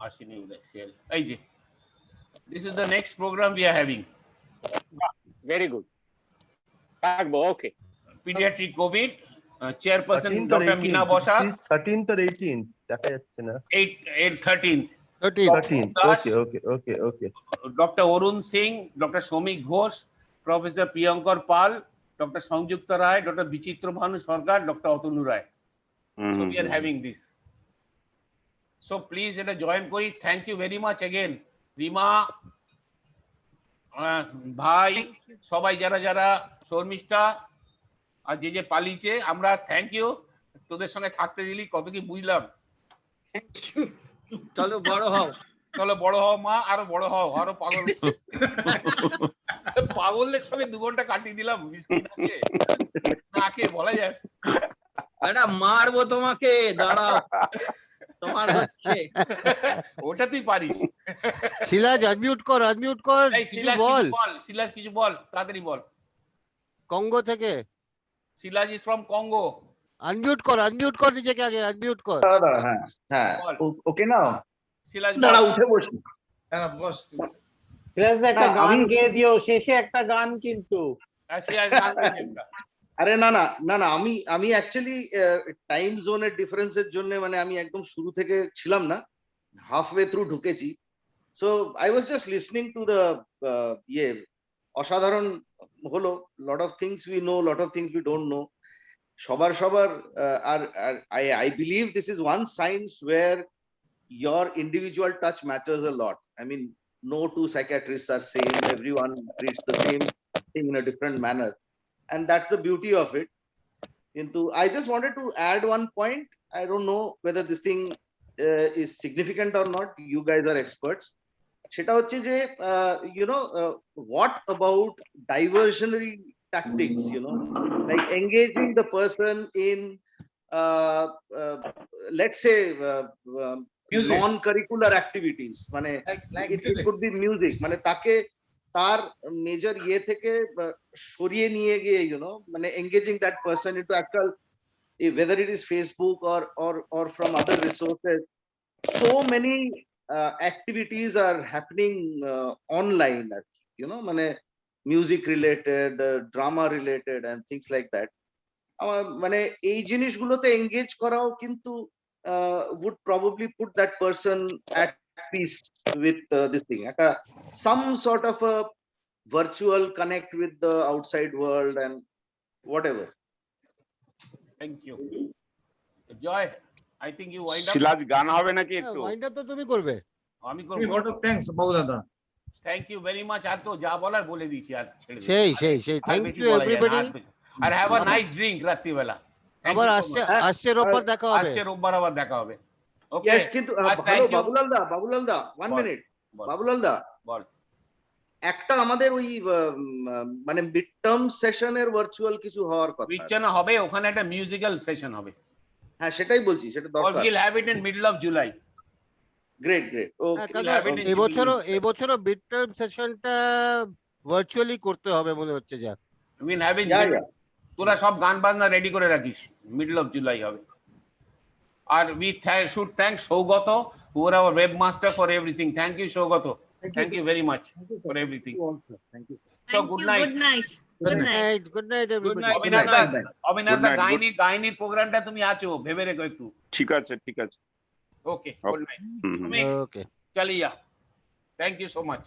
আসিনি শেয়ার। এই যে this is the next program we are having. Very good, থাকবো। Okay, pediatric covid, chairperson doctor Mina Basa. 13th or 18th দেখা যাচ্ছে না। 13th। Okay. Doctor Arun Singh, doctor Shramik Ghosh, professor Priyankar Pal, doctor Sanjukta Roy, doctor Bichitra Bhanu Sarkar, doctor Atanu Roy. So we are having this. So please এটা জয়েন করিস। Thank you very much again Rima, ভাই, সবাই যারা শর্মিষ্ঠা আর যে পালিয়েছে, আমরা থ্যাংক ইউ। তোদের সঙ্গে থাকতে দিলি, কত কি বুঝলাম। চলো বড় হও মা, আরো বড় হও, আরো পাগল। পাগলদের সঙ্গে 2 ঘন্টা কাটিয়ে দিলাম, না খেয়ে বলা যায়। এটা মারবো তোমাকে, দাঁড়াও, তোমার হচ্ছে। ওটা তুই পারিস। শিলাজ আনমিউট কর, কিছু বল। শিলাজ কিছু বল, তাড়াতাড়ি বল। কঙ্গো থেকে শিলাজ ইজ ফ্রম কঙ্গো। আনমিউট কর নিজেকে আগে, আনমিউট কর। দাঁড়া, হ্যাঁ ওকে নাও। শিলাজ দাঁড়া, উঠে বসি। হ্যাঁ বস। শিলাজ একটা গান গেয়ে দিও, শেষে একটা গান কিন্তু। আরে না, আমি অ্যাকচুয়ালি টাইম জোনের ডিফারেন্সের জন্য মানে আমি একদম শুরু থেকে ছিলাম না, হাফওয়ে থ্রু ঢুকেছি। So I was just listening to the অসাধারণ হলো, lot of things we know, lot of things we don't know. সবার আর I believe this is one science where your individual touch matters a lot. I mean, no two psychiatrists are same, everyone treats the same thing in a different manner, and that's the beauty of it. Into I just wanted to add one point. I don't know whether this thing is significant or not, you guys are experts. সেটা হচ্ছে যে what about diversionary tactics, like engaging the person in let's say non-curricular activities, মানে it could be music, মানে তাকে তার মেজর থেকে সরিয়ে নিয়ে গিয়ে মানে engaging that person into actual, whether it is Facebook or from other resources. So many activities are happening online, মানে music related, drama related and things like that. মানে এই জিনিসগুলোতে engage করাও কিন্তু would probably put that person at peace with this thing, some sort of a virtual connect with the outside world and whatever. Thank you. Joy, I think you wind up. শিলাজ গান হবে নাকি একটু? ওয়াইন্ড আপ তো তুমি করবে। আমি করব। লট অফ থ্যাঙ্কস বাবুদাদা। Thank you very much. আর তো যা বলার বলে দিয়েছি, আর ছেড়ে দিই। সেই থ্যাংক ইউ এভরিবডি, আর হ্যাভ আ নাইস ড্রিঙ্ক রাত্রিবেলা। আবার আসছে রোববার দেখা হবে। আসছে রোববার আবার দেখা হবে। ওকে, yes, কিন্তু ভালো বাবুলালদা 1 মিনিট। বাবুলালদা বল। একটা আমাদের ওই মানে মিড টার্ম সেশনের ভার্চুয়াল কিছু হওয়ার কথা। মিডটার্ম হবে, ওখানে একটা মিউজিক্যাল সেশন হবে। হ্যাঁ সেটাই বলছি, সেটা দরকার। We'll have it in middle of July. Great এবছরও মিড টার্ম সেশনটা ভার্চুয়ালি করতে হবে মনে হচ্ছে। যা We'll have it. তোরা সব গান বাজনা রেডি করে রাখিস, মিডল অফ জুলাই হবে। আর we should thank Saugata, who are our webmaster for everything. Thank you Saugata. Thank you very much for everything. Thank you, sir. So good night. Good night. Good night. Good night, everybody. Good night. গাইনির প্রোগ্রামটা তুমি আছো ভেবে রেখো একটু ঠিক আছে ঠিক আছে ওকে গুড নাইট Okay. চালিয়া থ্যাংক ইউ সো মাচ